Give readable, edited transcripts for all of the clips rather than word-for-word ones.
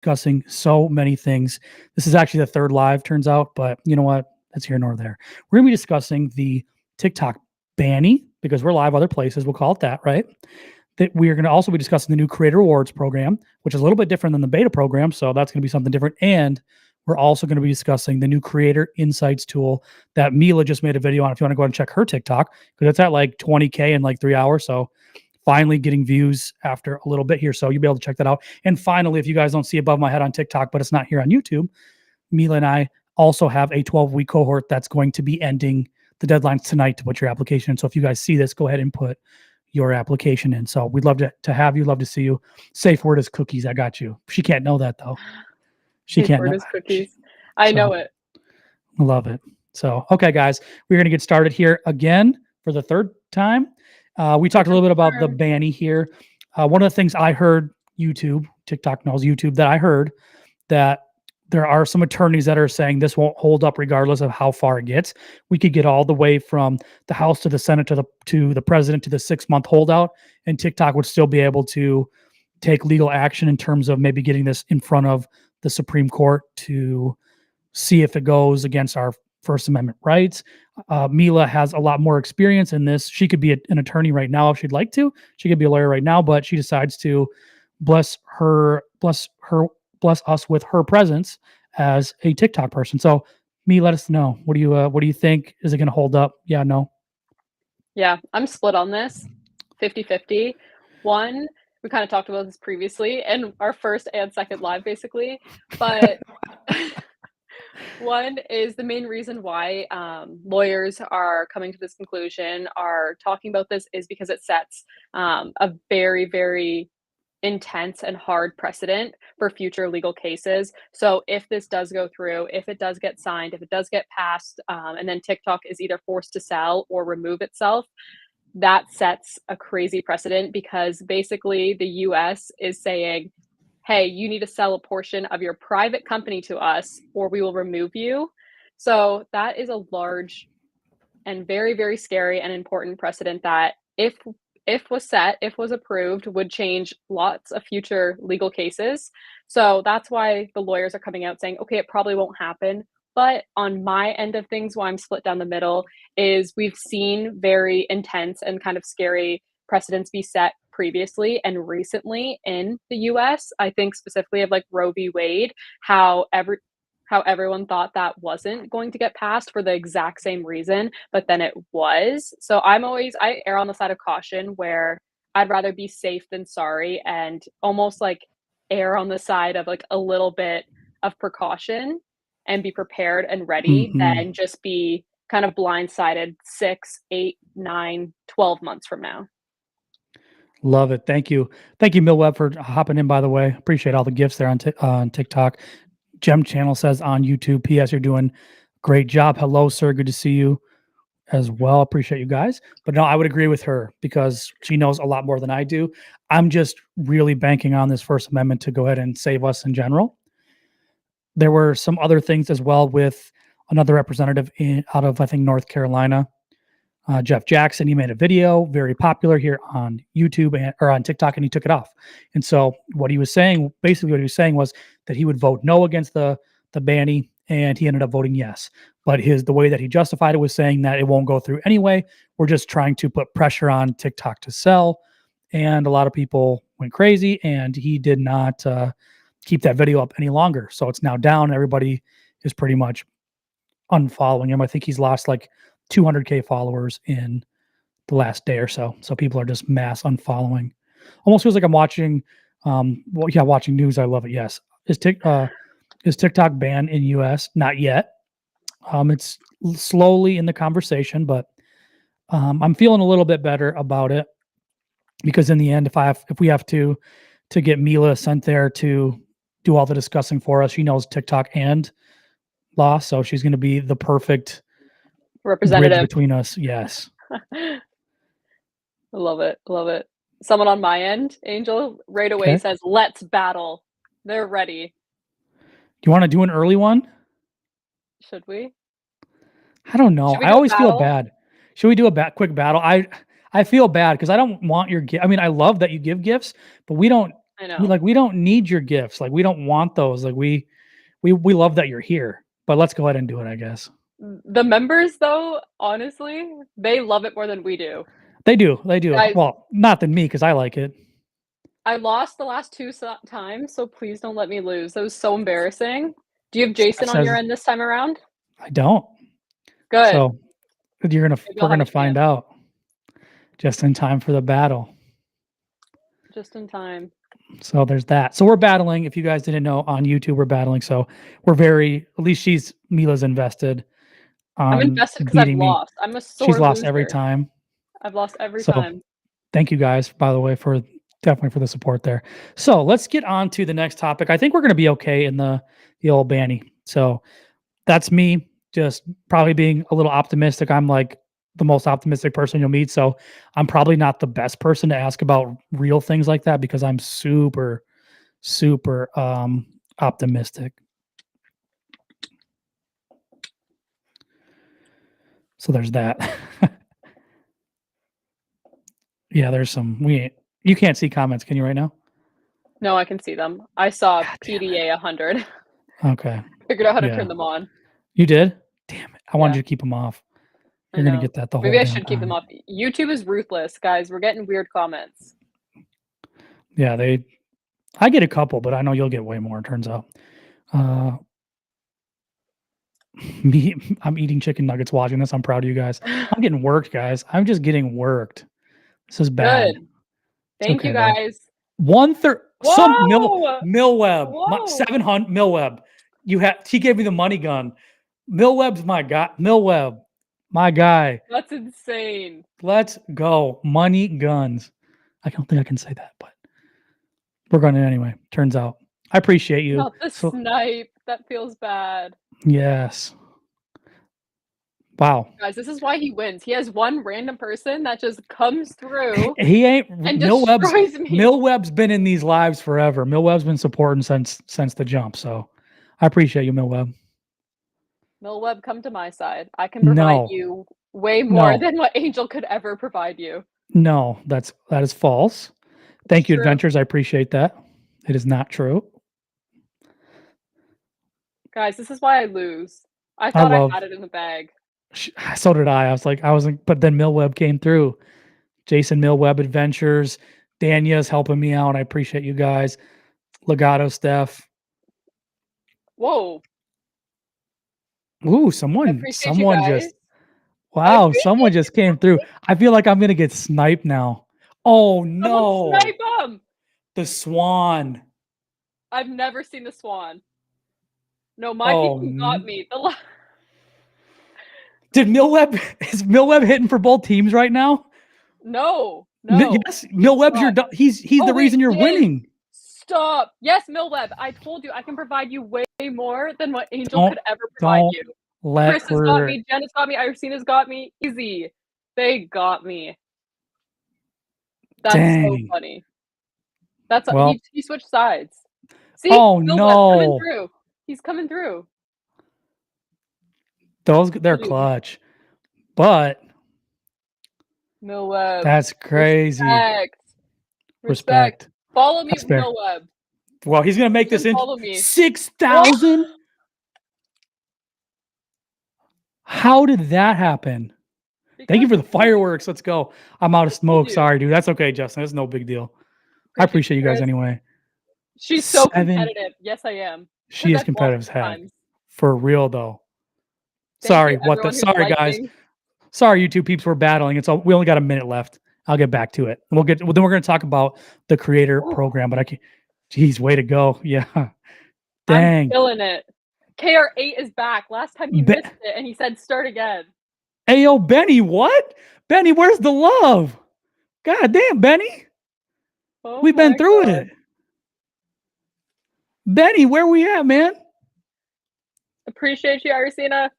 discussing so many things. This is actually the third live, turns out, but you know what? That's here nor there. We're going to be discussing the TikTok banny because we're live other places. We'll call it that, right? That we are going to also be discussing the new Creator Rewards program, which is a little bit different than the beta program. So that's going to be something different. And we're also going to be discussing the new Creator Insights tool that Mila just made a video on. If you want to go and check her TikTok, because it's at like 20K in like 3 hours. So finally getting views after a little bit here. So you'll be able to check that out. And finally, if you guys don't see above my head on TikTok, but it's not here on YouTube, Mila and I also have a 12-week cohort that's going to be ending the deadlines tonight to put your application in. So if you guys see this, go ahead and put your application in. So we'd love to have you, love to see you. Safe word is cookies. I got you. She can't know that though. She can't know. Cookies. I know it. I love it. So, okay, guys, we're going to get started here again for the third time. We talked a little bit about the banny here. One of the things I heard TikTok knows YouTube, that I heard that there are some attorneys that are saying this won't hold up regardless of how far it gets. We could get all the way from the House to the Senate to the president to the 6-month holdout, and TikTok would still be able to take legal action in terms of maybe getting this in front of the Supreme Court to see if it goes against our First Amendment rights. Mila has a lot more experience in this. She could be an attorney right now if she'd like to. She could be a lawyer right now, but she decides to bless us with her presence as a TikTok person. So, let us know. What do you think? Is it going to hold up? Yeah, no. Yeah, I'm split on this, 50-50. One, we kind of talked about this previously in our first and second live, basically, but one is the main reason why lawyers are coming to this conclusion, are talking about this, is because it sets a very, very intense and hard precedent for future legal cases. So if this does go through, if it does get signed, if it does get passed, and then TikTok is either forced to sell or remove itself, that sets a crazy precedent, because basically the US is saying, hey, you need to sell a portion of your private company to us or we will remove you. So that is a large and very, very scary and important precedent that if was approved, would change lots of future legal cases. So that's why the lawyers are coming out saying, okay, it probably won't happen. But on my end of things, why I'm split down the middle, is we've seen very intense and kind of scary precedents be set previously and recently in the US. I think specifically of like Roe v. Wade, how everyone thought that wasn't going to get passed for the exact same reason, but then it was. So I err on the side of caution, where I'd rather be safe than sorry, and almost like err on the side of like a little bit of precaution and be prepared and ready than just be kind of blindsided 6, 8, 9, 12 months from now. Love it. Thank you. Thank you, Milweb, for hopping in, by the way. Appreciate all the gifts there on TikTok. Gem Channel says on YouTube, P.S. You're doing a great job. Hello, sir. Good to see you as well. Appreciate you guys. But no, I would agree with her because she knows a lot more than I do. I'm just really banking on this First Amendment to go ahead and save us in general. There were some other things as well with another representative out of, I think, North Carolina, Jeff Jackson. He made a video, very popular here on YouTube or on TikTok, and he took it off. And so what he was saying was that he would vote no against the banny, and he ended up voting yes. But the way that he justified it was saying that it won't go through anyway. We're just trying to put pressure on TikTok to sell. And a lot of people went crazy, and he did not keep that video up any longer. So it's now down. Everybody is pretty much unfollowing him. I think he's lost like 200K followers in the last day or so. So people are just mass unfollowing. Almost feels like I'm watching, watching news. I love it. Yes. Is TikTok banned in US? Not yet. It's slowly in the conversation, but I'm feeling a little bit better about it, because in the end, if we have to get Mila sent there to do all the discussing for us, she knows TikTok and law, so she's going to be the perfect representative bridge between us. Yes. I love it. Love it. Someone on my end, Angel, right away says, let's battle. They're ready. Do you want to do an early one? Should we? I don't know. I always feel bad. Should we do a quick battle? I feel bad because I don't want your gift. I mean, I love that you give gifts, but we don't I know. we don't need your gifts. Like we don't want those. Like we love that you're here. But let's go ahead and do it, I guess. The members, though, honestly, they love it more than we do. They do. They do. Guys, Well, not than me because I like it. I lost the last 2 times, so please don't let me lose. That was so embarrassing. Do you have Jason Steph on your says end this time around? I don't. Good. So you're gonna Maybe we're I'll have gonna a find chance. out just in time for the battle. Just in time. So there's that. So we're battling. If you guys didn't know, on YouTube we're battling. So we're very at least Mila's invested I'm on invested because 'cause I've beating me. lost. I'm a She's sore lost every loser. time. I've lost every So time. thank you guys, by the way, for definitely for the support there. So let's get on to the next topic. I think we're gonna be okay in the old Banny. So that's me just probably being a little optimistic. I'm like the most optimistic person you'll meet. So I'm probably not the best person to ask about real things like that because I'm super, super optimistic. So there's that. Yeah, there's some you can't see comments, can you right now? No, I can see them. I saw God damn it. PDA 100. Okay. Figured out how to Yeah. turn them on. You did? Damn it. I wanted Yeah, you to keep them off. I You're gonna know. get that the whole Maybe I damn should keep them time. off. YouTube is ruthless, guys. We're getting weird comments. Yeah, I get a couple, but I know you'll get way more, it turns out. Uh Me, I'm eating chicken nuggets watching this. I'm proud of you guys. I'm getting worked, guys. I'm just getting worked. This is bad. Good. It's Thank you, okay though. guys. 1/3 some Whoa! Millweb, Whoa! 700 Millweb. He gave me the money gun. Millweb's my guy. Millweb, my guy. That's insane. Let's go. Money guns. I don't think I can say that, but we're going to anyway. Turns out. I appreciate you. Not the So snipe. That feels bad. yes. Wow. Guys, this is why he wins. He has one random person that just comes through He ain't and destroys me. Millweb's been in these lives forever. Millweb's been supporting since the jump. So I appreciate you, Millweb. Millweb, come to my side. I can provide No, you way more no, than what Angel could ever provide you. no, that is false. It's Thank you, true. Adventures. I appreciate that. It is not true. Guys, this is why I lose. I I thought I love had it in the bag. so did I. I was like, but then Millweb came through. Jason Millweb Adventures. Danya's helping me out. I appreciate you guys. Legato Steph. Whoa. Ooh, I someone appreciate you guys. just I wow, someone appreciate just came through. I feel like I'm gonna get sniped now. Oh someone no, snipe him. the swan. I've never seen the swan. No, my Oh, people got me. did Millweb is Millweb hitting for both teams right now? No, no. Yes, Millweb's your Stop. he's Oh, the wait, reason you're he is. winning. Stop. Yes, Millweb. I told you I can provide you way more than what Angel Don't could ever provide don't you. let Chris has got her. me. Jen has got me. Irina's got me. Easy. They got me. That's so Dang. funny. That's Well, he switched sides. See? oh Millweb coming no, through. He's coming through. they're clutch, but Millweb. that's crazy. Respect. Respect. Follow me, That's fair. Millweb. Well, he's gonna make You this can in follow me. 6,000. How did that happen? Thank you for the fireworks. Let's go. I'm out of smoke. you. Sorry, dude. That's okay, Justin. It's no big deal. I appreciate you guys Chris. anyway. She's so 7. competitive. Yes, I am. She 'Cause is I've competitive lost as heck. times. For real though. Thank Sorry, you, what the everyone who's sorry guys. liking. Sorry, you two peeps. We're battling. It's all we only got a minute left. I'll get back to it. Then we're gonna talk about the creator Ooh. program, but I can't. Geez, way to go. Yeah. I'm Dang. feeling it. KR8 is back. Last time he Be- missed it and he said start again. Hey yo, Benny, what? Benny, where's the love? God damn, Benny. Oh We've been my through God. it. Benny, where we at, man? Appreciate you, Irina.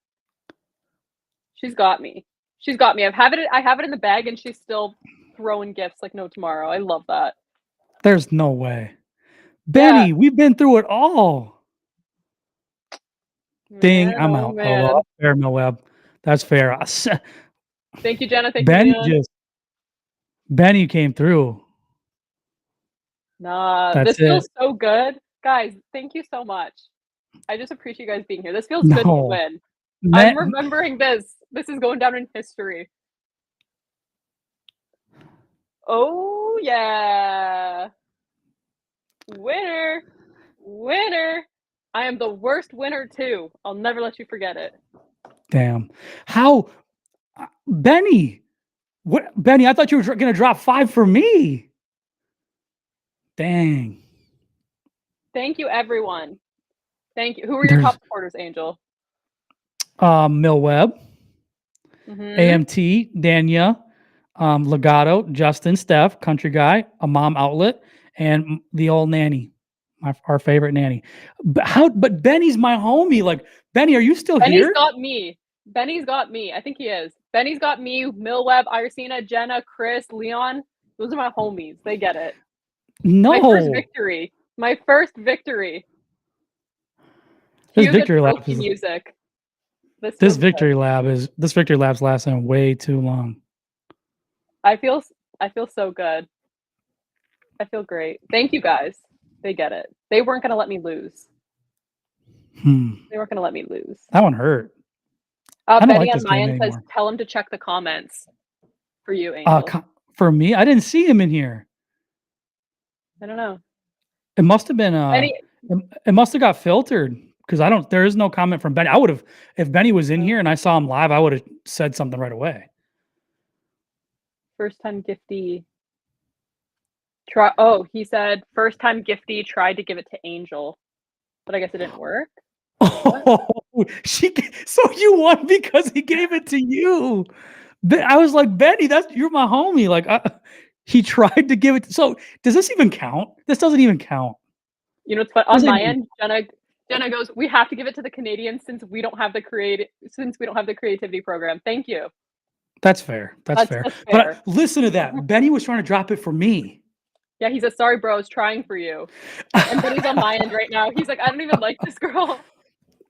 She's got me. She's got me. I have it in the bag and she's still throwing gifts like no tomorrow. I love that. There's no way. Benny, we've been through it all. Ding, Man, I'm oh out. man. Oh, fair, Millweb. That's fair. Thank you, Jenna. Thank you, Leon. Benny came through. Nah, That's this feels it. so good. Guys, thank you so much. I just appreciate you guys being here. This feels good to No. win. I'm Man, remembering this. This is going down in history. Oh, yeah. Winner. Winner. I am the worst winner too. I'll never let you forget it. damn. How Benny? What Benny? I thought you were gonna drop 5 for me. Dang. Thank you, everyone. Thank you. Who were your There's top supporters, Angel? Mill Webb, Mhm. AMT, Danya, Legato, Justin, Steph, Country Guy, a mom outlet, and the old nanny, our favorite nanny. But Benny's my homie. Like Benny, are you still Benny's here? got me. Benny's got me. I think he is. Benny's got me, Millweb, Irsina, Jenna, Chris, Leon. Those are my homies. They get it. My first No. victory. My first victory. This Cue the victory lap trophy is music. This this feels good. victory lap's lasting way too long. I feel so good. I feel great. Thank you guys. They get it. They weren't gonna let me lose. They weren't gonna let me lose. That one hurt. I don't Betty like on this my game end says, anymore. "Tell him to check the comments for you, Angel." For me, I didn't see him in here. I don't know. It must have been Benny, it must have got filtered because there is no comment from Benny. I would have if Benny was in here and I saw him live, I would have said something right away. first time gifty. Try. Oh, he said first time gifty tried to give it to Angel, but I guess it didn't work. Oh, so you won because he gave it to you. I was like, Benny, you're my homie. Like he tried to give it. So does this even count? This doesn't even count. You know, but on Doesn't my even- end, Jenna goes, "We have to give it to the Canadians since we don't have the creativity program." Thank you. That's fair. That's fair. That's But fair. listen to that. Benny was trying to drop it for me. Yeah, he says, "Sorry, bro, I was trying for you." And Benny's on my end right now. He's like, "I don't even like this girl."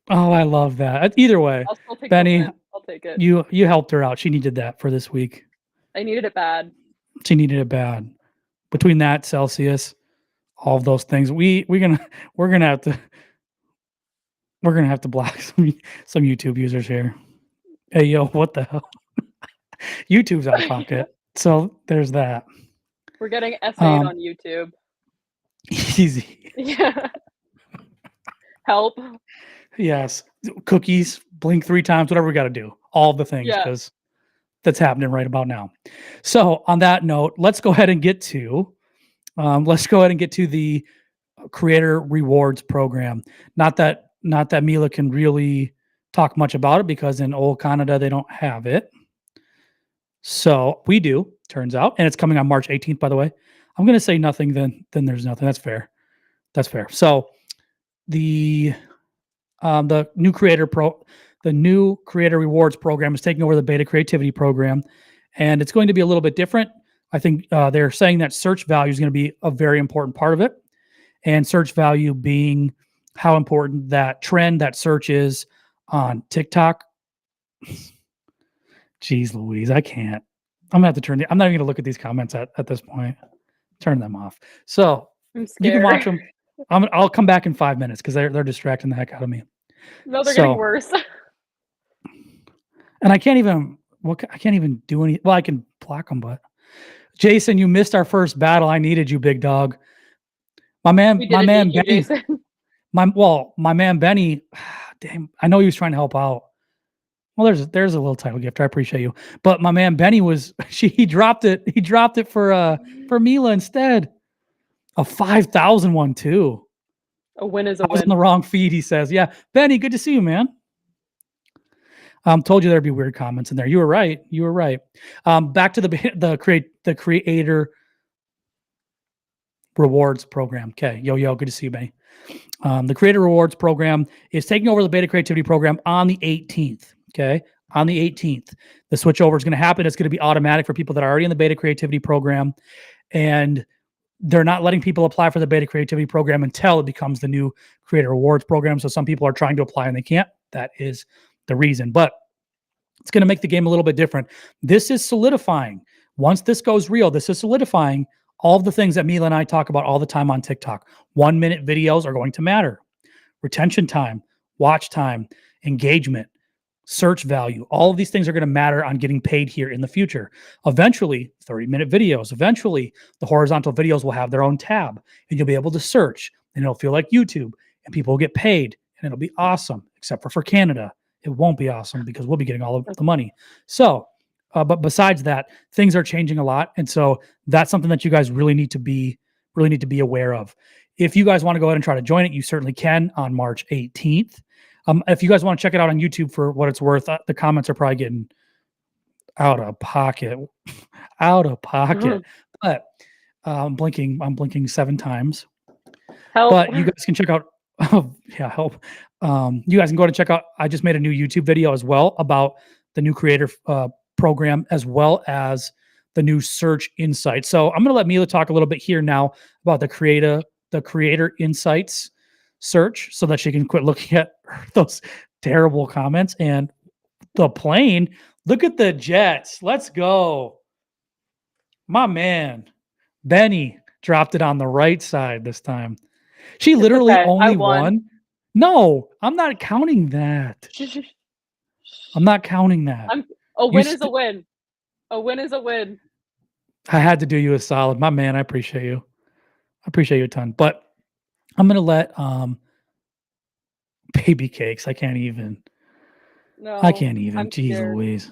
Oh, I love that. Either way, I'll still take the Benny, win. I'll take it. you helped her out. She needed that for this week. I needed it bad. She needed it bad. Between that, Celsius, all of those things, we're gonna have to block some YouTube users here. Hey yo, what the hell? YouTube's out of pocket. So there's that. We're getting essayed on YouTube. Easy. Yeah. Help. Yes. Cookies, blink 3 times, whatever we got to do. All the things Yeah. because that's happening right about now. So on that note, let's go ahead and get to the creator rewards program. Not that Mila can really talk much about it because in old Canada they don't have it. So we do, turns out, and it's coming on March 18th, by the way. I'm going to say nothing, then there's nothing. That's fair. That's fair. So the new creator rewards program is taking over the beta creativity program, and it's going to be a little bit different. I think they're saying that search value is going to be a very important part of it, and search value being how important that search is on TikTok. Jeez Louise, I can't. I'm not even going to look at these comments at this point. Turn them off. So I'm you scared. can watch them. I'll come back in 5 minutes because they're distracting the heck out of me. No, they're getting worse. And I can't even do any. Well, I can block them, but Jason, you missed our first battle. I needed you, big dog. My man Benny. My man Benny. Damn, I know he was trying to help out. Well, there's a little title gift. I appreciate you, but my man Benny was he dropped it. He dropped it for Mila instead. A 5,000 one too. A win is a I was win. on the wrong feed. He says, "Yeah, Benny, good to see you, man." Told you there'd be weird comments in there. You were right. Back to the creator rewards program. Okay, yo, good to see you, Benny. The creator rewards program is taking over the beta creativity program on the 18th. Okay, on the 18th, the switchover is going to happen. It's going to be automatic for people that are already in the beta creativity program, and they're not letting people apply for the beta creativity program until it becomes the new creator rewards program. So some people are trying to apply and they can't. That is the reason, but it's going to make the game a little bit different. This is solidifying. Once this goes real, this is solidifying all of the things that Mila and I talk about all the time on TikTok. 1-minute videos are going to matter. Retention time, watch time, engagement, search value. All of these things are going to matter on getting paid here in the future. Eventually, 30-minute videos. Eventually, the horizontal videos will have their own tab and you'll be able to search and it'll feel like YouTube and people will get paid and it'll be awesome, except for Canada. It won't be awesome because we'll be getting all of the money. So, but besides that, things are changing a lot. And so that's something that you guys really need to be aware of. If you guys want to go ahead and try to join it, you certainly can on March 18th. If you guys want to check it out on YouTube for what it's worth, the comments are probably getting out of pocket, out of pocket. But I'm blinking 7 times. Help. But you guys can check out. Oh, yeah, help. You guys can go to check out. I just made a new YouTube video as well about the new creator program as well as the new search insight. So I'm going to let Mila talk a little bit here now about the creator insights search so that she can quit looking at those terrible comments. And the plane, look at the jets. Let's go. My man, Benny dropped it on the right side this time. She literally okay. only won. No, I'm not counting that. I'm not counting that. A win is a win. A win is a win. I had to do you a solid. My man, I appreciate you. I appreciate you a ton. But I'm going to let baby cakes. I can't even. No. I can't even. I'm Jeez scared. Louise.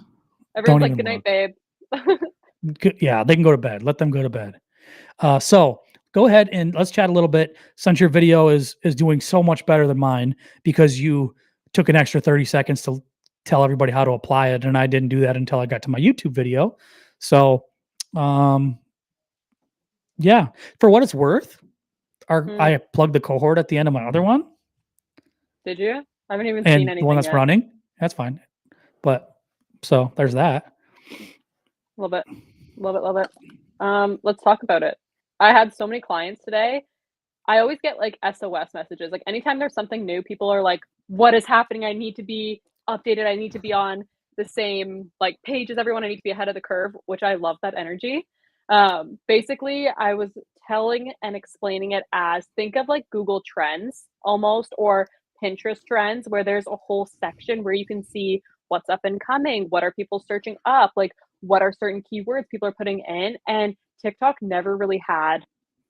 Everyone's like, good night, babe. Yeah, they can go to bed. Let them go to bed. So go ahead and let's chat a little bit since your video is doing so much better than mine because you took an extra 30 seconds to tell everybody how to apply it. And I didn't do that until I got to my YouTube video. So, yeah, for what it's worth, I plugged the cohort at the end of my other one. Did you? I haven't even and seen anything the one that's yet. running. That's fine. But so there's that. Love it. Love it. Let's talk about it. I had so many clients today. I always get like SOS messages. Like anytime there's something new, people are like, what is happening? I need to be updated. I need to be on the same like page as everyone. I need to be ahead of the curve, which I love that energy. Basically, I was telling and explaining it as think of like Google Trends almost or Pinterest trends where there's a whole section where you can see what's up and coming, what are people searching up, like what are certain keywords people are putting in. And TikTok never really had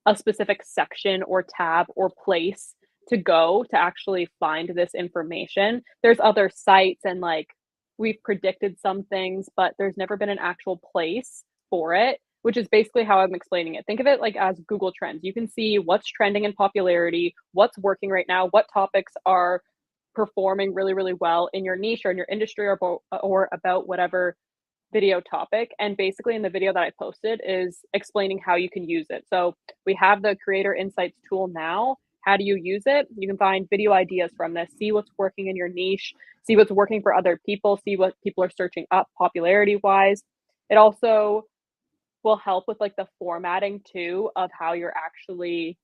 a specific section or tab or place to go to actually find this information. There's other sites and like we've predicted some things, but there's never been an actual place for it, which is basically how I'm explaining it. Think of it like as Google Trends. You can see what's trending in popularity, what's working right now, what topics are performing really, really well in your niche or in your industry or about whatever video topic. And basically in the video that I posted is explaining how you can use it. So we have the Creator Insights tool now. How do you use it? You can find video ideas from this, see what's working in your niche, see what's working for other people, see what people are searching up popularity wise. It also will help with like the formatting too of how you're actually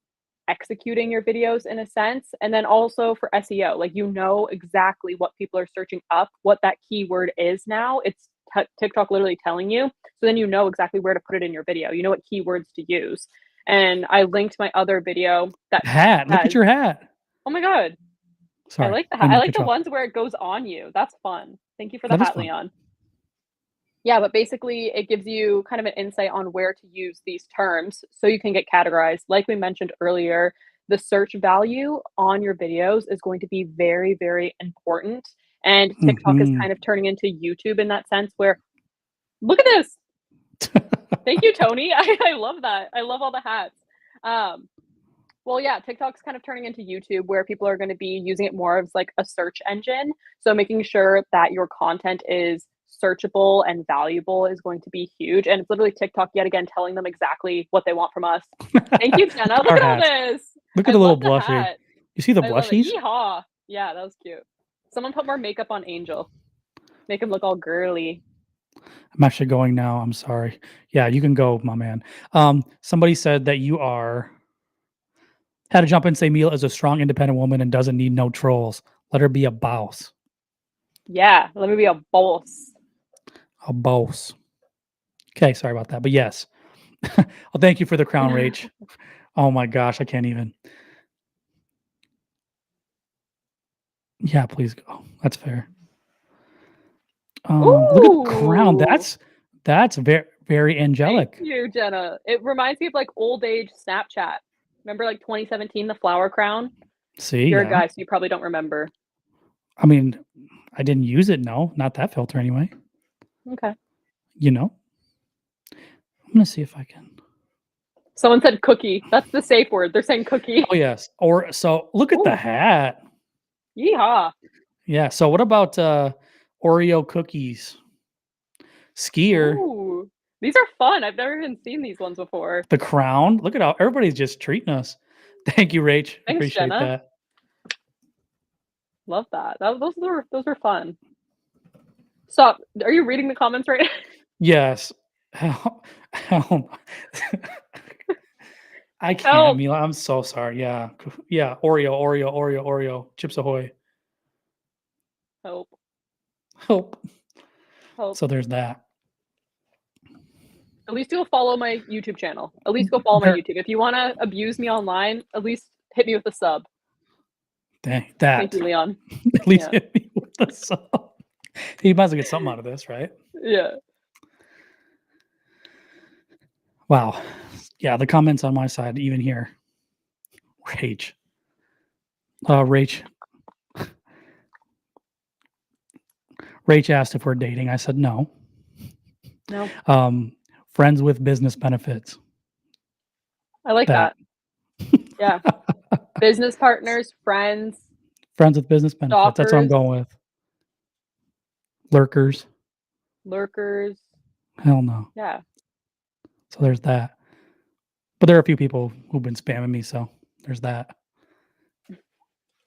executing your videos in a sense. And then also for SEO, like you know exactly what people are searching up, what that keyword is now. It's TikTok literally telling you. So then you know exactly where to put it in your video. You know what keywords to use. And I linked my other video that hat. Look at your hat. Oh my God. Sorry. I like the hat. I like the ones where it goes on you. That's fun. Thank you for the hat, Leon. Yeah, but basically it gives you kind of an insight on where to use these terms so you can get categorized. Like we mentioned earlier, the search value on your videos is going to be very, very important. And TikTok is kind of turning into YouTube in that sense where, look at this. Thank you, Tony. I love that. I love all the hats. Well, yeah, TikTok's kind of turning into YouTube where people are going to be using it more as like a search engine. So making sure that your content is searchable and valuable is going to be huge. And it's literally TikTok yet again telling them exactly what they want from us. Thank you, Jenna. Look at all this. Look at the little blushie. You see the blushies? Yeehaw. Yeah, that was cute. Someone put more makeup on Angel. Make him look all girly. I'm actually going now. I'm sorry. Yeah, you can go, my man. Somebody said that you had to jump in and say Mila is a strong, independent woman and doesn't need no trolls. Let her be a boss. Yeah, let me be a boss. A boss. Okay, sorry about that. But yes. Well, thank you for the crown, Rach. Oh my gosh, I can't even. Yeah, please go. That's fair. Look at the crown. Ooh, That's very thank angelic. you, Jenna. It reminds me of, like, old age Snapchat. Remember, like, 2017, the flower crown? See, You're a yeah. guy, so you probably don't remember. I mean, I didn't use it. No, not that filter anyway. Okay. You know. I'm gonna see if I can. Someone said cookie. That's the safe word. They're saying cookie. Oh yes. Or so look at the Ooh, hat. yeehaw. Yeah. So what about Oreo cookies? Skier, Ooh, these are fun. I've never even seen these ones before. the crown. Look at how everybody's just treating us. Thank you, Rach. Thanks, Appreciate Jenna. that. Love that. Those were fun. Stop. Are you reading the comments right? Yes. Hell, I can't, Help. Mila. I'm so sorry. Yeah. Yeah. Oreo. Chips Ahoy. Help. Help. Help. So there's that. At least you'll follow my YouTube channel. At least go follow my There, YouTube. If you want to abuse me online, at least hit me with a sub. dang, Thank that. you, Leon. At least Yeah. hit me with the sub. He might as well get something out of this, right? Yeah. Wow. Yeah, the comments on my side, even here. Rage. Rach. Rach asked if we're dating. I said no. No, Um, friends with business benefits. I like That. that. Yeah. Business partners, friends, Friends with business benefits. That's what I'm stalkers, going with. Lurkers. lurkers. Hell no. Yeah. So there's that. But there are a few people who've been spamming me, so there's that.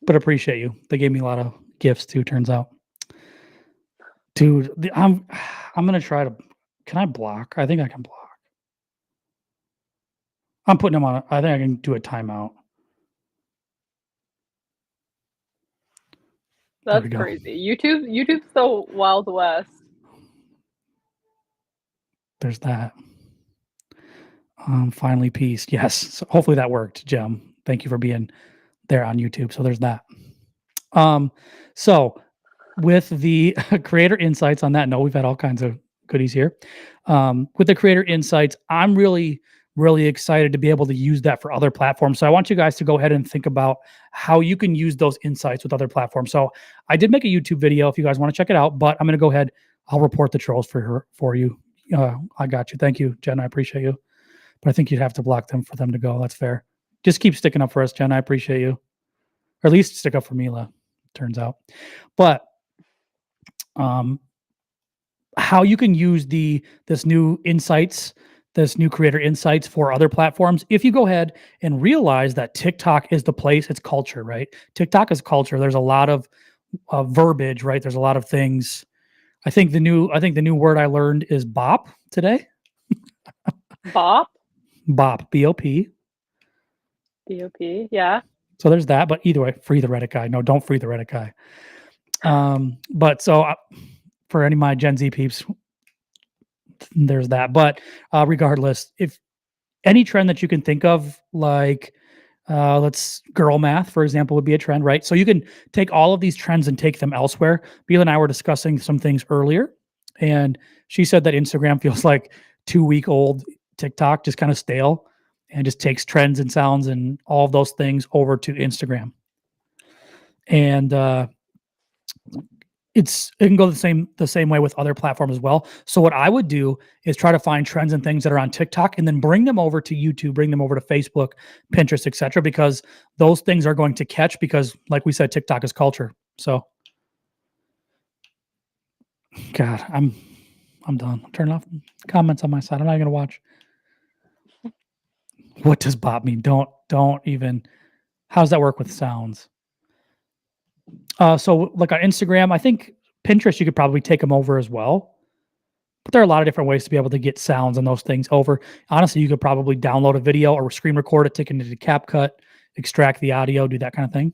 But appreciate you. They gave me a lot of gifts too, turns out. Dude, I'm gonna try to. Can I block? I think I can block. I'm putting them on. I think I can do a timeout. There we That's go. crazy. YouTube's the Wild West. There's that. Finally, peace. Yes. So hopefully that worked, Jem. Thank you for being there on YouTube. So there's that. So with the creator insights on that note, we've had all kinds of goodies here. With the creator insights, I'm really, really excited to be able to use that for other platforms. So I want you guys to go ahead and think about how you can use those insights with other platforms. So I did make a YouTube video if you guys want to check it out, but I'm going to go ahead. I'll report the trolls for you. I got you. Thank you, Jen. I appreciate you. But I think you'd have to block them for them to go. That's fair. Just keep sticking up for us, Jen. I appreciate you. Or at least stick up for Mila, turns out. But how you can use this new insights, this new creator insights for other platforms. If you go ahead and realize that TikTok is the place, it's culture, right? TikTok is culture. There's a lot of verbiage, right? There's a lot of things. I think the new word I learned is bop today. Bop. Bop, B-O-P. BOP. Yeah. So there's that. But either way, free the Reddit guy. No, don't free the Reddit guy. But so for any of my Gen Z peeps, there's that. But regardless, if any trend that you can think of, like let's girl math, for example, would be a trend, right? So you can take all of these trends and take them elsewhere. Beal and I were discussing some things earlier, and she said that Instagram feels like 2-week-old TikTok, just kind of stale, and just takes trends and sounds and all of those things over to Instagram. And it can go the same way with other platforms as well. So what I would do is try to find trends and things that are on TikTok and then bring them over to YouTube, bring them over to Facebook, Pinterest, etc. Because those things are going to catch because, like we said, TikTok is culture. So, God, I'm done. I'm turning off comments on my side. I'm not going to watch. What does bop mean? Don't even. How does that work with sounds? So like on Instagram, I think Pinterest, you could probably take them over as well. But there are a lot of different ways to be able to get sounds and those things over. Honestly, you could probably download a video or screen record it, take it into CapCut, extract the audio, do that kind of thing.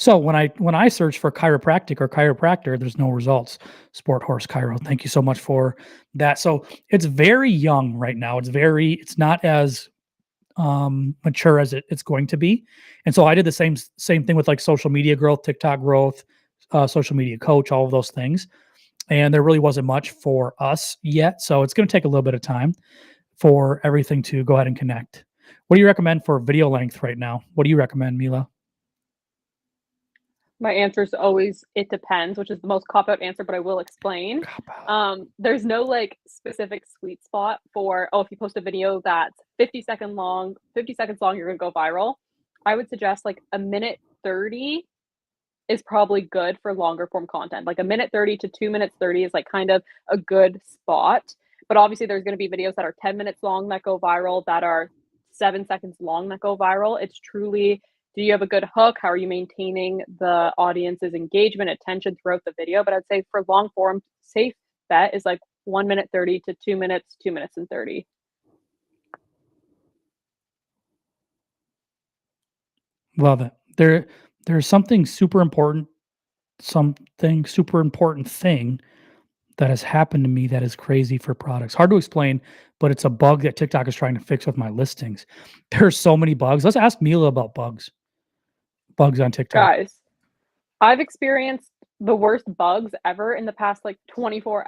So when I search for chiropractic or chiropractor, there's no results. Sport Horse Chiro. Thank you so much for that. So it's very young right now. It's not as mature as it's going to be. And so I did the same thing with like social media growth, TikTok growth, social media coach, all of those things. And there really wasn't much for us yet. So it's going to take a little bit of time for everything to go ahead and connect. What do you recommend for video length right now? What do you recommend, Mila? My answer is always it depends, which is the most cop out answer, but I will explain. Cop out. There's no like specific sweet spot for, oh, if you post a video that's 50 seconds long, you're gonna go viral. I would suggest like a minute 30 is probably good for longer form content. Like a minute 30 to 2 minutes 30 is like kind of a good spot. But obviously there's going to be videos that are 10 minutes long that go viral, that are 7 seconds long that go viral. It's truly, do you have a good hook? How are you maintaining the audience's engagement, attention throughout the video? But I'd say for long form, safe bet is like 1 minute 30 to 2 minutes, 2 minutes and 30. Love it. There's something super important thing that has happened to me that is crazy for products. Hard to explain, but it's a bug that TikTok is trying to fix with my listings. There's so many bugs. Let's ask Mila about bugs. Bugs on TikTok. Guys, I've experienced the worst bugs ever in the past like 24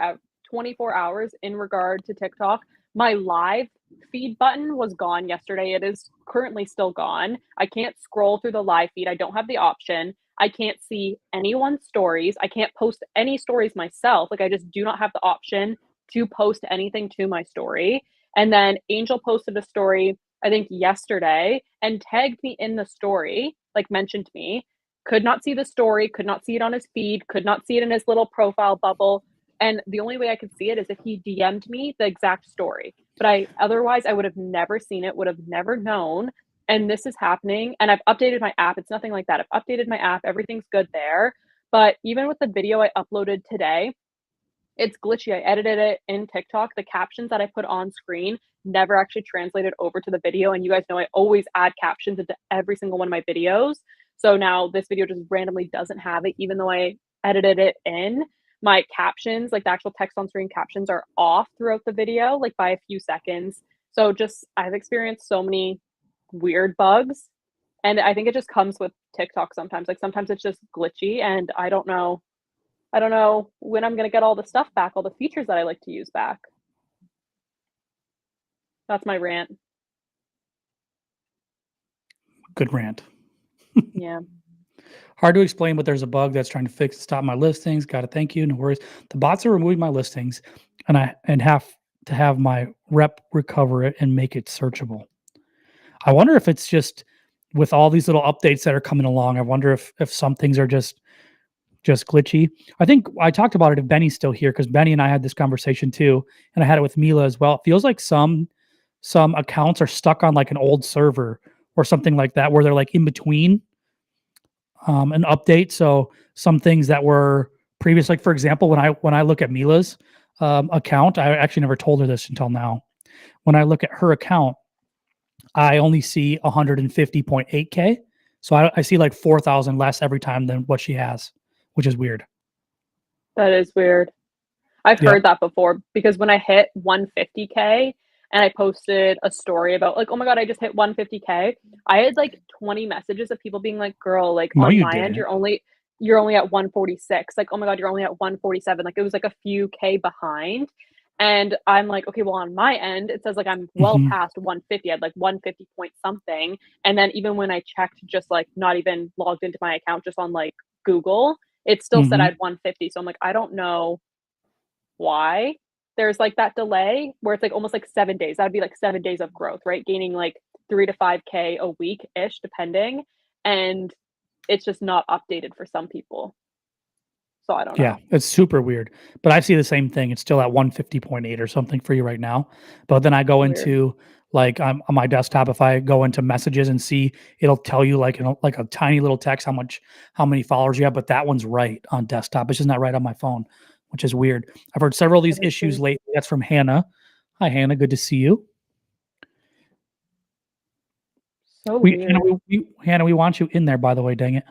hours in regard to TikTok. My live feed button was gone yesterday. It is currently still gone. I can't scroll through the live feed. I don't have the option. I can't see anyone's stories. I can't post any stories myself. Like I just do not have the option to post anything to my story. And then Angel posted a story, I think yesterday, and tagged me in the story, like mentioned me. Could not see the story, could not see it on his feed, could not see it in his little profile bubble. And the only way I could see it is if he DM'd me the exact story. But otherwise I would have never seen it, would have never known. And this is happening. And I've updated my app. It's nothing like that. I've updated my app. Everything's good there. But even with the video I uploaded today, it's glitchy. I edited it in TikTok. The captions that I put on screen never actually translated over to the video. And you guys know I always add captions into every single one of my videos. So now this video just randomly doesn't have it, even though I edited it in. My captions, like the actual text on screen captions, are off throughout the video, like by a few seconds. So just, I've experienced so many weird bugs. And I think it just comes with TikTok sometimes. Like sometimes it's just glitchy and I don't know when I'm going to get all the stuff back, all the features that I like to use back. That's my rant. Good rant. Yeah. Hard to explain, but there's a bug that's trying to stop my listings. Got to thank you. No worries. The bots are removing my listings, and I have to have my rep recover it and make it searchable. I wonder if it's just with all these little updates that are coming along. I wonder if some things are just glitchy. I think I talked about it if Benny's still here, because Benny and I had this conversation too, and I had it with Mila as well. It feels like some accounts are stuck on like an old server or something like that, where they're like in between an update. So some things that were previous, like for example, when I look at Mila's account, I actually never told her this until now. When I look at her account, I only see 150.8K. So I see like 4,000 less every time than what she has, which is weird. That is weird. I've Yep. heard that before because when I hit 150K and I posted a story about like, oh my God, I just hit 150K, I had like 20 messages of people being like, girl, like No, on you my end, didn't. you're only at 146. Like, oh my God, you're only at 147. Like it was like a few K behind. And I'm like, okay, well, on my end, it says like I'm well Mhm. past 150. I had like 150 point something. And then even when I checked, just like not even logged into my account, just on like Google, it still said I Mhm. had 150. So I'm like, I don't know why there's like that delay where it's like almost like 7 days. That'd be like 7 days of growth, right? Gaining like 3 to 5K a week ish, depending. And it's just not updated for some people. So I don't Yeah, know. it's super weird. But I see the same thing. It's still at 150.8 or something for you right now. But then I go Weird. into like on my desktop, if I go into messages and see, it'll tell you like, like a tiny little text how many followers you have. But that one's right on desktop. It's just not right on my phone, which is weird. I've heard several of these That is issues weird. lately. That's from Hannah. Hi, Hannah. Good to see you. So weird. Hannah, we want you in there, by the way. Dang it.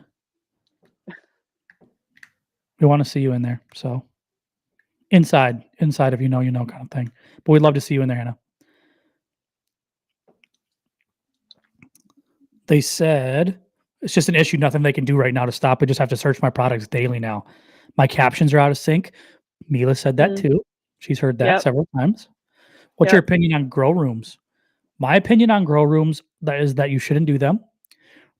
We want to see you in there. So inside of you know kind of thing. But we'd love to see you in there, Hannah. They said it's just an issue, nothing they can do right now to stop it. Just have to search my products daily now. My captions are out of sync. Mila said that Mm, too. She's heard that yep, several times. What's your yep. opinion on grow rooms? My opinion on grow rooms that is that you shouldn't do them.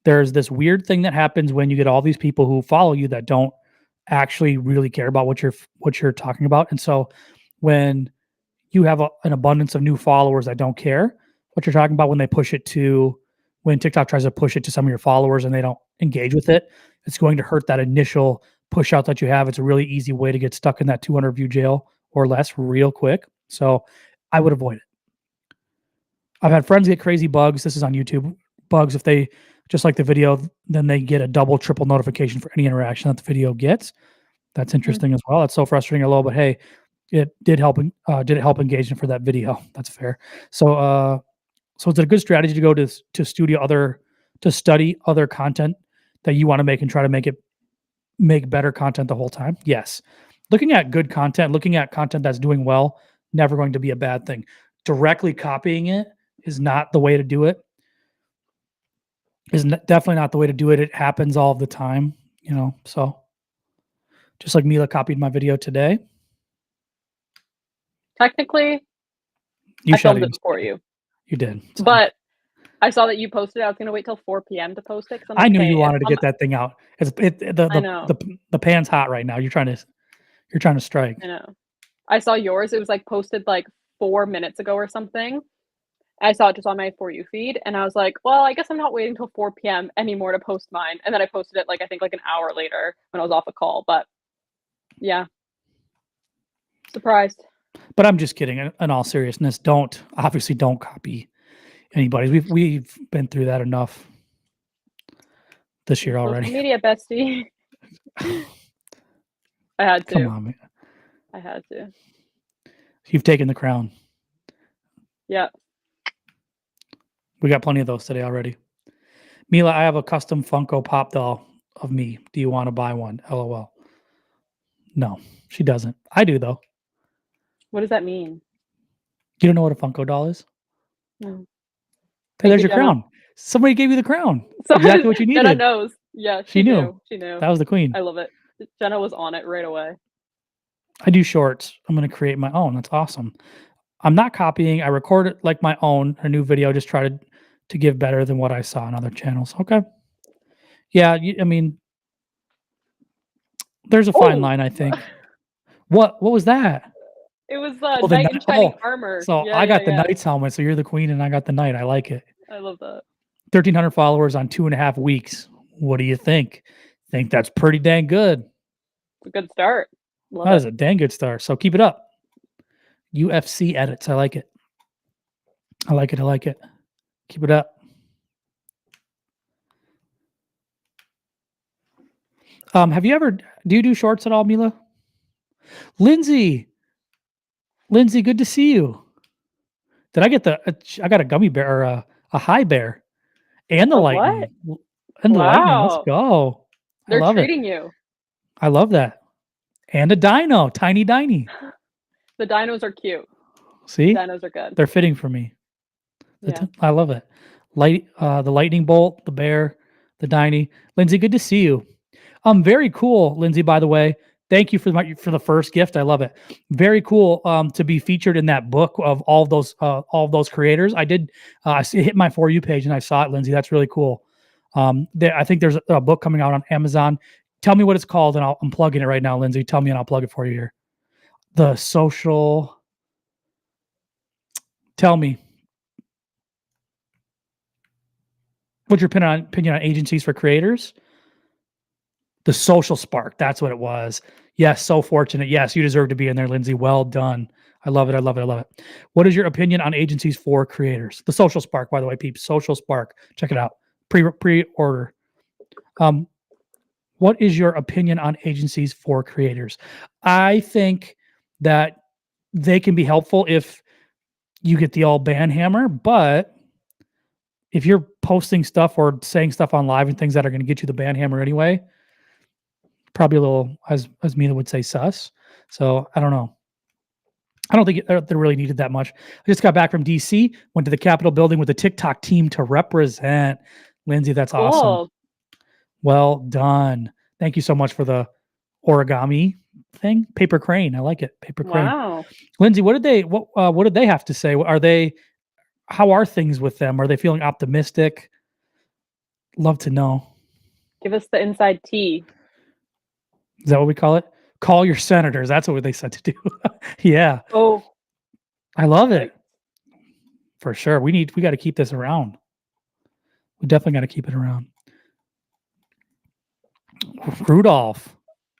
There's this weird thing that happens when you get all these people who follow you that don't actually really care about what you're talking about. And so when you have an abundance of new followers that don't care what you're talking about, when TikTok tries to push it to some of your followers and they don't engage with it, it's going to hurt that initial push out that you have. It's a really easy way to get stuck in that 200 view jail or less real quick. So I would avoid it. I've had friends get crazy bugs. This is on YouTube. Bugs, if they just like the video, then they get a double, triple notification for any interaction that the video gets. That's Mm. interesting as well. That's so frustrating, low, but hey, it did help. Did it help engagement for that video? That's fair. So, so it's a good strategy to go to study other content that you want to make and try to make better content the whole time. Yes, looking at good content, looking at content that's doing well, never going to be a bad thing. Directly copying it is not the way to do it. Definitely not the way to do it. It happens all the time, So just like Mila copied my video today, Technically, you I shot filmed it. it before you, You did. So. but I saw that you posted it. I was gonna wait till 4 PM to post it because I'm I like, knew "Hey, you if wanted to I'm." get that thing out. I know, The pan's hot right now. You're trying to strike. I know. I saw yours, it was, like, posted, like, 4 minutes ago or something. I saw it just on my For You feed, and I was like, "Well, I guess I'm not waiting till 4 PM anymore to post mine," and then I posted it, like, I think, like, an hour later when I was off a call, but yeah, surprised. But I'm just kidding. In all seriousness, obviously don't copy anybody's. We've been through that enough this year Social already. media bestie. I had Come to. on, man. I had to. You've taken the crown. Yeah. We got plenty of those today already. Mila, I have a custom Funko Pop doll of me. Do you want to buy one? LOL. No, she doesn't. I do though. What does that mean? You don't know what a Funko doll is? No. Hey, Thank there's you, your Jenna. crown. Somebody gave you the crown. So Exactly what you Jenna needed. knows. Yeah, She knew. She knew. That was the queen. I love it. Jenna was on it right away. I do shorts. I'm going to create my own. That's awesome. I'm not copying. I record it like my own, a new video, just try to give better than what I saw on other channels. Okay. Yeah, I mean, there's a fine line, I think. What was that? It was, Oh, knight in shining armor. So Yeah, I got yeah, the yeah. knight's helmet, so you're the queen and I got the knight. I like it. I love that. 1,300 followers on 2.5 weeks. What do you think? Think that's pretty dang good. It's a good start. Love That it. is a dang good start. So keep it up. UFC edits. I like it. I like it. I like it. Keep it up. Do you do shorts at all, Mila? Lindsay, good to see you. Did I get I got a gummy bear or a high bear and the A lightning. what? And the lightning. Let's Wow. go. They're I love it. treating you. I love that. And a dino, tiny diny. The dinos are cute. See? Dinos are good. They're fitting for me. Yeah. I love it. The lightning bolt, the bear, the diny. Lindsay, good to see you. Very cool, Lindsay, by the way. Thank you for the first gift. I love it. Very cool to be featured in that book of all of those creators. I did hit my For You page and I saw it, Lindsay. That's really cool. I think there's a book coming out on Amazon. Tell me what it's called and I'm plugging it right now, Lindsay. Tell me and I'll plug it for you here. The social. Tell me. What's your opinion on agencies for creators? The Social Spark. That's what it was. Yes, so fortunate. Yes, you deserve to be in there, Lindsay. Well done. I love it. I love it. I love it. What is your opinion on agencies for creators? The Social Spark, by the way, peeps. Social Spark. Check it out. Pre-order. What is your opinion on agencies for creators? I think that they can be helpful if you get the all ban hammer, but if you're posting stuff or saying stuff on live and things that are going to get you the ban hammer anyway, Probably a little, as Mila would say, sus. So I don't know. I don't think they really needed that much. I just got back from DC, went to the Capitol building with the TikTok team to represent. Lindsay, that's awesome. Cool. Well done. Thank you so much for the origami thing. Paper crane. I like it. Paper crane. Wow. Lindsay, what did they have to say? How are things with them? Are they feeling optimistic? Love to know. Give us the inside tea. Is that what we call it? Call your senators. That's what they said to do. Yeah. Oh, I love it. perfect. For sure. We got to keep this around. We definitely got to keep it around. Rudolph.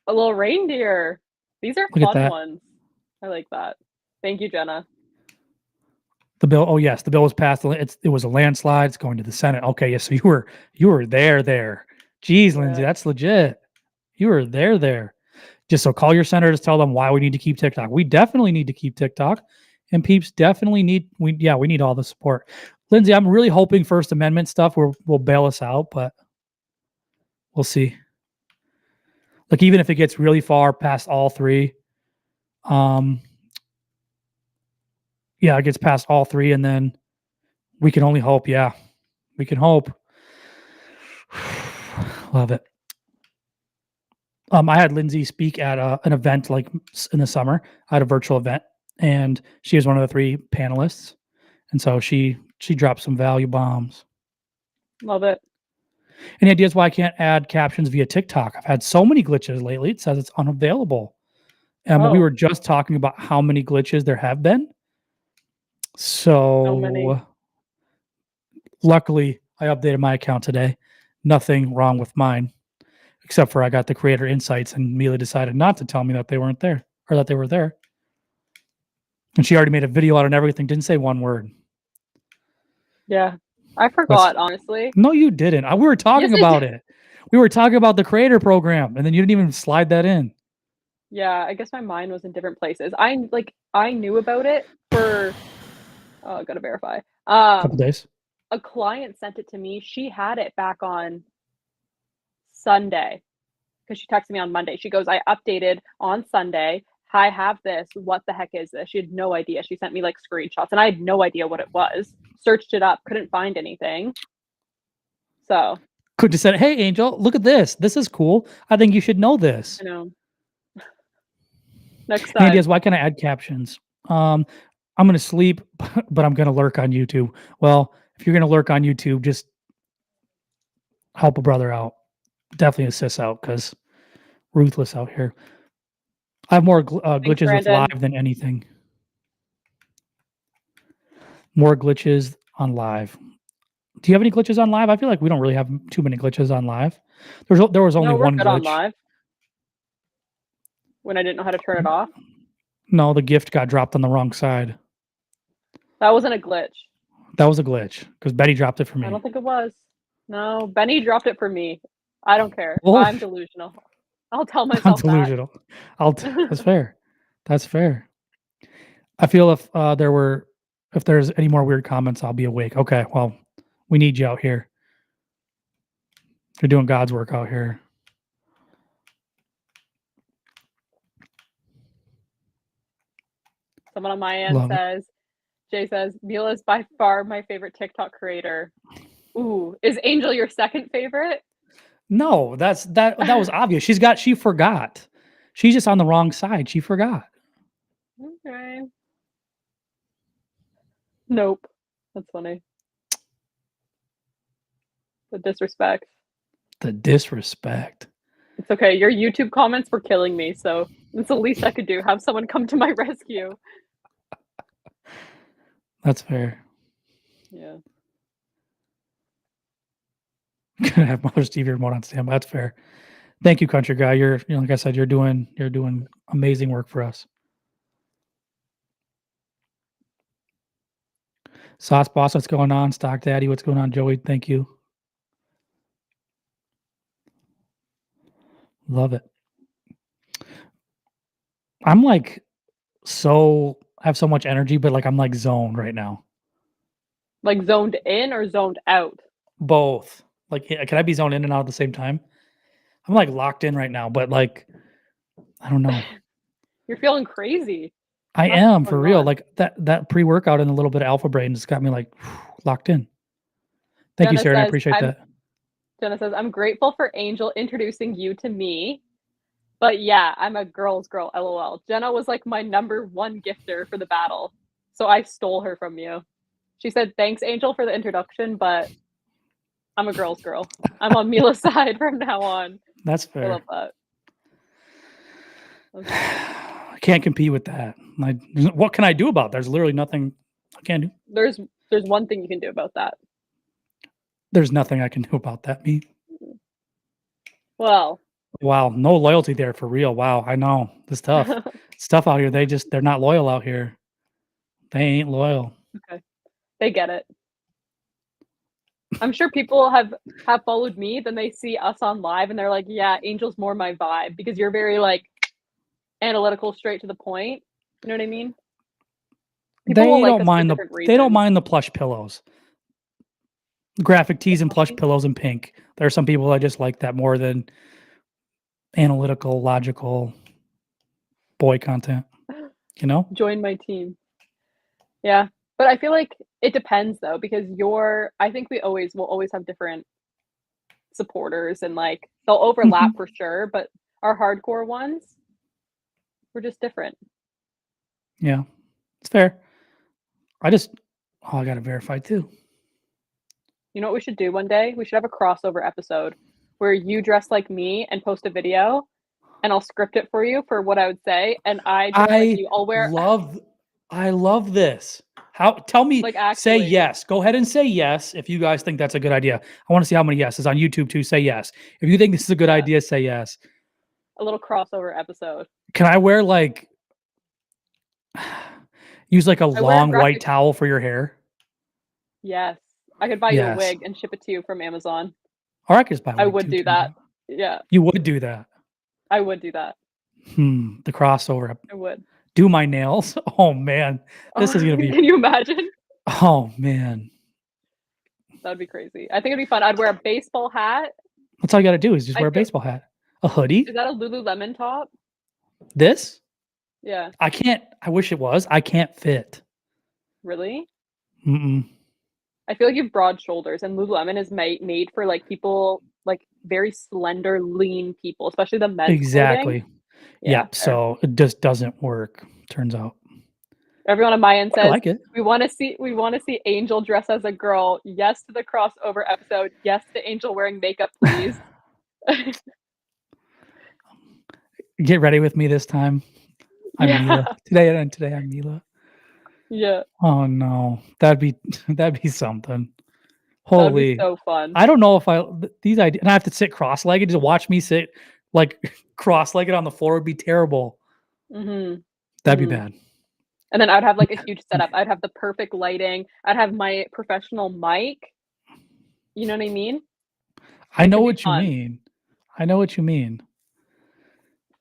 A little reindeer. These are Look at fun that. ones. I like that. Thank you, Jenna. The bill. Oh yes, the bill was passed. It was a landslide. It's going to the Senate. Okay, yes. So you were there. Jeez, Lindsay, Yeah. that's legit. You were there. Just so call your senators, tell them why we need to keep TikTok. We definitely need to keep TikTok, and peeps definitely need we need all the support. Lindsay, I'm really hoping First Amendment stuff will bail us out, but we'll see. Like even if it gets really far past all three, it gets past all three, and then we can only hope. Yeah, we can hope. Love it. I had Lindsay speak at an event like in the summer. I had a virtual event, and she was one of the 3 panelists, and so she dropped some value bombs. Love it. Any ideas why I can't add captions via TikTok? I've had so many glitches lately. It says it's unavailable. We were just talking about how many glitches there have been. So many. So luckily, I updated my account today. Nothing wrong with mine, except for I got the creator insights, and Mila decided not to tell me that they weren't there or that they were there. And she already made a video out and everything. Didn't say one word. Yeah. I forgot, honestly. No, you didn't. We were talking Yes, I about did. it. We were talking about the creator program, and then you didn't even slide that in. Yeah, I guess my mind was in different places. I knew about it for gotta verify. A couple days. A client sent it to me. She had it back on Sunday because she texted me on Monday. She goes, I updated on Sunday. I have this. What the heck is this? She had no idea. She sent me like screenshots and I had no idea what it was. Searched it up, couldn't find anything. So Could have said, "Hey, Angel, look at this. This is cool. I think you should know this." I know. Next Any time. ideas why can't I add captions? I'm gonna sleep, but I'm gonna lurk on YouTube. Well, if you're gonna lurk on YouTube, just help a brother out. Definitely assist out because ruthless out here. I have more glitches with Brandon. live than anything. More glitches on live. Do you have any glitches on live? I feel like we don't really have too many glitches on live. There was only No, we're one good on glitch. live. When I didn't know how to turn it off. No, the gift got dropped on the wrong side. That wasn't a glitch. That was a glitch because Betty dropped it for me. I don't think it was. No, Benny dropped it for me. I don't care. Oh. I'm delusional. I'll tell I'm myself delusional. That's fair. That's fair. I feel if there's any more weird comments, I'll be awake. Okay, well, we need you out here. You're doing God's work out here. Someone on my end Love it. says, Jay says, Mila is by far my favorite TikTok creator. Ooh, is Angel your second favorite? No, that was obvious. She forgot. She's just on the wrong side. She forgot. Okay. Nope. That's funny. The disrespect. The disrespect. It's okay. Your YouTube comments were killing me, so it's the least I could do. Have someone come to my rescue. That's fair. Yeah. Gonna have Mother Stevie remote on standby. That's fair. Thank you, country guy. Like I said, you're doing amazing work for us. Sauce Boss, what's going on? Stock Daddy, what's going on? Joey, thank you. Love it. I'm like I have so much energy, but like I'm like zoned right now. Like zoned in or zoned out? Both. Like, can I be zoned in and out at the same time? I'm like locked in right now, but like I don't know. You're feeling crazy. I Nothing's am for going real. on. Like that pre-workout and a little bit of alpha brain just got me like locked in. Thank you, Jenna Sarah. I says, appreciate I'm that. Jenna says, I'm grateful for Angel introducing you to me. But yeah, I'm a girl's girl, LOL. Jenna was like my number one gifter for the battle. So I stole her from you. She said, thanks, Angel, for the introduction, but I'm a girl's girl. I'm on Mila's side from now on. That's I love fair. that. That's funny. I can't compete with that. What can I do about it? There's literally nothing I can do. There's one thing you can do about that. There's nothing I can do about that. Me. Well, Wow, no loyalty there for real. Wow, I know. It's tough. It's tough out here. They're not loyal out here. They ain't loyal. okay. They get it. I'm sure people have followed me, then they see us on live and they're like, yeah, Angel's more my vibe because you're very like analytical, straight to the point. You know what I mean? People will They like don't us for mind different they don't reasons. mind the plush pillows. Graphic tees and plush Right? pillows in pink. There are some people that just like that more than analytical, logical boy content, you know? Join my team. Yeah. But I feel like it depends though, because I think we always will always have different supporters and like they'll overlap Mhm. for sure, but our hardcore ones, we're just different. Yeah, it's fair. I just I gotta verify too. You know what we should do one day? We should have a crossover episode where you dress like me and post a video and I'll script it for you for what I would say, and I dress like I you. I'll wear love I love this. How tell me like say actually, yes. Go ahead and say yes if you guys think that's a good idea. I wanna see how many yeses on YouTube too. Say yes. If you think this is a good yeah, idea, say yes. a little crossover episode. Can I wear like use like a I wear a long white graphic. towel for your hair? Yes, I could buy you a Yes. wig and ship it to you from Amazon. Or I could just buy a I wig would too, do turns that. out. Yeah, You would do that. I would do that. The crossover. I would. Do my nails? Oh, man. Oh, This is gonna be can you imagine? oh, man. That'd be crazy. I think it'd be fun. I'd wear a baseball hat. That's all you gotta do is just I wear a feel baseball hat. A hoodie? is that a Lululemon top? This? Yeah, I wish it was. I can't fit. really? Mm-mm. I feel like you have broad shoulders, and Lululemon is made for like people like very slender, lean people, especially the men's clothing. Exactly. Yeah, Yep, fair. so it just doesn't work, turns out. Everyone on my end I says like it. we want to see Angel dress as a girl. Yes to the crossover episode. Yes to Angel wearing makeup, please. Get ready with me this time. I'm Yeah, Mila. Today I'm Mila. yeah, Oh, no. That'd be that'd be something. that would be Holy so fun. I don't know if these ideas and I have to sit cross-legged to watch me sit, like, cross-legged on the floor would be terrible. Mhm, That'd be mhm. bad. And then I'd have like a huge setup. I'd have the perfect lighting. I'd have my professional mic. You know what I mean? I It know could be what you fun. mean. I know what you mean.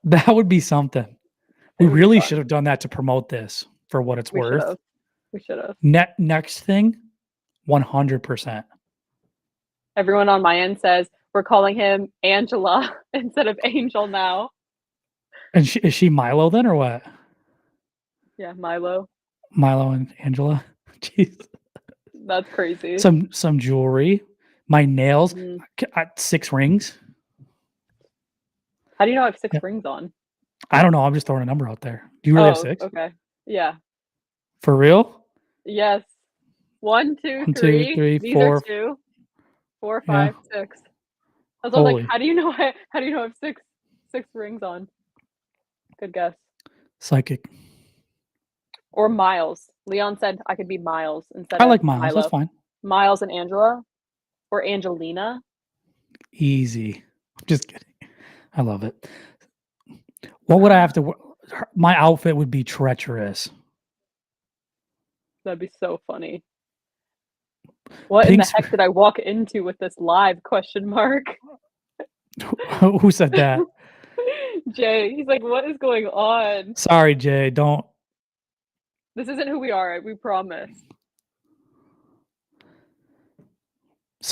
That would be something. We It would be really fun. should have done that to promote this for what it's We should worth. have. We should have. Next thing, 100%. Everyone on my end says we're calling him Angela instead of Angel now. And is she Milo then or what? Yeah, Milo. Milo and Angela? Jeez. That's crazy. Some jewelry, my nails, Mhm. 6 rings. How do you know I have 6 Yeah. rings on? I don't know, I'm just throwing a number out there. Do you really have Oh, 6? okay. Yeah. For real? Yes. 1, 2, 1, 2, 3. 3, These are 4. 2, 4, Yeah. 5, 6. I was like, Holy how do you know I have six rings on? Good guess. psychic. Or Miles. Leon said I could be Miles instead I of like Miles, that's Milo. fine. Miles and Angela or Angelina. Easy. Just kidding. I love it. What would I have to wear? My outfit would be treacherous. That'd be so funny. What in Pink the heck did I walk into with this live question mark? who said that? Jay, he's like, what is going on? Sorry, Jay, don't This isn't who we are, we promise.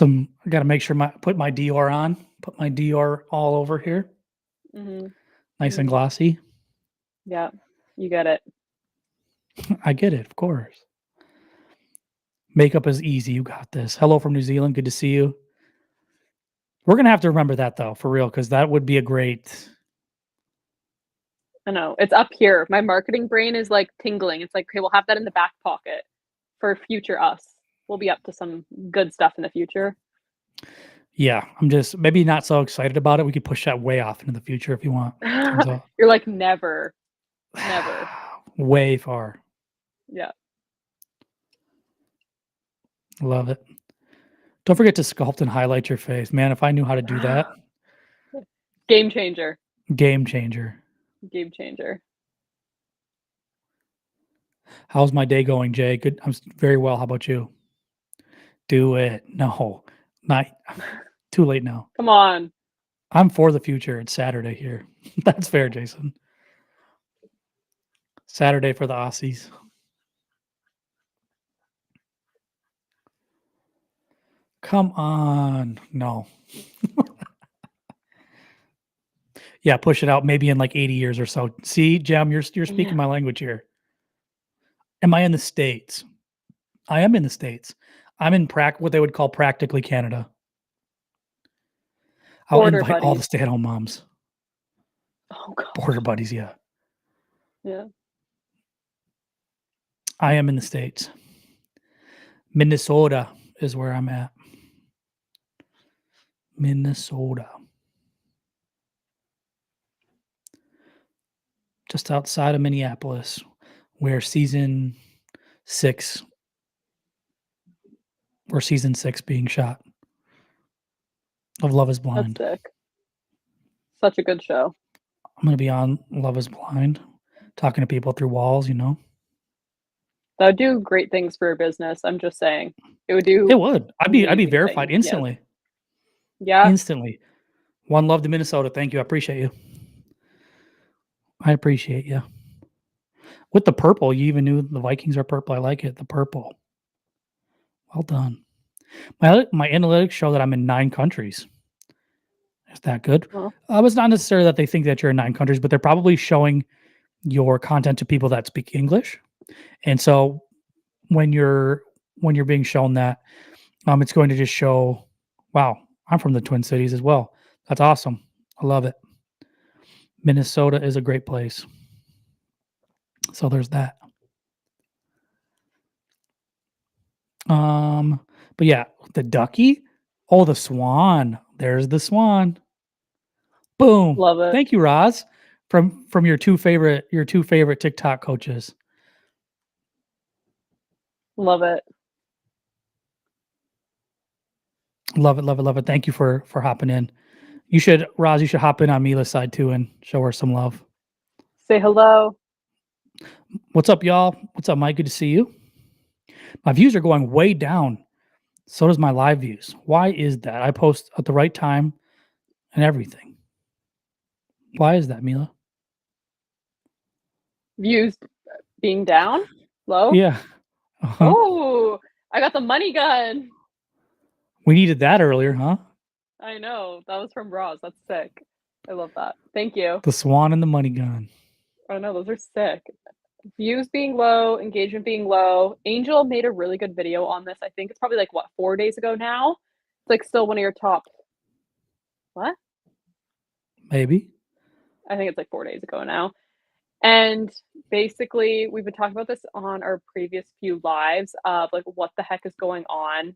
I gotta make sure put my Dior on. Put my Dior all over here. Mm-hmm. Nice and Mm-hmm. glossy. Yeah, you get it. I get it, of course. Makeup is easy. You got this. Hello from New Zealand. Good to see you. We're gonna have to remember that though, for real, because that would be a great. I know it's up here. My marketing brain is like tingling. It's like, okay, we'll have that in the back pocket for future us. We'll be up to some good stuff in the future. Yeah, I'm just maybe not so excited about it. We could push that way off into the future if you want. Turns out You're like, never, never. way far. Yeah. Love it. Don't forget to sculpt and highlight your face, man. If I knew how to do that, Game changer. game changer. Game changer. How's my day going, Jay? Good. Very well. How about you? Do it. No, not too late now. Come on. I'm for the future. It's Saturday here. That's fair, Jason. Saturday for the Aussies. Come on. No. Yeah, push it out maybe in like 80 years or so. See, Jem, you're speaking Yeah. my language here. Am I in the States? I am in the States. I'm in what they would call practically Canada. I'll Border invite all the buddies. stay-at-home moms. Oh god. Border buddies, yeah. Yeah. I am in the States. Minnesota is where I'm at. Minnesota. Just outside of Minneapolis, where season 6 being shot of Love is That's Blind. sick. Such a good show. I'm gonna be on Love is Blind, talking to people through walls, you know? That would do great things for your business. I'm just saying. It would do It would. I'd be amazing verified things. Yes. instantly. Yeah. Instantly. One love to Minnesota. Thank you. I appreciate you. I appreciate you. With the purple, you even knew the Vikings are purple. I like it. The purple. Well done. My analytics show that I'm in 9 countries. Is that good? Well, It's not necessarily that they think that you're in 9 countries, but they're probably showing your content to people that speak English. And so when you're being shown that, it's going to just show, wow, I'm from the Twin Cities as well. That's awesome. I love it. Minnesota is a great place. So there's that. But yeah, the ducky. Oh, the swan. There's the swan. Boom. love it. Thank you, Roz, from your two favorite TikTok coaches. Love it. Love it, love it, love it. Thank you for hopping in. You should, Roz, you should hop in on Mila's side too and show her some love. Say hello. What's up, y'all? What's up, Mike? Good to see you. My views are going way down. So does my live views. Why is that? I post at the right time and everything. Why is that, Mila? Views being down. Low. Yeah. Uh-huh. Oh, I got the money gun. We needed that earlier, huh? I know. That was from Roz. That's sick. I love that. Thank you. The swan and the money gun. Oh no, those are sick. Views being low, engagement being low. Angel made a really good video on this. I think it's probably like 4 days ago now. It's like still one of your top. What? Maybe. I think it's like 4 days ago now. And basically, we've been talking about this on our previous few lives of like what the heck is going on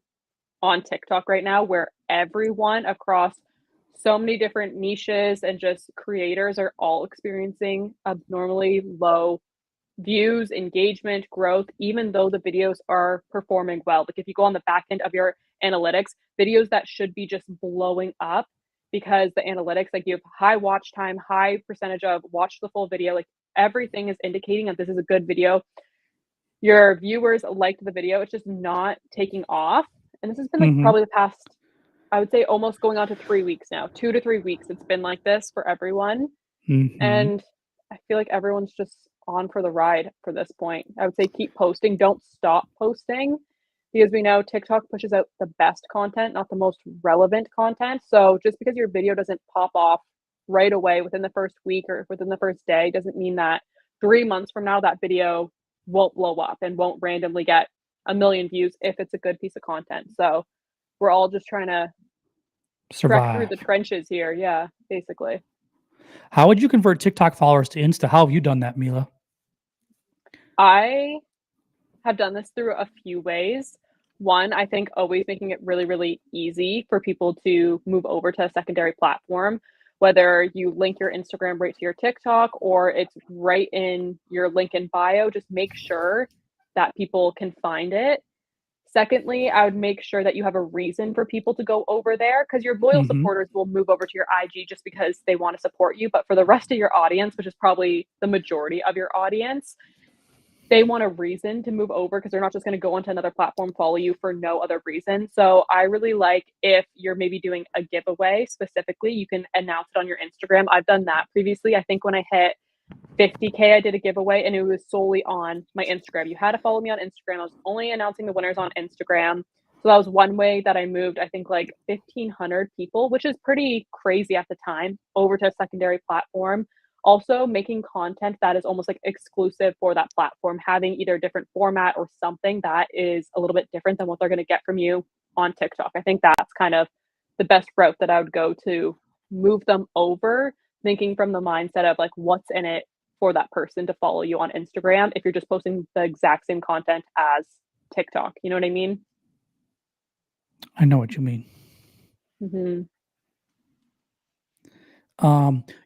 TikTok right now, where everyone across so many different niches and just creators are all experiencing abnormally low views, engagement, growth, even though the videos are performing well. Like if you go on the back end of your analytics, videos that should be just blowing up because the analytics, like you have high watch time, high percentage of watch the full video, like everything is indicating that this is a good video. Your viewers liked the video. It's just not taking off. And this has been like probably the past, I would say almost going on to 3 weeks now, 2 to 3 weeks. It's been like this for everyone. And I feel like everyone's just on for the ride for this point. I would say keep posting. Don't stop posting because we know TikTok pushes out the best content, not the most relevant content. So just because your video doesn't pop off right away within the first week or within the first day doesn't mean that 3 months from now that video won't blow up and won't randomly get a million views if it's a good piece of content. So we're all just trying to trek through Survive. the trenches here. Yeah, basically. How would you convert TikTok followers to Insta? How have you done that, Mila? I have done this through a few ways. One, I think always making it really, really easy for people to move over to a secondary platform, whether you link your Instagram right to your TikTok or it's right in your link in bio, just make sure that people can find it. Secondly, I would make sure that you have a reason for people to go over there because your loyal Mhm. supporters will move over to your IG just because they want to support you. But for the rest of your audience, which is probably the majority of your audience, they want a reason to move over because they're not just going to go onto another platform, follow you for no other reason. So I really like if you're maybe doing a giveaway specifically, you can announce it on your Instagram. I've done that previously. I think when I hit 50K, I did a giveaway and it was solely on my Instagram. You had to follow me on Instagram. I was only announcing the winners on Instagram. So that was one way that I moved, I think like 1,500 people, which is pretty crazy at the time, over to a secondary platform. Also, making content that is almost like exclusive for that platform, having either a different format or something that is a little bit different than what they're going to get from you on TikTok. I think that's kind of the best route that I would go to move them over, thinking from the mindset of like what's in it for that person to follow you on Instagram if you're just posting the exact same content as TikTok. You know what I mean? I know what you mean. Mm-hmm.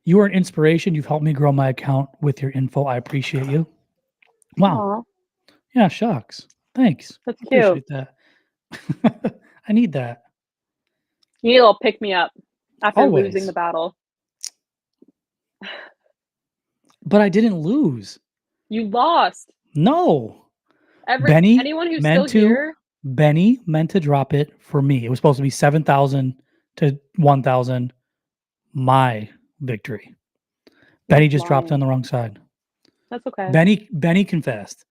You are an inspiration. You've helped me grow my account with your info. I appreciate you. Wow. Aw, Yeah, shucks. Thanks. that's cute. Appreciate that. I need that. You need a little pick me up after losing the Always. battle. But I didn't lose. You lost. No. Every Benny anyone who's still meant to here, Benny meant to drop it for me. It was supposed to be 7,000 to 1,000, my victory. he's Benny just dropped on lying. the wrong side. That's okay. Benny confessed.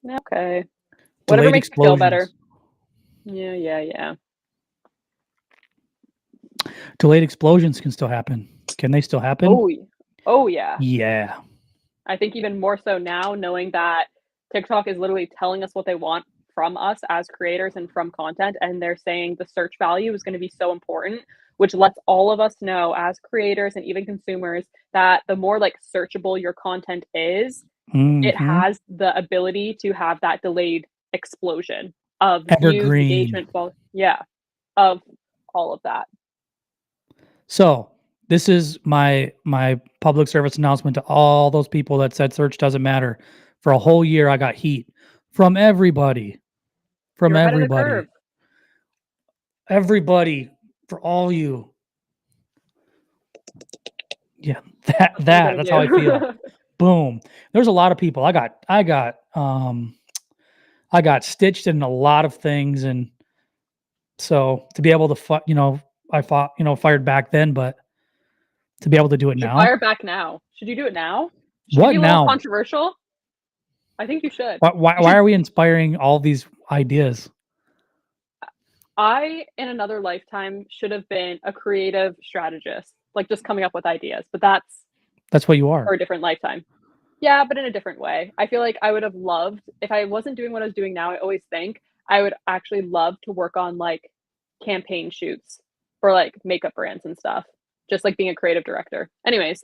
Okay. Whatever Delayed makes you feel better. explosions. Yeah. Delayed explosions can still happen. Can they still happen? Oh yeah. Yeah. I think even more so now, knowing that TikTok is literally telling us what they want from us as creators and from content, and they're saying the search value is going to be so important, which lets all of us know as creators and even consumers that the more like searchable your content is, it Mhm. has the ability to have that delayed explosion of views, Evergreen. engagement, well, yeah, of all of that. So, this is my public service announcement to all those people that said search doesn't matter. For a whole year, I got heat from everybody. From You're ahead of the curve. everybody. Everybody. For all you. Yeah, That's what we're gonna that's how I feel. do. Boom. There's a lot of people. I got stitched in a lot of things, and so to be able to I fought, fired back then, but to be able to do it You should now. fire back now. Should you do it now? Should you What be a little now? controversial? I think you should. Why You why should are we inspiring all these ideas? I, in another lifetime, should have been a creative strategist, like just coming up with ideas, but that's That's what you for are. a different lifetime. Yeah, but in a different way. I feel like I would have loved if I wasn't doing what I was doing now, I always think I would actually love to work on like campaign shoots for like makeup brands and stuff, just like being a creative director. Anyways,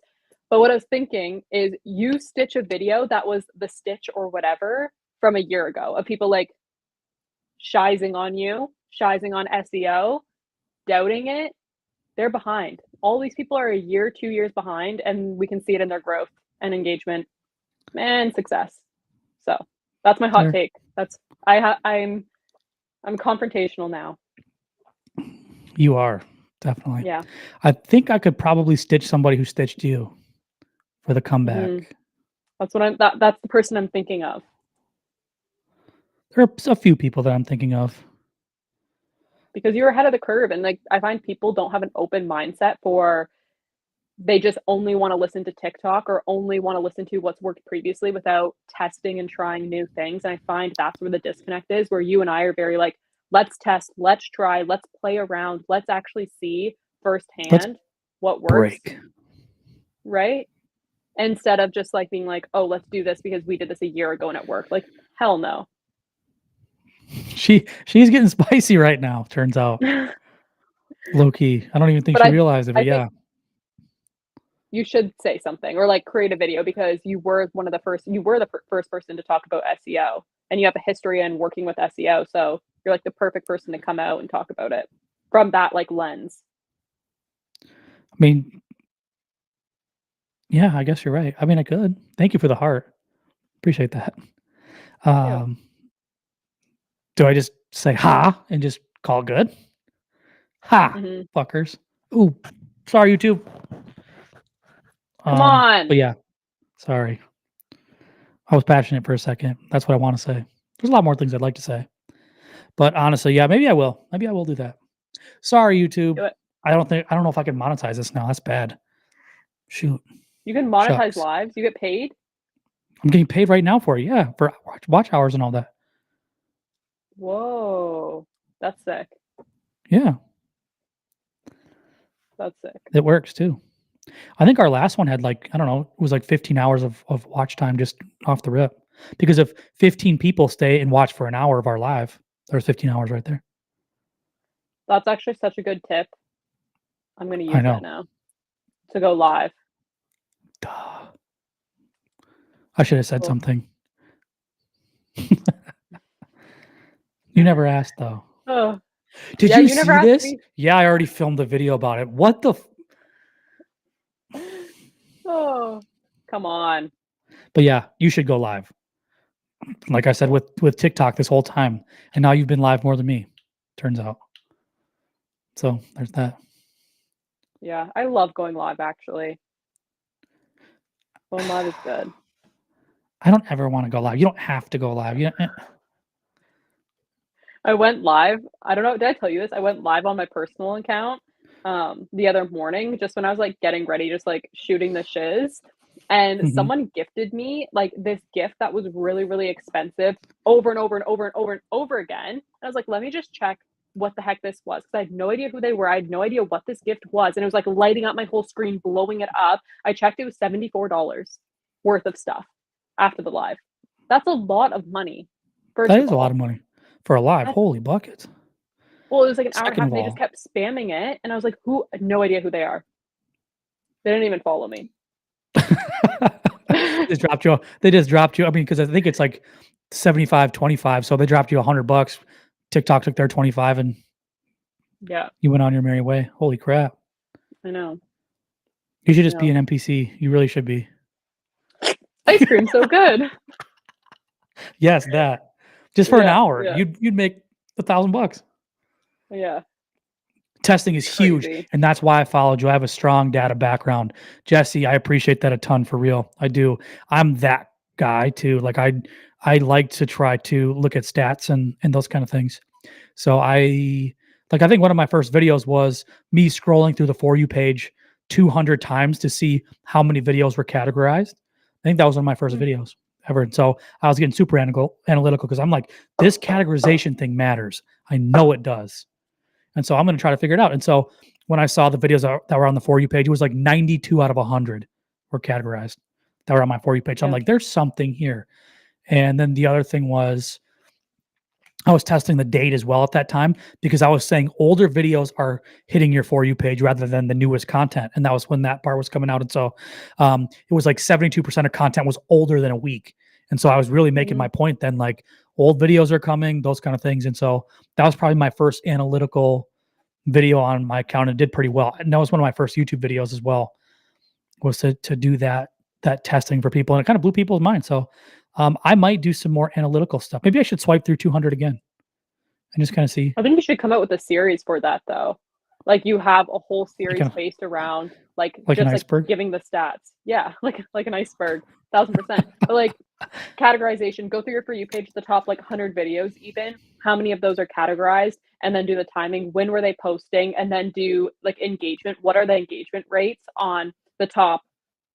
but what I was thinking is you stitch a video that was the stitch or whatever from a year ago of people like shizing on you, shizing on SEO, doubting it. They're behind. All these people are a year, 2 years behind, and we can see it in their growth and engagement and success. So that's my hot There. take. That's I'm confrontational now. You are, definitely. Yeah. I think I could probably stitch somebody who stitched you for the Hmm. comeback. That's what that's the person I'm thinking of. There are a few people that I'm thinking of. Because you're ahead of the curve and like I find people don't have an open mindset for they just only want to listen to TikTok or only want to listen to what's worked previously without testing and trying new things. And I find that's where the disconnect is, where you and I are very like, let's test, let's try, let's play around, let's actually see Let's firsthand what works, break. right? Instead of just like being like, oh, let's do this because we did this a year ago and it worked. Like, hell no. She's getting spicy right now, turns out. Low key. I don't even think But she realized it, but I think yeah. you should say something or like create a video because you were one of the first you were the first person to talk about SEO and you have a history in working with SEO, so you're like the perfect person to come out and talk about it from that like lens. I mean, yeah, I guess you're right. I mean, I could. Thank you for the heart. Appreciate that. Yeah. Um, do I just say "ha" and just call it good? Ha, Mhm. fuckers. Ooh, sorry, YouTube. Come But on. yeah, sorry. I was passionate for a second. That's what I wanna say. There's a lot more things I'd like to say, but honestly, yeah, maybe I will. Maybe I will do that. Sorry, YouTube. Do it. I don't know if I can monetize this now. That's bad. Shoot. You can monetize Shucks. lives. You get paid. I'm getting paid right now for it. Yeah, for watch hours and all that. Whoa. That's sick. Yeah, That's sick. it works too. I think our last one had like, I don't know, it was like 15 hours of watch time just off the rip. Because if 15 people stay and watch for an hour of our live, there's 15 hours right there. That's actually such a good tip. I'm going to I use that know. now to go live. Duh. I should have said Cool. something. You never asked though. Oh, Did yeah, you you never see asked this? me. Yeah, I already filmed a video about it. What the Oh, come on. But yeah, you should go live. Like I said with TikTok this whole time, and now you've been live more than me, turns out. So there's that. Yeah, I love going live actually. Going live is good. I don't ever want to go live. You don't have to go live. I went live. I don't know, did I tell you this? I went live on my personal account the other morning just when I was like getting ready, just like shooting the shiz. And Mhm. someone gifted me like this gift that was really, really expensive over and over and over and over and over again. And I was like, let me just check what the heck this was. Because I had no idea who they were. I had no idea what this gift was. And it was like lighting up my whole screen, blowing it up. I checked it was $74 worth of stuff after the live. That's a lot of money, first That of is a lot all. of money for a live. That's Holy buckets. well, it was like an hour and a Second half of and they just all, kept spamming it. And I was like, who? No idea who they are. They didn't even follow me. they just dropped you. I mean, because I think it's like 75-25. So they dropped you $100. TikTok took their 25 and Yeah, you went on your merry way. Holy crap. I know. You should I just be know. an NPC. You really should be. Ice cream's so good. Yes, that. Just for an Yeah, hour, yeah, you'd make $1,000. yeah. Testing is huge, Crazy. and that's why I followed you. I have a strong data background. Jesse, I appreciate that a ton for real. I do. I'm that guy too. Like I like to try to look at stats and those kind of things. So I think one of my first videos was me scrolling through the For You page 200 times to see how many videos were categorized. I think that was one of my first Mm, videos ever. And so I was getting super analytical because I'm like, this categorization thing matters. I know it does. And so I'm going to try to figure it out. And so when I saw the videos that were on the For You page, it was like 92 out of 100 were categorized that were on my For You page. So I'm yeah. like, there's something here. And then the other thing was I was testing the date as well at that time because I was saying older videos are hitting your For You page rather than the newest content. And that was when that part was coming out. And so it was like 72% of content was older than a week. And so I was really making Mhm. my point then, like old videos are coming, those kind of things. And so that was probably my first analytical video on my account and did pretty well. And that was one of my first YouTube videos as well, was to do that testing for people. And it kind of blew people's minds. So I might do some more analytical stuff. Maybe I should swipe through 200 again and just kind of see, I think you should come out with a series for that though. Like you have a whole like series an based around like like an just like iceberg. giving the stats. Yeah, like an iceberg, 1000%. But like categorization, go through your For You page, the top like 100 videos, even how many of those are categorized, and then do the timing. When were they posting? And then do like engagement. What are the engagement rates on the top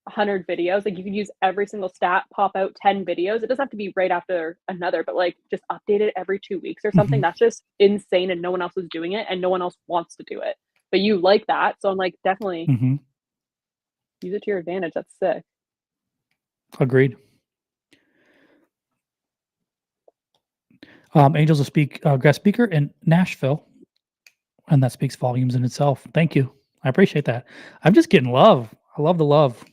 100 videos. Like, you can use every single stat, pop out 10 videos. It doesn't have to be right after another, but, like, just update it every 2 weeks or something. Mhm. That's just insane, and no one else is doing it, and no one else wants to do it. But you like that, so I'm like, definitely Mhm. use it to your advantage. That's sick. Agreed. Angels speak guest speaker in Nashville, and that speaks volumes in itself. Thank you. I appreciate that. I'm just getting love. I love the love.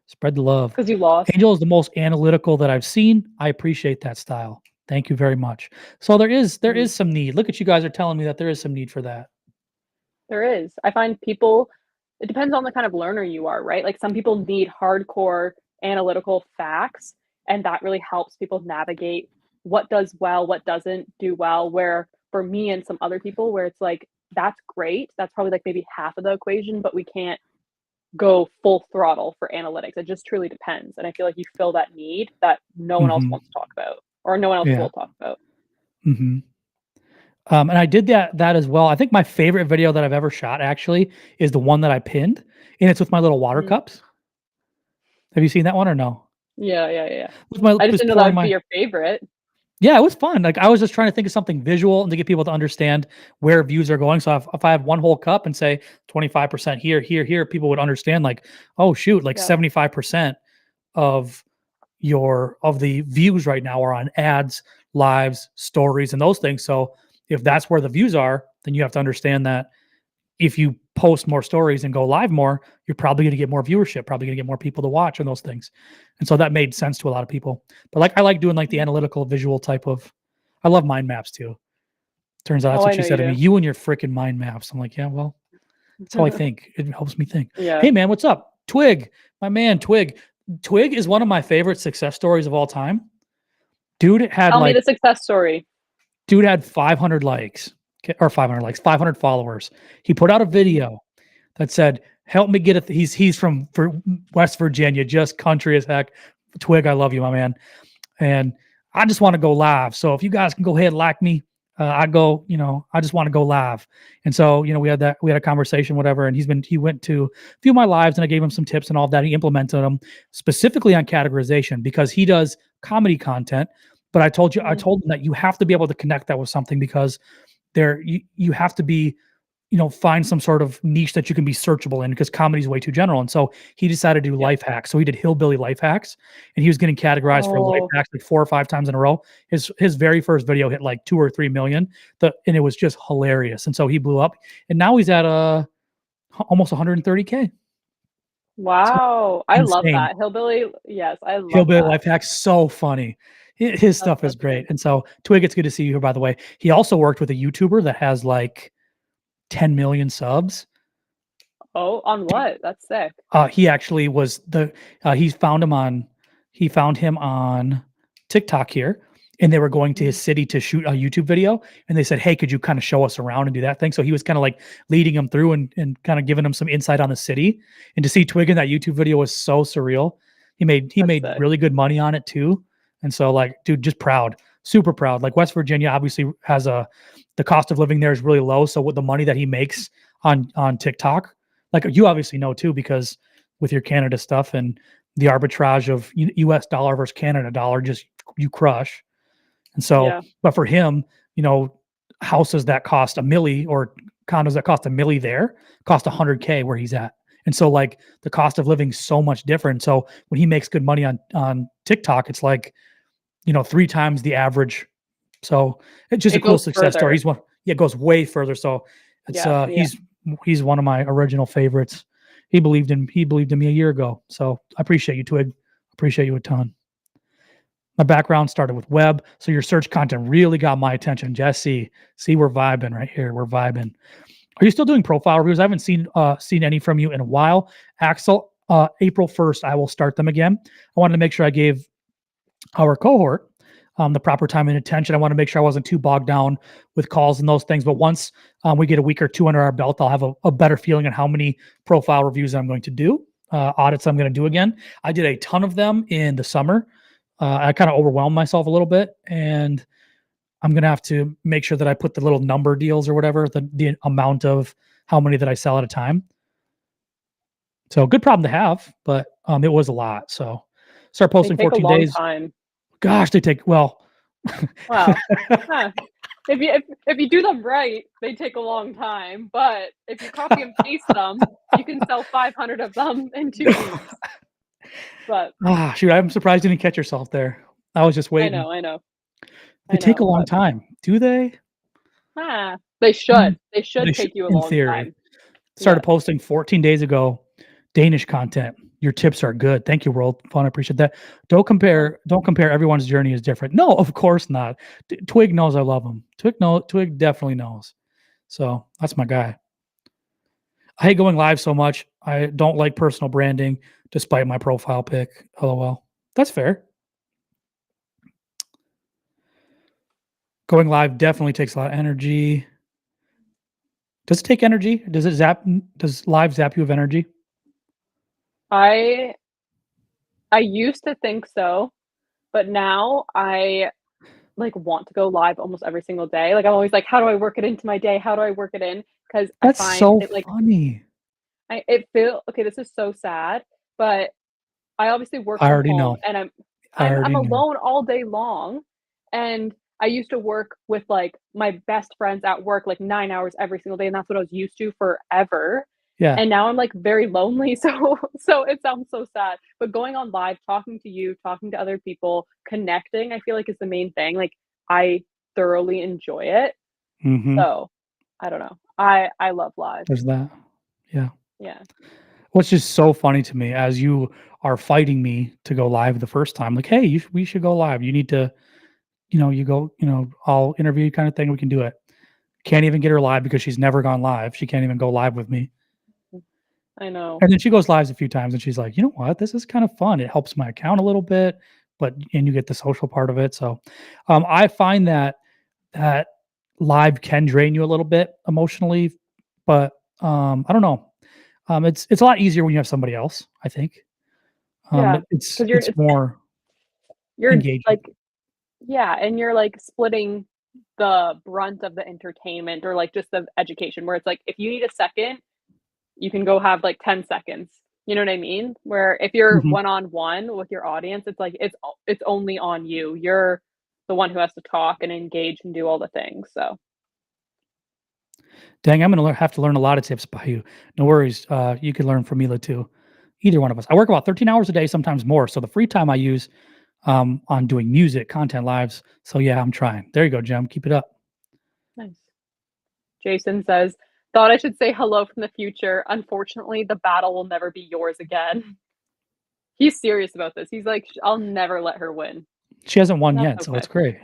Spread the love. 'Cause you lost. Angel is the most analytical that I've seen. I appreciate that style. Thank you very much. So there is Mhm. some need. Look at you guys are telling me that there is some need for that. There is. I find people it depends on the kind of learner you are, right? Like, some people need hardcore analytical facts, and that really helps people navigate what does well, what doesn't do well, where for me and some other people where it's like, that's great, that's probably, like, maybe half of the equation, but we can't go full throttle for analytics. It just truly depends, and I feel like you fill that need that no one else Mhm. wants to talk about, or no one else Yeah. will talk about. Mhm. And I did that as well. I think my favorite video that I've ever shot actually is the one that I pinned, and it's with my little water Mhm. cups. Have you seen that one or no? Yeah, yeah, yeah. With my I just just didn't know that pouring would be my your favorite. Yeah, it was fun. Like I was just trying to think of something visual and to get people to understand where views are going. So if I have one whole cup and say 25% here, here, here, people would understand like, oh shoot, like Yeah. 75% of of the views right now are on ads, lives, stories, and those things. So if that's where the views are, then you have to understand that if you post more stories and go live more, you're probably going to get more viewership, probably going to get more people to watch and those things. And so that made sense to a lot of people. But like I like doing like the Mhm. analytical visual type of I love mind maps too. Turns out that's Oh, what I she know you said to me. do. You and your freaking mind maps. I'm like, yeah, well, that's how I think. It helps me think. Yeah. Hey man, what's up? Twig, my man, Twig. Twig is one of my favorite success stories of all time. Dude had Tell me like the success story. Dude had 500 likes, or 500 likes, 500 followers. He put out a Mhm. video that said, "Help me get a." He's from West Virginia, just country as heck. Twig, I love you, my man, and I just want to go live. So if you guys can go ahead and like me, I go. I just want to go live. And so we had a conversation, whatever. And he went to a few of my lives, and I gave him some tips and all of that. He implemented them specifically on categorization because he does comedy content. But I Mhm. told him that you have to be able to connect that with something because you have to be find some sort of niche that you can be searchable in because comedy is way too general. And so he decided to do Yeah. life hacks. So he did hillbilly life hacks, and he was getting categorized for life Oh, hacks like 4 or 5 times in a row. His very first video hit like 2 or 3 million, and it was just hilarious. And so he blew up, and now he's at almost 130K. So wow. I love insane. that. Hillbilly, yes, I love Hillbilly that. life hacks, so funny. His That's stuff is so great. sick. And so Twig, it's good to see you here. By the way, he also worked with a YouTuber that has like 10 million subs. Oh, on what? That's sick. He actually was he found him on TikTok here, and they were going to his Mhm. city to shoot a YouTube video, and they said, "Hey, could you kind of show us around and do that thing?" So he was kind of like leading him through and kind of giving him some insight on the city. And to see Twig in that YouTube video was so surreal. He That's made sick. really good money on it too. And so like, dude, just proud, super proud. Like West Virginia obviously has the cost of living there is really low. So with the money that he makes on TikTok, like you obviously know too, because with your Canada stuff and the arbitrage of US dollar versus Canada dollar, just you crush. And so, Yeah. but for him, you know, houses that cost a milli or condos that cost a milli there cost 100K where he's at. And so like the cost of living so much different. So when he makes good money on TikTok, it's like, 3 times the average. So it's just a It cool goes success story. further. He's one, yeah, it goes way further. So it's Yeah, yeah. he's one of my original favorites. He believed in me a year ago. So I appreciate you, Twig. Appreciate you a ton. My background started with web, so your search content really got my attention. Jesse, see, we're vibing right here. We're vibing. Are you still doing profile reviews? I haven't seen any from you in a while. Axel, April 1st, I will start them again. I wanted to make sure I gave our cohort the proper time and attention. I want to make sure I wasn't too bogged down with calls and those things. But once we get a week or two under our belt, I'll have a better feeling on how many profile reviews I'm going to do, audits I'm going to do again. I did a ton of them in the summer. I kind of overwhelmed myself a little bit, and I'm going to have to make sure that I put the little number deals or whatever, the amount of how many that I sell at a time. So good problem to have, but it was a lot. So start They posting take a 14 long days. time. Gosh, they take well. Well, huh, if you do them right, they take a long time, but if you copy and paste them, you can sell 500 of them in 2 weeks. But Shoot, I'm surprised you didn't catch yourself there. I was just I waiting. know, I know, They I take a know, long but time. Do they? they Mm, should. They should they should take you a in long theory. time. Started Yes. posting 14 days ago, Danish content. Your tips are good. Thank you, World Fun. I appreciate that. Oh, Don't compare everyone's journey is different. No, of course not. Twig knows I love him. Twig definitely knows. So that's my guy. I hate going live so much. I don't like personal branding despite my profile pic. LOL. That's fair. Going live definitely takes a lot of energy. Does it take energy? Does live zap you of energy? I I used to think so, but now I, like, want to go live almost every single day. Like, I'm always like, "How do I work it into my day? How do I work it in?" Because I That's find so it, like, funny. I it feel okay, this is so sad, but I obviously work I from already home know. and I I'm already know. alone all day long, and I used to work with, like, my best friends at work, like, 9 hours every single day, and that's what I was used to forever, Yeah. and now I'm, like, very lonely, so it sounds so sad, but going on live, talking to you, talking to other people, connecting, I feel like is the main thing, like, I thoroughly enjoy it, Mhm. so, I don't know. I love live. There's that. Yeah. Yeah. What's just so funny to me as you are fighting me to go live the first time, like, "Hey, we should go live. You need to, you go, I'll interview you kinda thing, we can do it." Can't even get her live because she's never gone live. She can't even go live with me. I know. And then she goes lives a few times and she's like, "You know what? This is kind of fun. It helps my account a little bit, but and you get the social part of it." So, I find that live can drain you a little bit emotionally, but, I don't know. It's a lot easier when you have somebody else, I think. Yeah, because It's more you're, engaging. like yeah, and you're, like, splitting the brunt of the entertainment or, like, just the education where it's like, if you need a second, you can go have, like, 10 seconds. You know what I mean? Where if you're Mhm. one-on-one with your audience, it's like it's only on you. You're the one who has to talk and engage and do all the things, so Dang, I'm gonna have to learn a lot of tips by you. No worries. You can learn from Mila too. Either one of us. I work about 13 hours a day, sometimes more. So the free time I use on doing music, content lives. So yeah, I'm trying. There you go, Jem. Keep it up. nice. Jason says, "Thought I should say hello from the future. Unfortunately, the battle will never be yours again." He's serious about this. He's like, "I'll never let her win." She hasn't won And that's yet, so it's okay. great.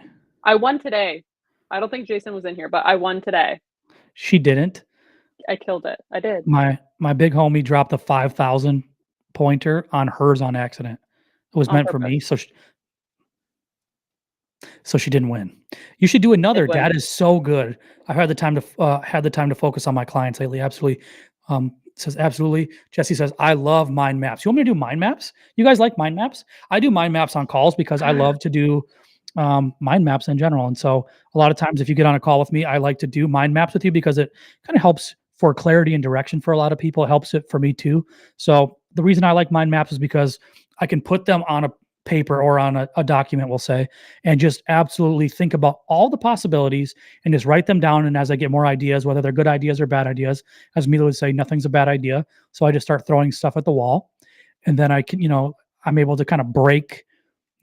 I won today. I don't think Jason was in here, but I won today. She didn't. I killed it. I did, My big homie dropped a 5,000 pointer on hers on accident. It was on meant for purpose. me, so she didn't win. You should do I did another. win. That is so good. I've had the time to focus on my clients lately. Absolutely. Says absolutely. Jesse says I love mind maps. You want me to do mind maps? You guys like mind maps? I do mind maps on calls because I love to do mind maps in general. And so a lot of times, if you get on a call with me, I like to do mind maps with you because it kind of helps for clarity and direction for a lot of people. It helps it for me too. So the reason I like mind maps is because I can put them on a paper or on a document, we'll say, and just absolutely think about all the possibilities and just write them down. And as I get more ideas, whether they're good ideas or bad ideas, as Mila would say, nothing's a bad idea. So I just start throwing stuff at the wall. And then I can, I'm able to kind of break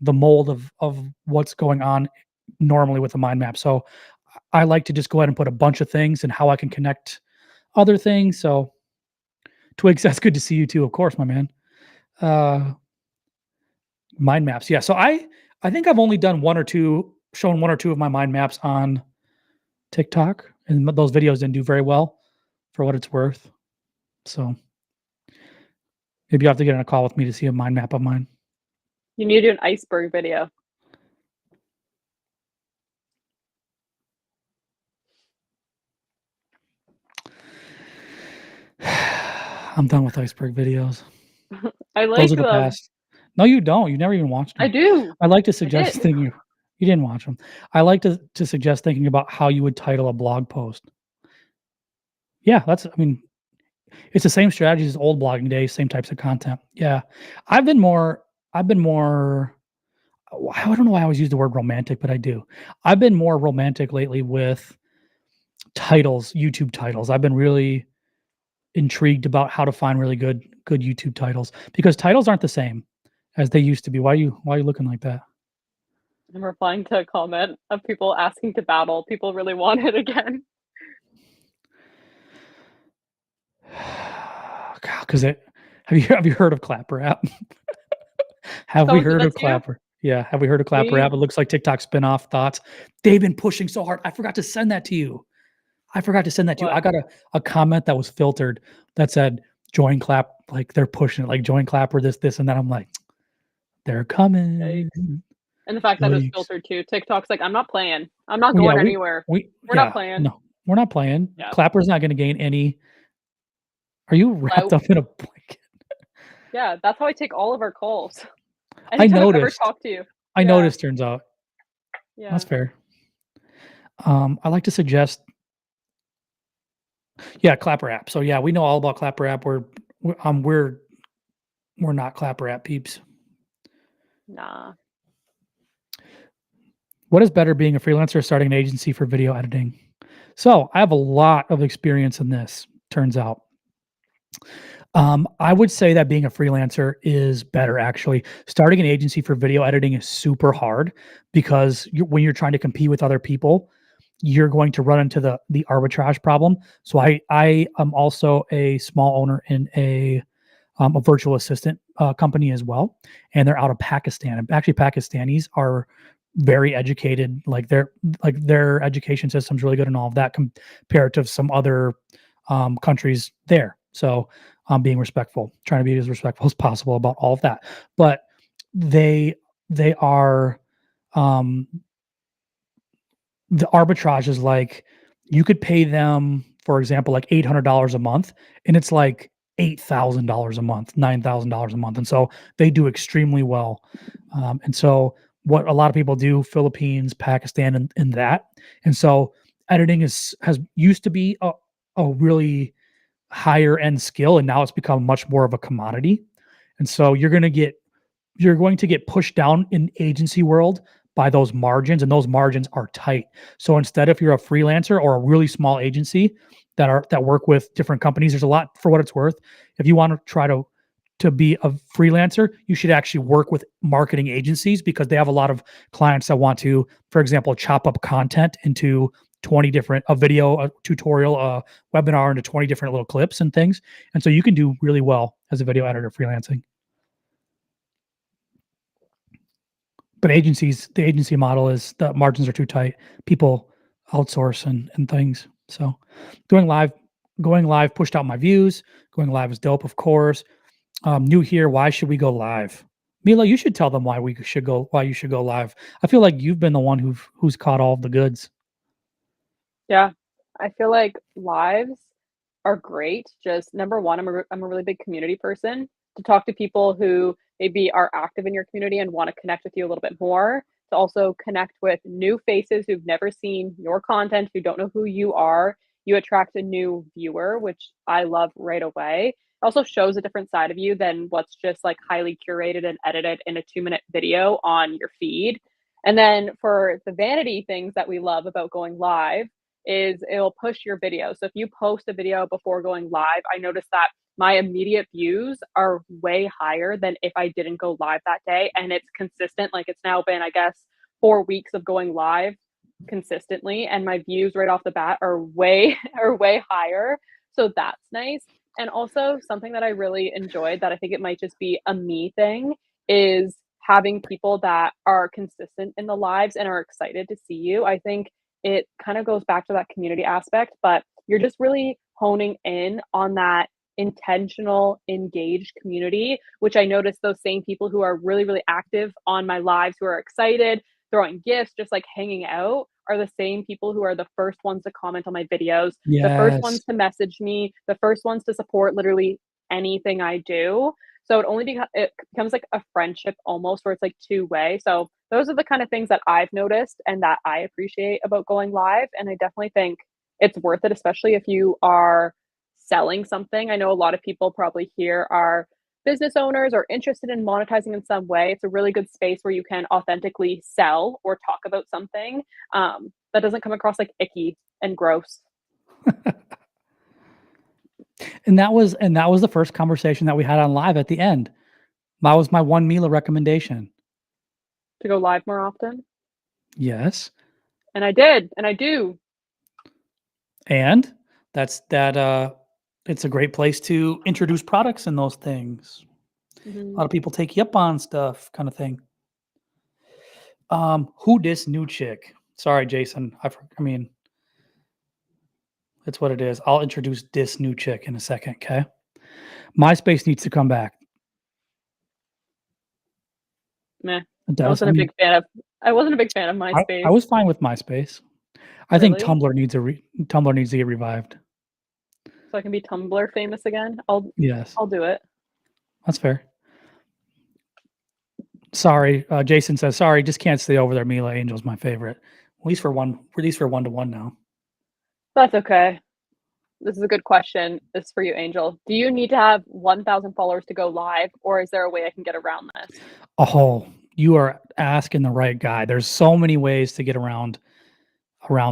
the mold of what's going on normally with a mind map. So I like to just go ahead and put a bunch of things and how I can connect other things. So Twigs, that's good to see you too, of course, my man. Uh Mind maps. Yeah. So I think I've only done shown one or two of my mind maps on TikTok, and those videos didn't do very well for what it's worth. So maybe you have to get on a call with me to see a mind map of mine. You need to do an iceberg video. I'm done with iceberg videos. I Those like are the them. best. No, you don't. You never even watched I them. do. I like to I did. suggest thinking you didn't watch them. I like to suggest thinking about how you would title a blog post. Yeah, that's I mean, It's the same strategies as old blogging days, same types of content. Yeah. I've been more I've been more I don't know why I always use the word romantic, but I do. I've been more romantic lately with titles, YouTube titles. I've been really intrigued about how to find really good YouTube titles because titles aren't the same as they used to be. Why are you looking like that? I'm replying to a comment of people asking to battle. People really want it again. Because it have you heard of Clapper app? Have we Someone said heard of that to you? Clapper? Yeah, have we heard of Clapper We app? It looks like TikTok spin-off thoughts. They've been pushing so hard. I forgot to send that to you. I forgot to send that to you. what? I got a comment that was filtered that said, "Join Clap," like, they're pushing it, like, "Join Clapper," this, and that. I'm like, "They're Yikes. coming." And the fact that it was Yikes. filtered too. TikTok's like, "I'm not playing. I'm not Well, yeah, going anywhere. We're not yeah, playing." no, we're not playing. Yeah. Clapper's not gonna gain any. Are you wrapped Clout. up in a blanket? Yeah, that's how I take all of our calls. I Anytime I've ever noticed. talked to you. I Yeah, noticed, turns out. That's yeah. fair. I like to suggest yeah, Clapper app. So, yeah, we know all about Clapper app. We're, um, we're we're not Clapper app peeps. Nah. What is better, being a freelancer or starting an agency for video editing? So, I have a lot of experience in this, turns out. I would say that being a freelancer is better actually. Starting an agency for video editing is super hard because when you're trying to compete with other people, you're going to run into the arbitrage problem. So I am also a small owner in a virtual assistant company as well, and they're out of Pakistan. And actually, Pakistanis are very educated. Like their education system's really good and all of that compared to some other countries there. So being respectful, trying to be as respectful as possible about all of that. But they they are um, the arbitrage is like you could pay them, for example, like $800 a month, and it's like $8,000 a month, $9,000 a month, and so they do extremely well. And so what a lot of people do, Philippines, Pakistan, and that, and so editing is has used to be a really higher end skill, and now it's become much more of a commodity. And so you're going to get pushed down in agency world by those margins, and those margins are tight. So instead, if you're a freelancer or a really small agency that work with different companies, there's a lot, for what it's worth. If you want to try to be a freelancer, you should actually work with marketing agencies because they have a lot of clients that want to, for example, chop up content into 20 different a video, a tutorial, a webinar into 20 different little clips and things. And so you can do really well as a video editor freelancing. But the agency model is the margins are too tight. People outsource and things. So going live, going live pushed out my views. Going live is dope, of course. New here, why should we go live? Mila, you should tell them why you should go live. I feel like you've been the one who's caught all of the goods. Yeah. I feel like lives are great. Just number 1, I'm a really big community person. To talk to people who maybe are active in your community and wanna connect with you a little bit more, to also connect with new faces who've never seen your content, who don't know who you are. You attract a new viewer, which I love right away. It also shows a different side of you than what's just, like, highly curated and edited in a 2-minute video on your feed. And then for the vanity things that we love about going live is it'll push your video. So if you post a video before going live, I noticed that my immediate views are way higher than if I didn't go live that day. And it's consistent. Like it's now been, I guess, 4 weeks of going live consistently. And my views right off the bat are way are way higher. So that's nice. And also something that I really enjoyed that I think it might just be a me thing is having people that are consistent in the lives and are excited to see you. I think it kind of goes back to that community aspect, but you're just really honing in on that intentional, engaged community, which I noticed those same people who are really, really active on my lives, who are excited, throwing gifts, just like hanging out, are the same people who are the first ones to comment on my videos, the first Yes. ones to message me, the first ones to support literally anything I do. So it becomes like a friendship almost where it's like two-way. So those are the kind of things that I've noticed and that I appreciate about going live. And I definitely think it's worth it, especially if you are selling something. I know a lot of people probably here are business owners or interested in monetizing in some way. It's a really good space where you can authentically sell or talk about something that doesn't come across like icky and gross. And that was the first conversation that we had on live at the end. That was my one Mila recommendation. To go live more often. Yes. And I did, and I do. And it's a great place to introduce products and those things. A Mhm. lot of people take you up on stuff kind of thing. Who dis new chick? Sorry, Jason. I mean, it's what it is. I'll introduce this new chick in a second, okay? MySpace needs to come back. Meh. It I does. wasn't I a mean, big fan of I wasn't a big fan of I MySpace. was fine with MySpace. I think Really? Tumblr needs to get revived. So I can be Tumblr famous again? Yes, I'll do it. that's fair. Sorry, Jason says, "Sorry, just can't stay over there. Mila Angel's my favorite." At least for 1-to-1 now. That's okay. This is a good question. This is for you, Angel. Do you need to have 1,000 followers to go live, or is there a way I can get around this? Oh, you are asking the right guy. There's so many ways to get around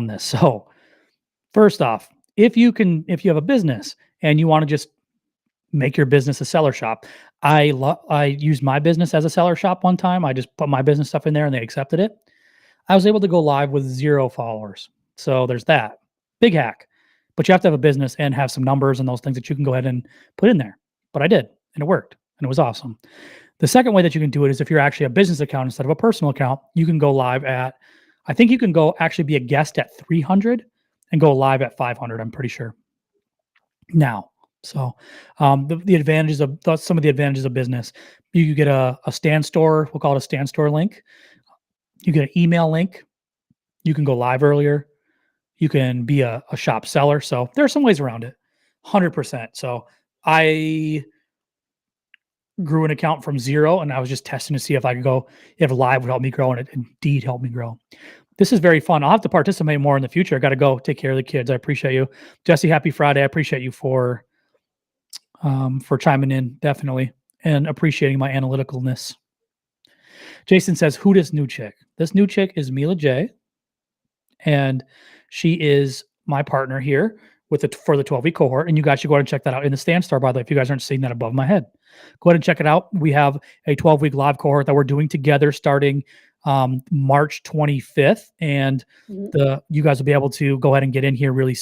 this. So, first off, if you have a business and you wanna just make your business a seller shop. I used my business as a seller shop one time. I just put my business stuff in there and they accepted it. I was able to go live with 0 followers. So there's that. Big hack. But you have to have a business and have some numbers and those things that you can go ahead and put in there. But I did, and it worked, and it was awesome. The second way that you can do it is if you're actually a business account instead of a personal account, you can go live at I think you can go actually be a guest at 300 and go live at 500, I'm pretty sure now. So, the advantages of some of the advantages of business, you get a stand store. We'll call it a stand store link. You get an email link. You can go live earlier. You can be a shop seller. So there are some ways around it. 100%. So I grew an account from 0 and I was just testing to see if I could go if live would help me grow, and it indeed helped me grow. This is very fun. I'll have to participate more in the future. I got to go take care of the kids. I appreciate you, Jesse. Happy Friday. I appreciate you for chiming in, definitely, and appreciating my analyticalness. Jason says, "Who this new chick?" This new chick is Mila J, and she is my partner here with it for the 12-week cohort. And you guys should go ahead and check that out in the stand star. By the way, if you guys aren't seeing that above my head, go ahead and check it out. We have a 12-week live cohort that we're doing together starting March 25th, and Mhm. the you guys will be able to go ahead and get in here. Really,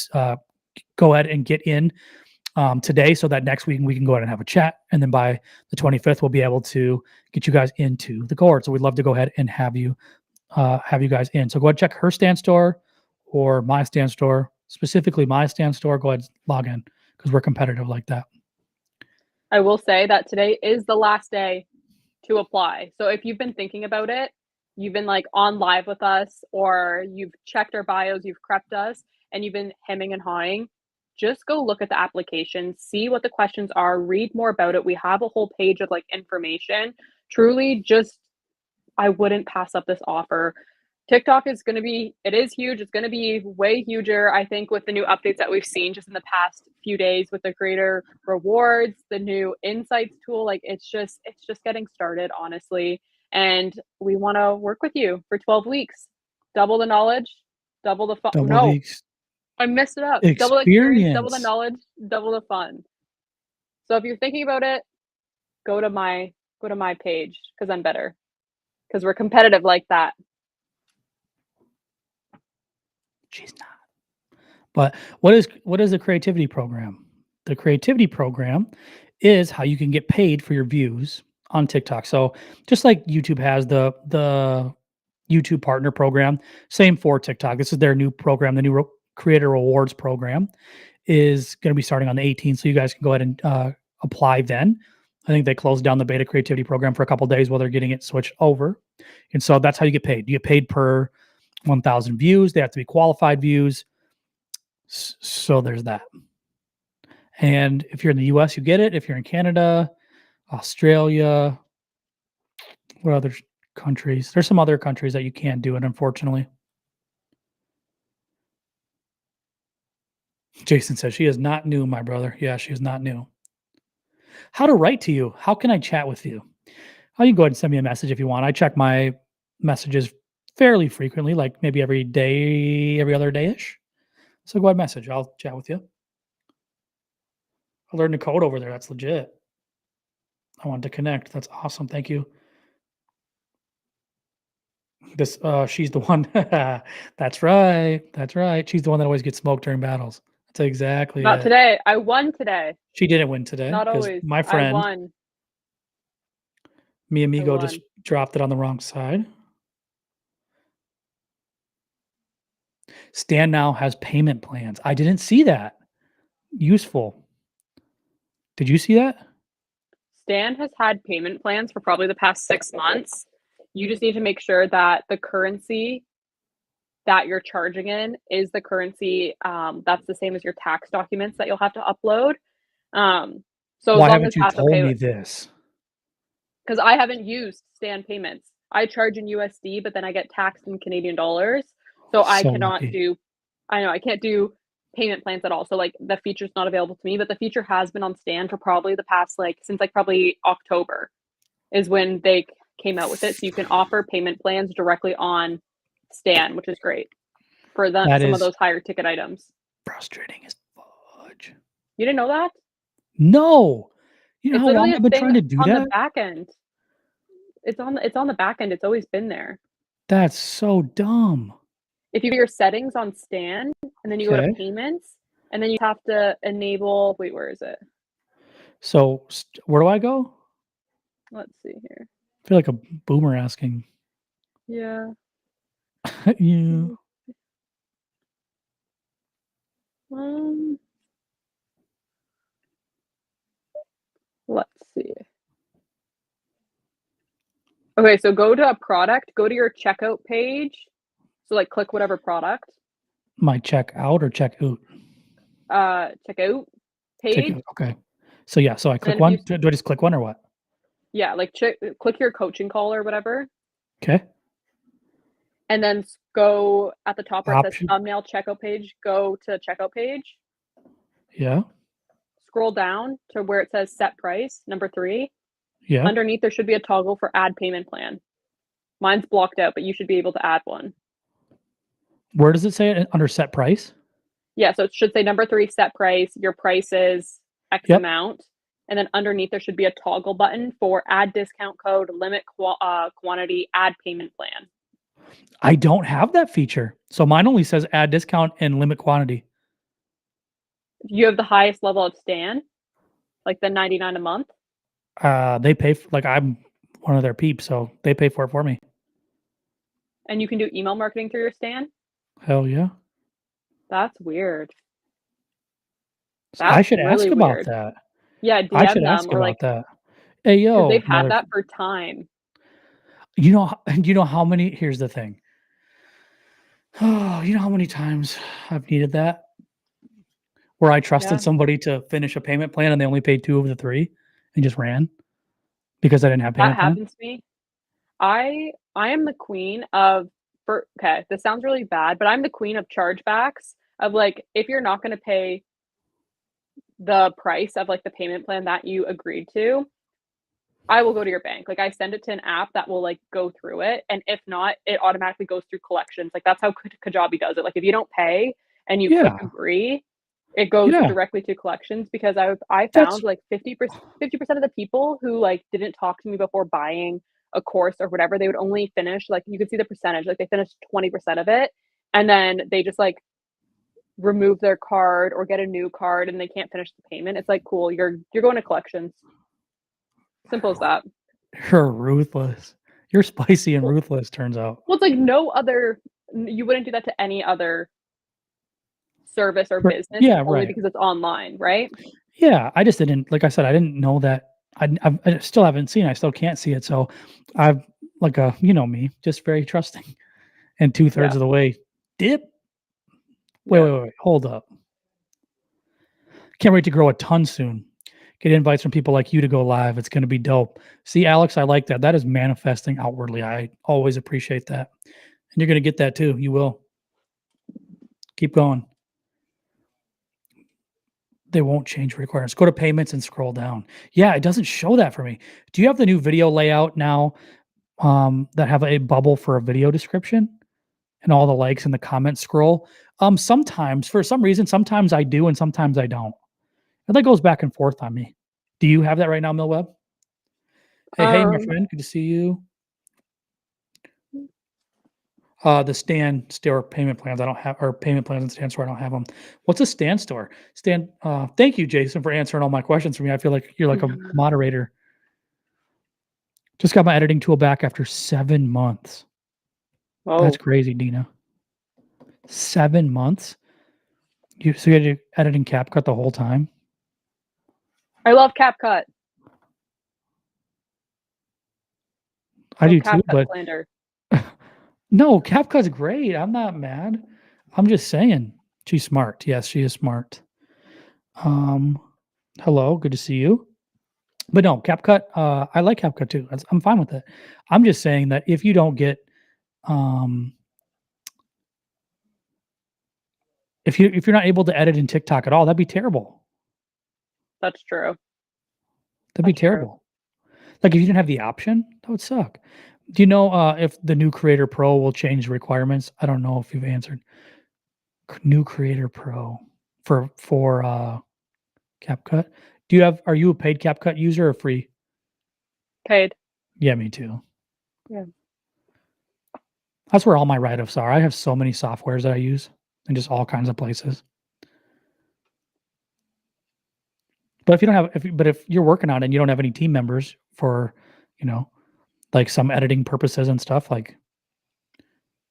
go ahead and get in today so that next week we can go ahead and have a chat. And then by the 25th, we'll be able to get you guys into the cohort. So we'd love to go ahead and have you guys in. So go ahead and check her stand store or my stand store, specifically my stand store. Go ahead and log in because we're competitive like that. I will say that today is the last day to apply. So if you've been thinking about it, you've been like on live with us, or you've checked our bios, you've prepped us, and you've been hemming and hawing, just go look at the application, see what the questions are, read more about it. We have a whole page of like information. Truly, just I wouldn't pass up this offer. TikTok is going to be, it is huge. It's going to be way huger, I think, with the new updates that we've seen just in the past few days with the creator rewards, the new insights tool. Like it's just getting started, honestly. And we want to work with you for 12 weeks. Double the knowledge, double the fun. Double No, the I messed it up. Double the experience, double the experience. knowledge, double the fun. So if you're thinking about it, go to my page because I'm better. Because we're competitive like that. She's not. But what is a creativity program? The creativity program is how you can get paid for your views on TikTok. So just like YouTube has the YouTube partner program, same for TikTok. This is their new program, the new creator rewards program is going to be starting on the 18th. So you guys can go ahead and apply then. I think they closed down the beta creativity program for a couple days while they're getting it switched over. And so that's how you get paid. You get paid per 1,000 views. They have to be qualified views. So there's that. And if you're in the US, you get it. If you're in Canada, Australia, what other countries? There's some other countries that you can't do it, unfortunately. Jason says she is not new, my brother. Yeah, she is not new. How to write to you? How can I chat with you? Oh, you can go ahead and send me a message if you want. I check my messages fairly frequently, like maybe every day, every other day ish. So go ahead and message. I'll chat with you. I learned the code over there. That's legit. I wanted to connect. That's awesome. Thank you. This she's the one. That's right. That's right. She's the one that always gets smoked during battles. That's exactly Not it. today. I won today. She didn't win today Not because always. my I friend, won. mi I amigo, just won. dropped it on the wrong side. Stan now has payment plans. I didn't see that. Useful. Did you see that? Stan has had payment plans for probably the past 6 months. You just need to make sure that the currency that you're charging in is the currency, that's the same as your tax documents that you'll have to upload. So as Why long as haven't you that's told okay me with, this? because I haven't used Stan payments. I charge in USD, but then I get taxed in Canadian dollars. So I So cannot lucky. do, I know I can't do payment plans at all. So like the feature's not available to me, but the feature has been on Stan for probably the past like since like probably October is when they came out with it. So you can offer payment plans directly on Stan, which is great for That some of is those higher ticket items. frustrating as fudge. You didn't know that? No. You know It's how long literally a I've been thing trying to do on the that? back end. It's on the back end. It's always been there. That's so dumb. If you go to your settings on Stan and then you go to Okay. payments and then you have to enable, wait, where is it? So where do I go? Let's see here. I feel like a boomer asking. Yeah. You. Um, let's see. Okay, so go to a product, go to your checkout page. So like click whatever product, My check out or check out? checkout Check page, out. Okay. So yeah. So I and then click if you one. Do I just click one or what? yeah, like click your coaching call or whatever, Okay. and then go at the top where it says Option. thumbnail checkout page, go to checkout page, Yeah. scroll down to where it says set price, number 3. Yeah. Underneath there should be a toggle for add payment plan. Mine's blocked out, but you should be able to add one. Where does it say it under set price? Yeah, so it should say number 3 set price, your price is X Yep. amount, and then underneath there should be a toggle button for add discount code, limit quantity, add payment plan. I don't have that feature. So mine only says add discount and limit quantity. You have the highest level of Stan, like the 99 a month. They pay like I'm one of their peeps, so they pay for it for me. And you can do email marketing through your Stan? Hell yeah. That's weird. I That's should ask really about weird. that. Yeah, I DM should them ask or about like that. Hey, because they've yo, had mother. that for time. You know how many? Here's the thing. Oh, you know how many times I've needed that where I trusted Yeah, somebody to finish a payment plan and they only paid 2 of the 3 and just ran because I didn't have that payment plan. happens to me. I am the queen of for okay, this sounds really bad, but I'm the queen of chargebacks of like if you're not gonna pay the price of like the payment plan that you agreed to, I will go to your bank. Like I send it to an app that will like go through it, and if not, it automatically goes through collections. Like that's how Kajabi does it. Like if you don't pay and you click Yeah, agree, it goes yeah. directly to collections because I That's found like 50% of the people who like didn't talk to me before buying a course or whatever, they would only finish like you could see the percentage, like they finished 20% of it, and then they just like remove their card or get a new card and they can't finish the payment. It's like cool, you're going to collections. Simple as that. you're ruthless. You're spicy and Well, ruthless, turns out. well, it's like no other you wouldn't do that to any other service or business. It's Yeah, only right. because it's online, right? Yeah, I just didn't like I said, I didn't know that. I still haven't seen. I still can't see it. So I've like a you know me, just very trusting. And 2/3 Yeah, of the way, dip. yeah. Wait. Hold up. Can't wait to grow a ton soon. Get invites from people like you to go live. It's going to be dope. See, Alex, I like that. That is manifesting outwardly. I always appreciate that. And you're going to get that too. You will. Keep going. They won't change requirements. Go to payments and scroll down. Yeah, it doesn't show that for me. Do you have the new video layout now, that have a bubble for a video description and all the likes and the comments scroll? Sometimes, for some reason, sometimes I do and sometimes I don't. And that goes back and forth on me. Do you have that right now, Millweb? Hey, my Um, friend, good to see you. The Stan Store payment plans, I don't have, or payment plans and Stan Store, I don't have them. What's a Stan Store? Stan, thank you, Jason, for answering all my questions for me. I feel like you're like a moderator. Just got my editing tool back after 7 months. That's oh, crazy, Dina. 7 months? So you had to edit in CapCut the whole time? I love CapCut. I Go do too, CapCut but slander. no, CapCut's great. I'm not mad. I'm just saying. She's smart. Yes, she is smart. Um, hello, good to see you. But no, CapCut, I like CapCut too. I'm fine with it. I'm just saying that if you don't get, um, if you're not able to edit in TikTok at all, that'd be terrible. That's true. That'd be That's true. terrible. Like if you didn't have the option, that would suck. Do you know if the new Creator Pro will change the requirements? I don't know if you've answered. New Creator Pro for CapCut. Are you a paid CapCut user or free? Paid. Yeah, me too. Yeah. That's where all my write-ups are. I have so many softwares that I use in just all kinds of places. But if you don't have, if you're working on it and you don't have any team members for, you know, like some editing purposes and stuff, like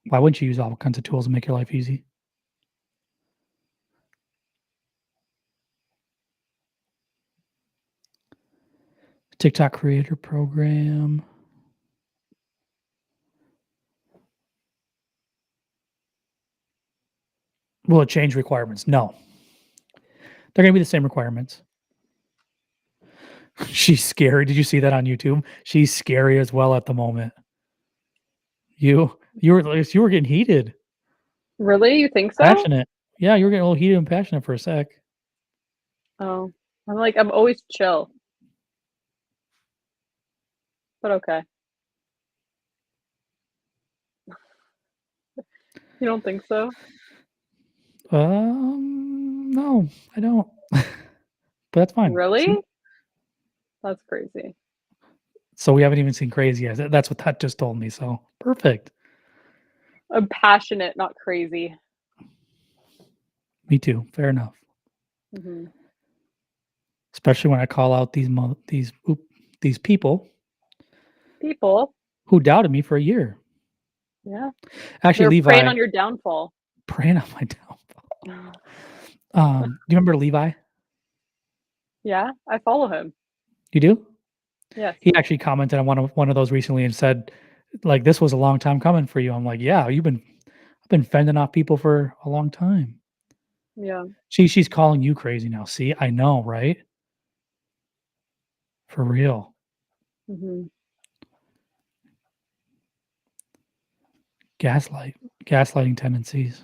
why wouldn't you use all kinds of tools to make your life easy? TikTok creator program. Will it change requirements? No. They're gonna be the same requirements. She's scary. Did you see that on YouTube? She's scary as well at the moment. You were getting heated, Really? You think so? passionate. Yeah, you were getting a little heated and passionate for a sec. Oh, I'm always chill. But okay. You don't think so? No, I don't. But that's fine. See? Really? That's crazy. So we haven't even seen crazy yet. That's what that just told me. So perfect. I'm passionate, not crazy. Me too. Fair enough. Mhm. Especially when I call out these people People, who doubted me for a year. yeah, Actually, they're preying Levi on your downfall. praying on my downfall. Do you remember Levi? Yeah, I follow him. You do? Yes. He actually commented on one of those recently and said, like, this was a long time coming for you. I'm like, yeah, I've been fending off people for a long time. Yeah. She's calling you crazy now. See, I know, right? For real. Mhm. Gaslighting tendencies.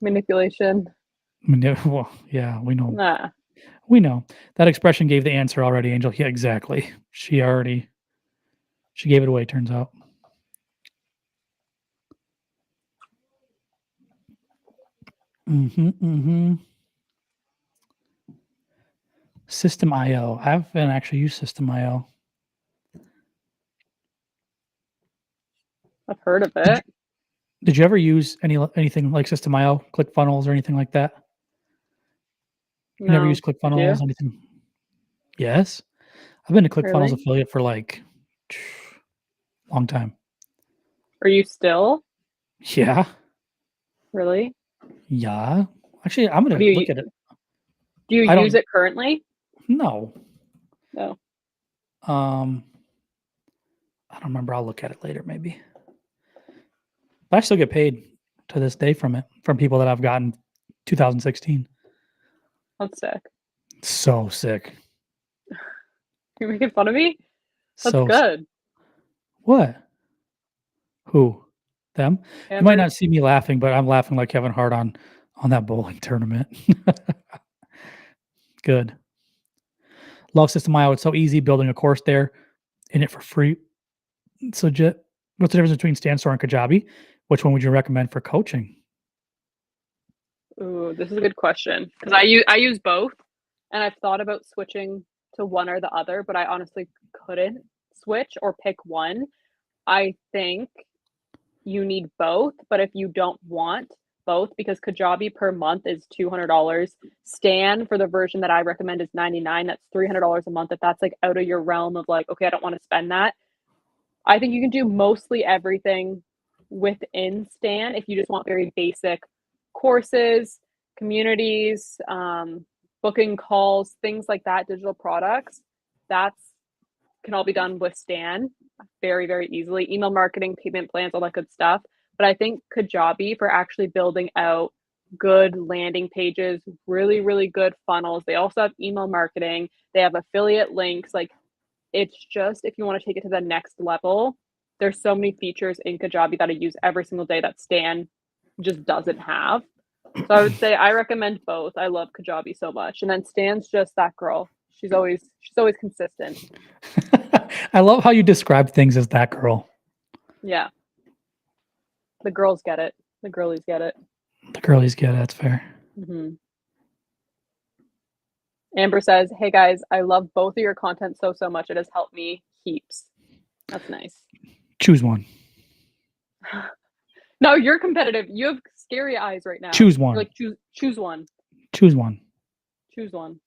Manipulation. Well, yeah, we know. Nah. We know. That expression gave the answer already, Angel. Yeah, exactly. She gave it away, turns out. Mhm. System IO. I haven't actually used System IO. I've heard of Did it. you did you ever use anything like System IO, ClickFunnels or anything like that? You never No. use Did you? ClickFunnels, anything? Yes. I've been a ClickFunnels Really? affiliate for like long time. Are you still? Yeah. Really? Yeah. Actually, I'm What gonna look at it. do you I use don't it currently? know. No. Um, I don't remember. I'll look at it later, maybe. But I still get paid to this day from it, from people that I've gotten 2016. That's sick. So sick. You're making fun of me? That's So sick. good. What? Who? Them? You might Amber, not see me laughing, but I'm laughing like Kevin Hart on that bowling tournament. Good. Love System IO. It's so easy building a course there, in it for free. So, what's the difference between StanStore and Kajabi? Which one would you recommend for coaching? Ooh, this is a good question because I use both, and I've thought about switching to one or the other, but I honestly couldn't switch or pick one. I think you need both, but if you don't want both, because Kajabi per month is $200. Stan for the version that I recommend is 99. That's $300 a month. If that's like out of your realm of like, okay, I don't want to spend that. I think you can do mostly everything within Stan if you just want very basic courses, communities, booking calls, things like that, digital products. That's can all be done with Stan very, very easily. Email marketing, payment plans, all that good stuff. But I think Kajabi for actually building out good landing pages, really, really good funnels. They also have email marketing. They have affiliate links. Like it's just if you want to take it to the next level, there's so many features in Kajabi that I use every single day that Stan just doesn't have. So I would say I recommend both. I love Kajabi so much. And then Stan's just that girl. She's always consistent. I love how you describe things as that girl. Yeah. The girls get it. The girlies get it. The girlies get it. That's fair. Mm-hmm. Amber says, "Hey guys, I love both of your content so much. It has helped me heaps." That's nice. Choose one. No, you're competitive. You have scary eyes right now. Choose one. You're like choose one. Choose one. Choose one.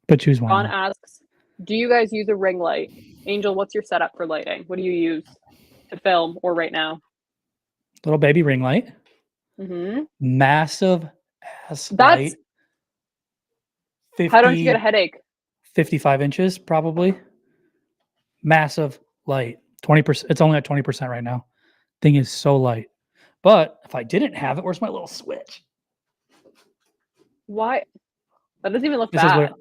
But choose one. Ron asks, "Do you guys use a ring light?" Angel, what's your setup for lighting? What do you use to film or right now? Little baby ring light. Mm-hmm. Massive ass That's light. 50, how don't you get a headache? 55 inches, probably. Massive light. 20%. It's only at 20% right now. Thing is so light. But if I didn't have it, where's my little switch? Why? That doesn't even look This bad. is what.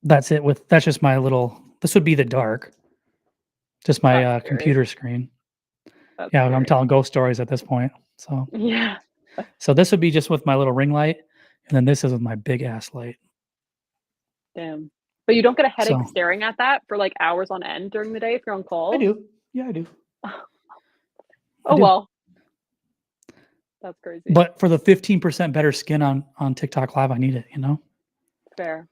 That's it. That's just my little. This would be the dark. Just my computer screen. That's yeah, scary. I'm telling ghost stories at this point. So yeah. So this would be just with my little ring light, and then this is with my big ass light. Damn. But you don't get a headache So- staring at that for like hours on end during the day if you're on call? I do. Yeah, I do. Oh, do. well. That's crazy. But for the 15% better skin on TikTok Live, I need it, you know? Fair.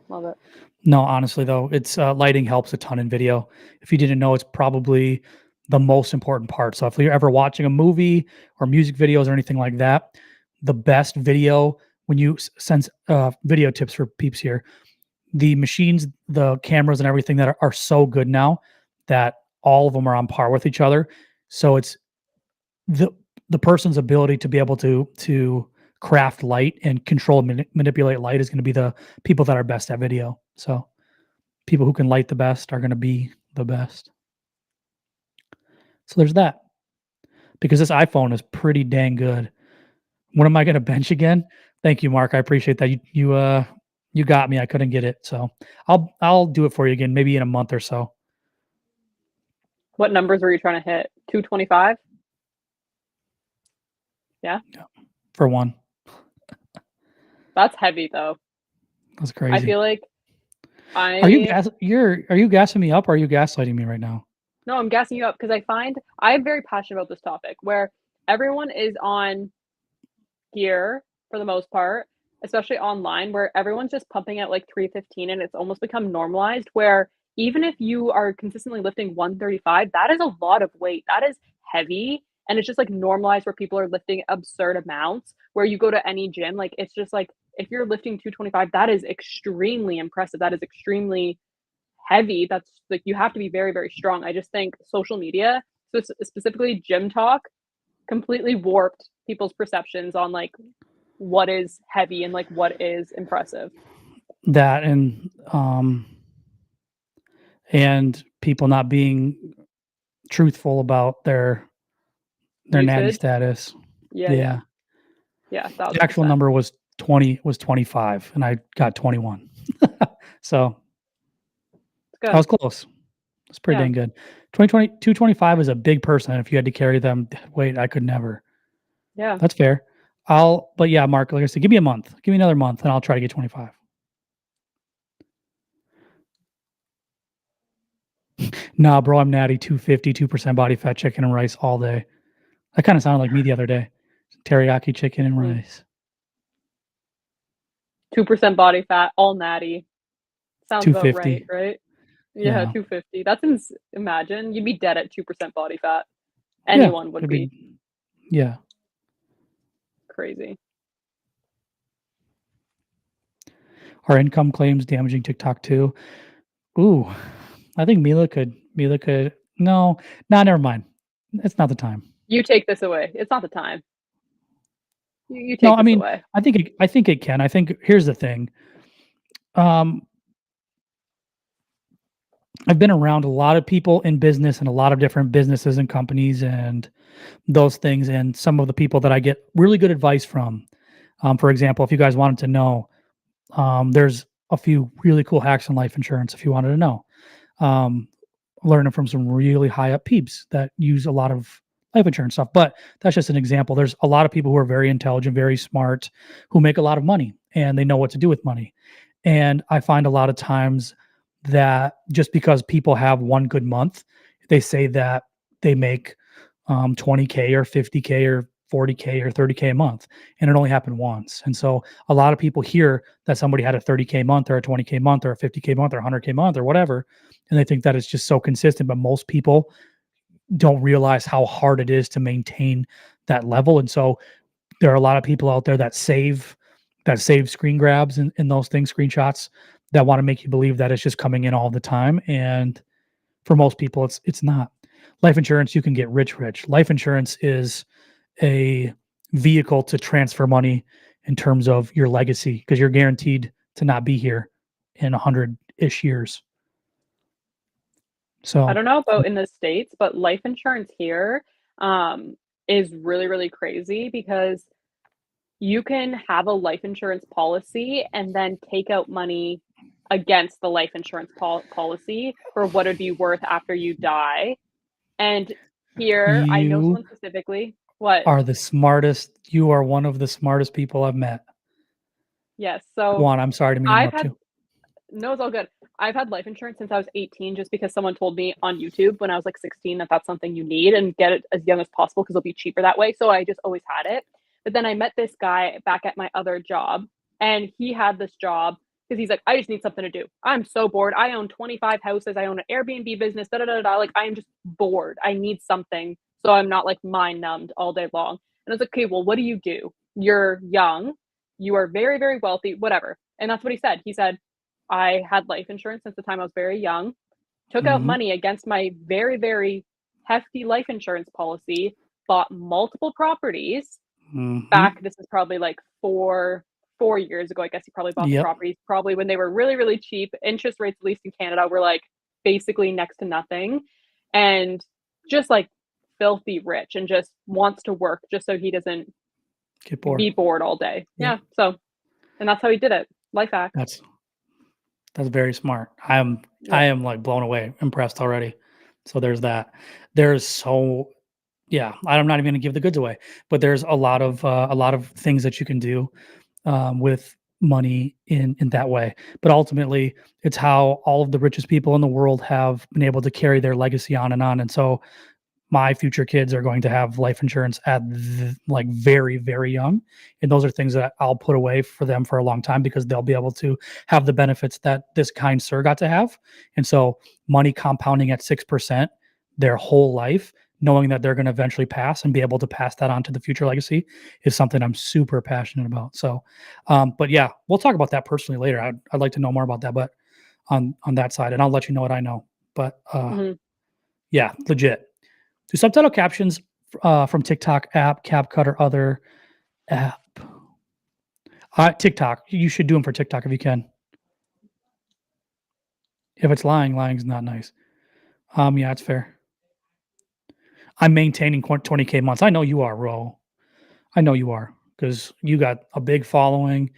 Love it. No, honestly though, it's lighting helps a ton in video. If you didn't know, it's probably the most important part. So if you're ever watching a movie or music videos or anything like that, the best video when you send video tips for peeps here, the machines, the cameras and everything that are so good now that all of them are on par with each other. So it's the person's ability to be able to craft light and control manipulate light is going to be the people that are best at video. So people who can light the best are going to be the best. So there's that. Because this iPhone is pretty dang good. When am I going to bench again? Thank you, Mark. I appreciate that. You got me. I couldn't get it. So I'll do it for you again, maybe in a month or so. What numbers were you trying to hit? 225? Yeah. For one. That's heavy though. That's crazy. I feel like Are you gassing me up or are you gaslighting me right now? No, I'm gassing you up because I find I'm very passionate about this topic where everyone is on gear for the most part, especially online, where everyone's just pumping at like 315 and it's almost become normalized where even if you are consistently lifting 135, that is a lot of weight. That is heavy. And it's just like normalized where people are lifting absurd amounts. Where you go to any gym, like it's just like if you're lifting 225, that is extremely impressive. That is extremely heavy. That's like you have to be very, very strong. I just think social media, so specifically gym talk, completely warped people's perceptions on like what is heavy and like what is impressive. That and people not being truthful about their natty Usage. status. Yeah. The actual number was 25 and I got 21. So good. I was close. It's pretty dang good. 225 is a big person. If you had to carry them weight, I could never. Yeah. That's fair. But yeah, Mark, like I said, give me a month. Give me another month and I'll try to get 25. Nah, bro, I'm natty 250, 2% body fat chicken and rice all day. That kind of sounded like me the other day. Teriyaki chicken and Mm. rice. 2% body fat, all natty. Sounds about right, 250. right? Yeah, Yeah. 250. Imagine, you'd be dead at 2% body fat. Yeah. Anyone would It'd be. be yeah. Crazy. Our income claims damaging TikTok too. Ooh, I think Mila could no, nah, never mind. It's not the time. You take this away. It's not the time. You No, take I this mean, away. I think it can. I think here's the thing. Um, I've been around a lot of people in business and a lot of different businesses and companies and those things, and some of the people that I get really good advice from. For example, if you guys wanted to know, there's a few really cool hacks on life insurance if you wanted to know. Um, Learning from some really high up peeps that use a lot of life insurance stuff. But that's just an example. There's a lot of people who are very intelligent, very smart, who make a lot of money and they know what to do with money. And I find a lot of times that just because people have one good month, they say that they make 20K or 50K or 40K or 30K a month. And it only happened once. And so a lot of people hear that somebody had a 30K month or a 20K month or a 50K month or 100K month or whatever. And they think that it's just so consistent. But most people don't realize how hard it is to maintain that level. And so there are a lot of people out there that save screen grabs and those things, screenshots that want to make you believe that it's just coming in all the time. And for most people, it's not. Life insurance, you can get rich. Life insurance is a vehicle to transfer money in terms of your legacy because you're guaranteed to not be here in 100-ish years. I So, don't know about in the States, but life insurance here, um, is really, really crazy because you can have a life insurance policy and then take out money against the life insurance policy for what it'd be worth after you die. And here, I know you someone specifically. What? are the smartest. You are one of the smartest people I've met. Yes. Go So on. I'm sorry to I've interrupt had you. no, it's all good. I've had life insurance since I was 18 just because someone told me on YouTube when I was like 16 that that's something you need and get it as young as possible because it'll be cheaper that way. So I just always had it. But then I met this guy back at my other job and he had this job because he's like, I just need something to do. I'm so bored. I own 25 houses. I own an Airbnb business. Da da da da. Like I am just bored. I need something so I'm not like mind numbed all day long. And I was like, okay, well, what do you do? You're young. You are very, very wealthy, whatever. And that's what he said. He said, I had life insurance since the time I was very young, took out Mhm, money against my very, very hefty life insurance policy, bought multiple properties. mhm. Back, this is probably like 4 years ago. I guess he probably bought the Yep, properties probably when they were really, really cheap. Interest rates, at least in Canada, were like basically next to nothing. And just like filthy rich and just wants to work just so he doesn't get bored. be bored all day. Yep, Yeah. So, and that's how he did it. Life hack. that's that's very smart. I Yep. am, like, blown away, impressed already. So there's that. There's so yeah, I'm not even gonna give the goods away, but there's a lot of things that you can do, with money in that way. But ultimately, it's how all of the richest people in the world have been able to carry their legacy on and on. And so my future kids are going to have life insurance at like very, very young. And those are things that I'll put away for them for a long time because they'll be able to have the benefits that this kind sir got to have. And so money compounding at 6% their whole life, knowing that they're going to eventually pass and be able to pass that on to the future legacy is something I'm super passionate about. So, but yeah, we'll talk about that personally later. I'd like to know more about that, but on that side, and I'll let you know what I know. But Mhm. yeah, legit. Do subtitle captions from TikTok app, CapCut, or other app? TikTok. You should do them for TikTok if you can. If it's lying, lying's not nice. Yeah, it's fair. I'm maintaining 20K months. I know you are, Ro. I know you are because you got a big following,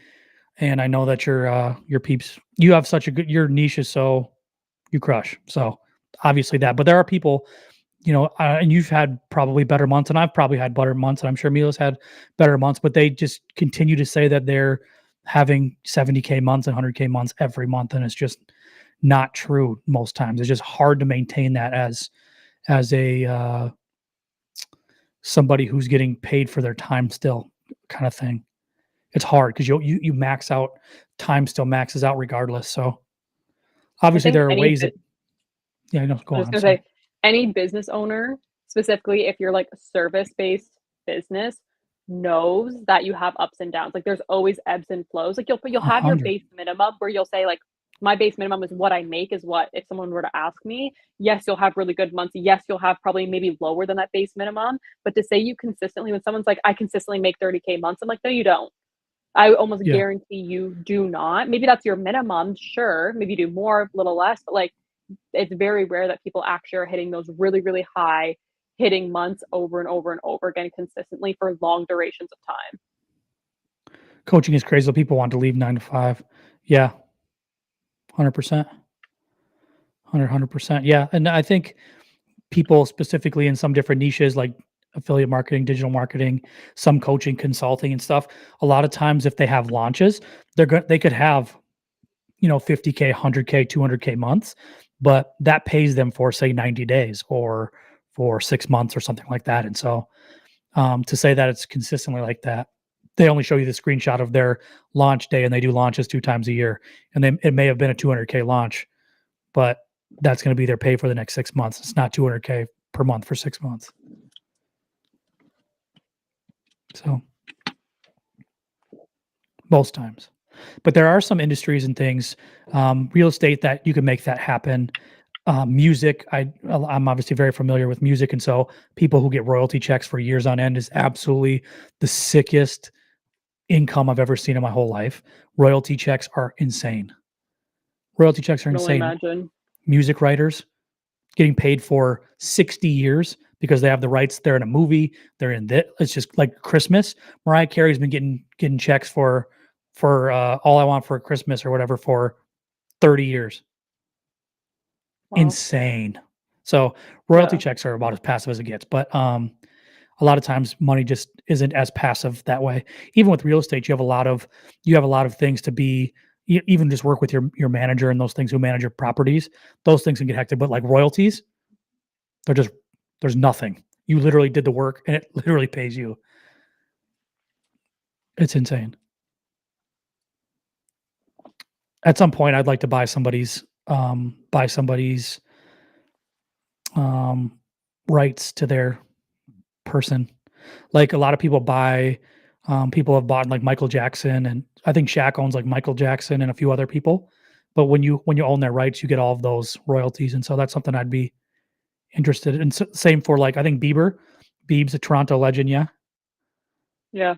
and I know that your peeps. You have such a good your niche is so you crush. So obviously that, but there are people and you've had probably better months, and I've probably had better months, and I'm sure Mila's had better months, but they just continue to say that they're having 70K months and 100K months every month, and it's just not true most times. It's just hard to maintain that as a somebody who's getting paid for their time still, kind of thing. It's hard because you max out, time still maxes out regardless. So I obviously think there are any ways that, yeah, no, go I on. was I'm gonna sorry. say, any business owner, specifically if you're like a service-based business, knows that you have ups and downs. Like there's always ebbs and flows. Like you'll A have your hundred. base minimum where you'll say like my base minimum is what I make is what if someone were to ask me, yes, you'll have really good months. Yes, you'll have probably maybe lower than that base minimum. But to say you consistently when someone's like, I consistently make 30K months, I'm like, no, you don't. I almost Yeah. guarantee you do not. Maybe that's your minimum, sure. Maybe you do more, a little less, but like it's very rare that people actually are hitting those really, really high hitting months over and over and over again consistently for long durations of time. Coaching is crazy. People want to leave 9 to 5. Yeah. 100%. 100%. Yeah. And I think people specifically in some different niches like affiliate marketing, digital marketing, some coaching, consulting and stuff, a lot of times if they have launches, they could have, 50K, 100K, 200K months, but that pays them for say 90 days or for 6 months or something like that. And so to say that it's consistently like that, they only show you the screenshot of their launch day and they do launches 2 times a year. And it may have been a 200K launch, but that's going to be their pay for the next 6 months. It's not 200K per month for 6 months. So most times, but there are some industries and things, real estate that you can make that happen. Music, I'm obviously very familiar with music, and so people who get royalty checks for years on end is absolutely the sickest income I've ever seen in my whole life. Royalty checks are insane. Royalty checks are I can only insane. imagine. Music writers getting paid for 60 years because they have the rights. They're in a movie. They're in this. It's just like Christmas. Mariah Carey's been getting checks for All I Want for Christmas or whatever for 30 years. Wow. Insane. So royalty Yeah. checks are about as passive as it gets, but a lot of times money just isn't as passive that way. Even with real estate, you have a lot of things to be even just work with your manager and those things who manage your properties. Those things can get hectic, but like royalties, they're just there's nothing. You literally did the work and it literally pays you. It's insane. At some point I'd like to buy somebody's um rights to their person. Like a lot of people have bought like Michael Jackson, and I think Shaq owns like Michael Jackson and a few other people. But when you own their rights, you get all of those royalties, and so that's something I'd be interested in. Same for like I think Bieber. Biebs a Toronto legend, yeah. Yeah.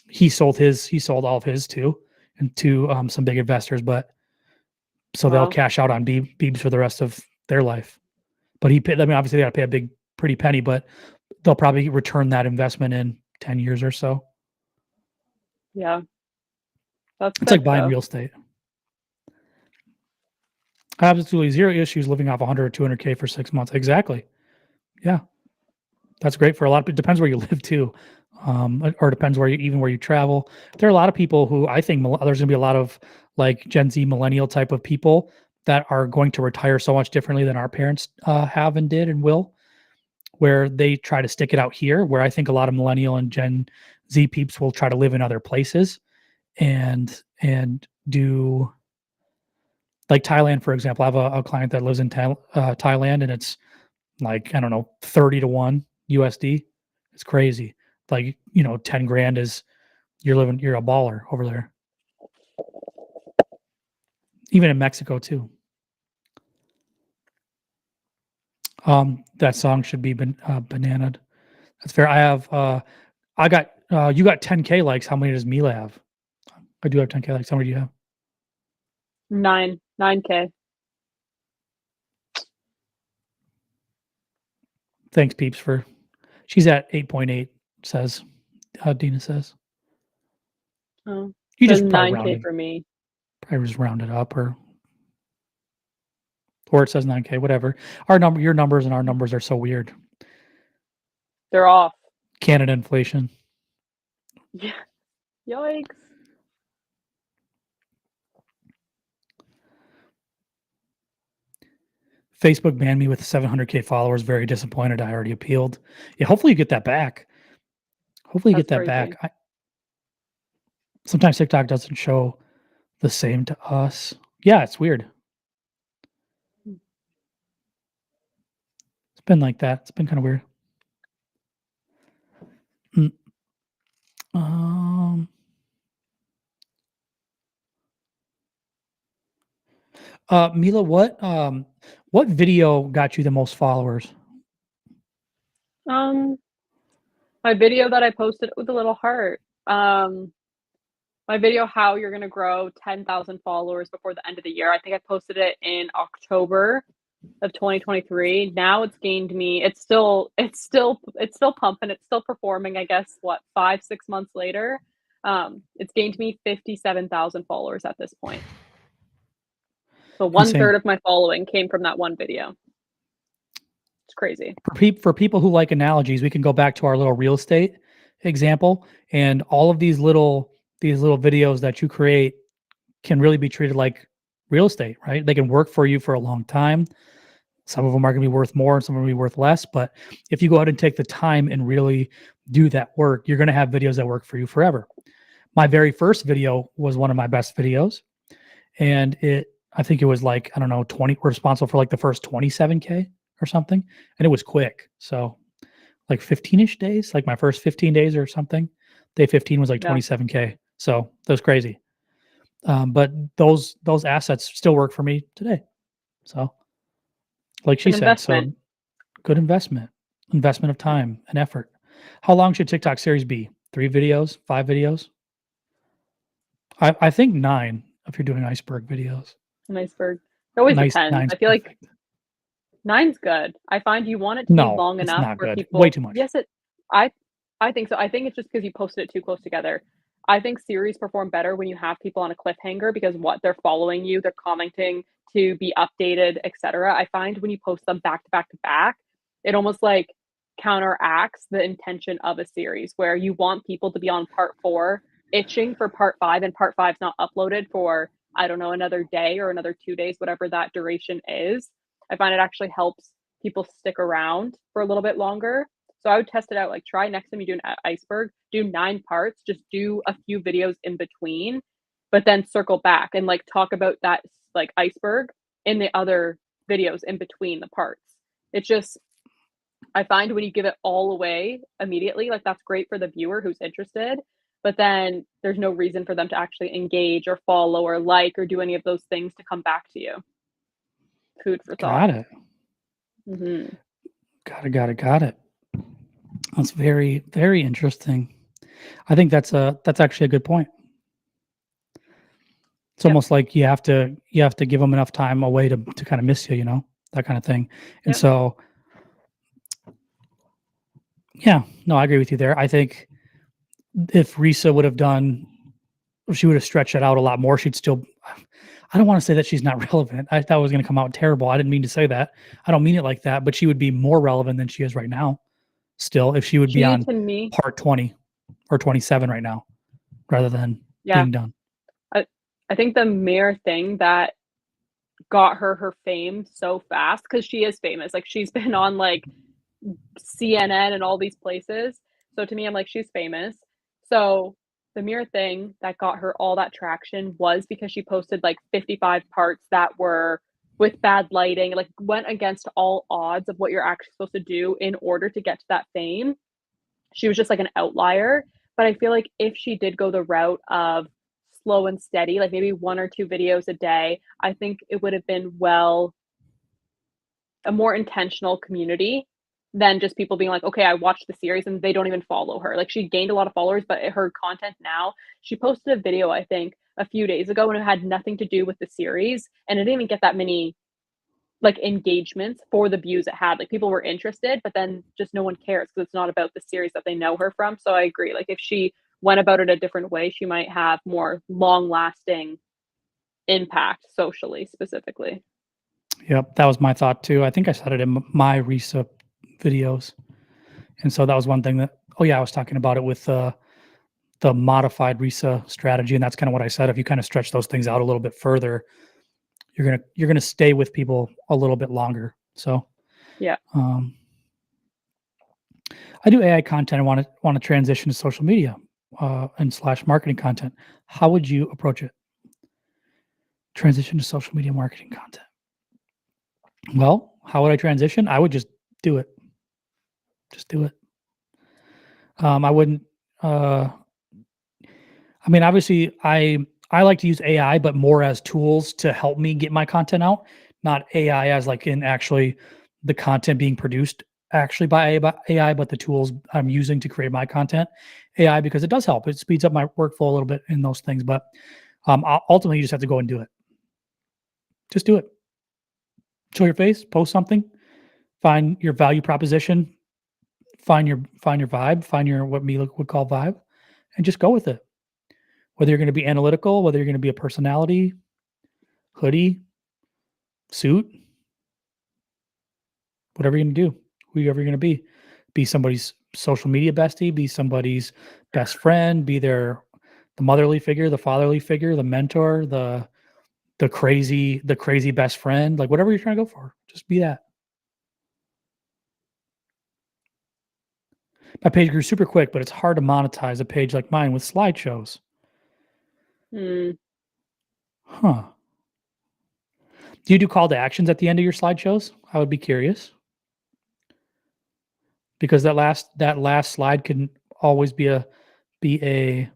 He sold all of his too, and to some big investors, but so they'll Wow. cash out on Biebs for the rest of their life. But I mean, obviously they got to pay a big, pretty penny, but they'll probably return that investment in 10 years or so. Yeah. That's It's like sick buying though. real estate. Absolutely zero issues living off 100 or 200K for 6 months. Exactly. Yeah, that's great for a lot of. It depends where you live too, or depends where you travel. There are a lot of people who I think there's going to be a lot of like Gen Z millennial type of people that are going to retire so much differently than our parents have and did and will, where they try to stick it out here. Where I think a lot of millennial and Gen Z peeps will try to live in other places and do like Thailand, for example. I have a client that lives in Thailand, and it's like I don't know, 30 to 1 USD. It's crazy. Like 10 grand is you're a baller over there. Even in Mexico too. That song should be bananaed. That's fair. I got you got 10K likes. How many does Mila have? I do have 10K likes. How many do you have? 9K. Thanks, peeps. She's at 8.8. Says Dina says Oh. you Says just 9K for me. probably just rounded up or or it says 9K, whatever. Your numbers and our numbers are so weird. They're off. Canada inflation. Yeah. Yikes. Facebook banned me with 700K followers. Very disappointed. I already appealed. Yeah, hopefully you get that back. Hopefully you That's get that crazy. back. Sometimes TikTok doesn't show the same to us. Yeah, it's weird. It's been like that. It's been kind of weird. Mm. Um, Mila, what video got you the most followers? Um, my video that I posted with a little heart. My video how you're gonna grow 10,000 followers before the end of the year. I think I posted it in October of 2023. Now it's gained me. It's still pumping. It's still performing. I guess what 5 6 months later, it's gained me 57,000 followers at this point. So one Insane. third of my following came from that one video. It's crazy. For people who like analogies, we can go back to our little real estate example, and all of these little videos that you create can really be treated like real estate, right? They can work for you for a long time. Some of them are going to be worth more, and some are going to be worth less. But if you go ahead and take the time and really do that work, you're going to have videos that work for you forever. My very first video was one of my best videos, and I think it was like, I don't know, 20, we're responsible for like the first 27K or something. And it was quick. So like 15-ish days, like my first 15 days or something. Day 15 was like Yeah, 27K. So that was crazy. But those assets still work for me today. So like it's she an said, so investment. good investment of time and effort. How long should TikTok series be? 3 videos, 5 videos? I think 9 if you're doing iceberg videos. An iceberg. It always Nice, depends. 9's I feel like perfect. nine's good. I find you want it to be No, long it's enough not for good. Way people. too much. Yes, I I think so. I think it's just because you posted it too close together. I think series perform better when you have people on a cliffhanger because what they're following you, they're commenting to be updated, etc. I find when you post them back to back to back, it almost like counteracts the intention of a series where you want people to be on part 4 itching for part 5 and part 5's not uploaded for I don't know another day or another 2 days whatever that duration is. I find it actually helps people stick around for a little bit longer. So I would test it out, like try next time you do an iceberg, do 9 parts, just do a few videos in between, but then circle back and like talk about that like iceberg in the other videos in between the parts. It's just I find when you give it all away immediately, like that's great for the viewer who's interested, but then there's no reason for them to actually engage or follow or like or do any of those things to come back to you. Food for thought. Got it. Mhm. Got it. That's very, very interesting. I think that's actually a good point. It's Yep. almost like you have to give them enough time away to kind of miss you, you know, that kind of thing. And Yep. so, yeah, no, I agree with you there. I think if Risa would have done, if she would have stretched it out a lot more, she'd still. I don't want to say that she's not relevant. I thought it was going to come out terrible. I didn't mean to say that. I don't mean it like that. But she would be more relevant than she is right now. Still, if she would be She on to me, part 20 or 27 right now, rather than yeah. being done. I I think the mere thing that got her fame so fast because she is famous, like, she's been on, like, CNN and all these places, so to me, I'm like, "She's famous." So, the mere thing that got her all that traction was because she posted, like, 55 parts that were with bad lighting, like, went against all odds of what you're actually supposed to do in order to get to that fame. She was just like an outlier, but I feel like if she did go the route of slow and steady, like maybe 1 or 2 videos a day, I think it would have been a more intentional community than just people being like, "Okay, I watched the series," and they don't even follow her. Like, she gained a lot of followers, but her content now she posted a video, I think, a few days ago, and it had nothing to do with the series, and it didn't even get that many like engagements for the views it had. Like people were interested, but then just no one cares because it's not about the series that they know her from. So I agree. Like if she went about it a different way, she might have more long lasting impact socially specifically. Yep, that was my thought too. I think I said it in my RISA videos, and so that was one thing that. Oh yeah, I was talking about it with the modified RISA strategy, and that's kind of what I said. If you kind of stretch those things out a little bit further, you're gonna stay with people a little bit longer. So Yeah. um, I do AI content. I want to transition to social media and slash marketing content. How would you approach it? Transition to social media marketing content. Well, how would I transition? I would just do it. Just do it. I wouldn't. Uh, I mean, obviously, I like to use AI, but more as tools to help me get my content out, not AI as like in actually the content being produced actually by AI, but the tools I'm using to create my content. AI because it does help. It speeds up my workflow a little bit in those things, but ultimately, you just have to go and do it. Just do it. Show your face, post something, find your value proposition, find your vibe, find your what me would call vibe, and just go with it. Whether you're going to be analytical, whether you're going to be a personality, hoodie, suit, whatever you're going to do, whoever you're going to be somebody's social media bestie, be somebody's best friend, be the motherly figure, the fatherly figure, the mentor, the crazy best friend, like whatever you're trying to go for, just be that. My page grew super quick, but it's hard to monetize a page like mine with slideshows. Mm, Huh. Do you do call to actions at the end of your slideshows? I would be curious because that last slide can always be a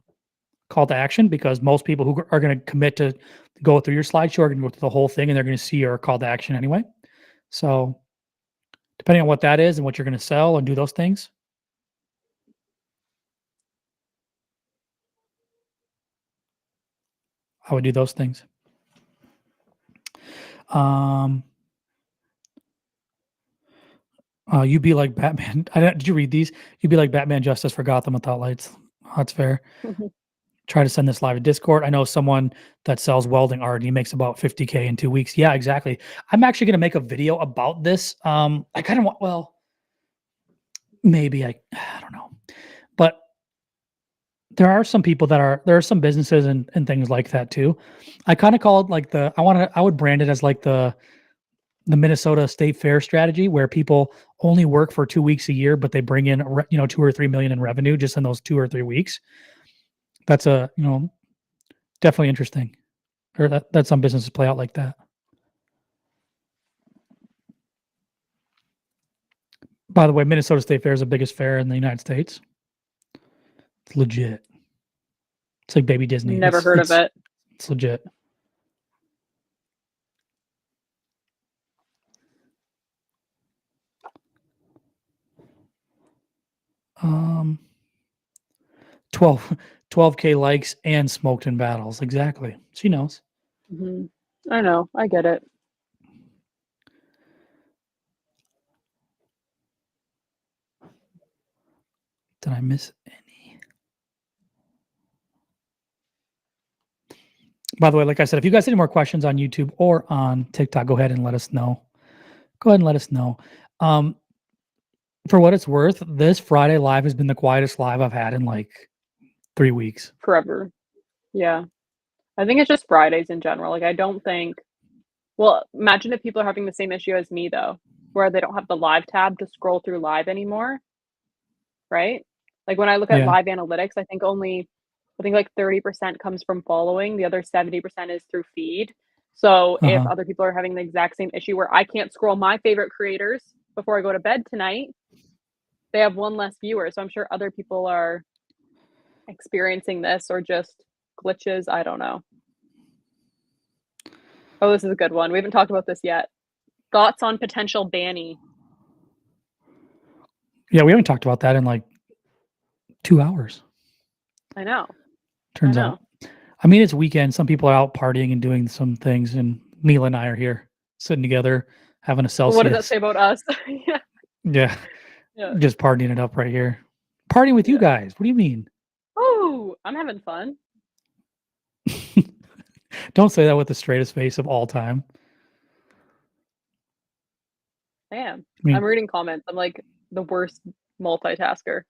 call to action because most people who are going to commit to go through your slideshow are going to go through the whole thing and they're going to see your call to action anyway. So depending on what that is and what you're going to sell and do those things, I would do those things. Um, you'd be like Batman. Did you read these? You'd be like Batman Justice for Gotham without lights. Oh, that's fair. Try to send this live to Discord. I know someone that sells welding art and he makes about 50K in 2 weeks. Yeah, exactly. I'm actually going to make a video about this. I kind of want, well, maybe I don't know. But there are some businesses and things like that too. I kind of call it like I would brand it as like the Minnesota State Fair strategy where people only work for 2 weeks a year, but they bring in 2 or 3 million in revenue just in those 2 or 3 weeks. That's definitely interesting. Or that some businesses play out like that. By the way, Minnesota State Fair is the biggest fair in the United States. It's legit. It's like baby Disney. never heard of it. It's legit. Um, 12 12K likes and smoked in battles. Exactly. She knows. Mhm. I know. I get it. Did I miss any? By the way, like I said, if you guys have any more questions on YouTube or on TikTok, go ahead and let us know. Go ahead and let us know. Um, for what it's worth, this Friday live has been the quietest live I've had in like 3 weeks. Forever. Yeah. I think it's just Fridays in general. Like, I don't think well, imagine if people are having the same issue as me, though, where they don't have the live tab to scroll through live anymore, right? Like, when I look at Yeah. live analytics, I think, like, 30% comes from following, the other 70% is through feed. So, if Uh-huh. other people are having the exact same issue where I can't scroll my favorite creators before I go to bed tonight, they have one less viewer, so I'm sure other people are experiencing this or just glitches, I don't know. Oh, this is a good one. We haven't talked about this yet. Thoughts on potential banning? Yeah, we haven't talked about that in like 2 hours, I know, I turns know. out. I mean, it's weekend. Some people are out partying and doing some things, and Neil and I are here sitting together having a Well, what does that Celsius. say about us? Yeah, Yeah, yeah, just partying it up right here. Partying with you yeah. guys. What do you mean? Oh, I'm having fun. Don't say that with the straightest face of all time. I am. I mean, I'm reading comments. I'm like the worst multitasker.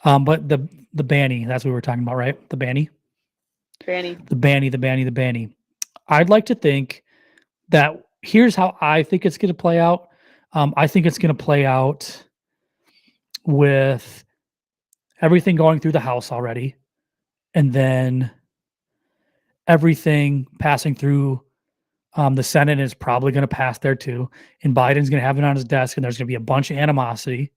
but the Banny, that's what we were talking about, right? The Banny, Fanny. the Banny, the Banny, the Banny. I'd like to think that here's how I think it's going to play out. I think it's going to play out with everything going through the House already, and then everything passing through the Senate is probably going to pass there too. And Biden's going to have it on his desk, and there's going to be a bunch of animosity,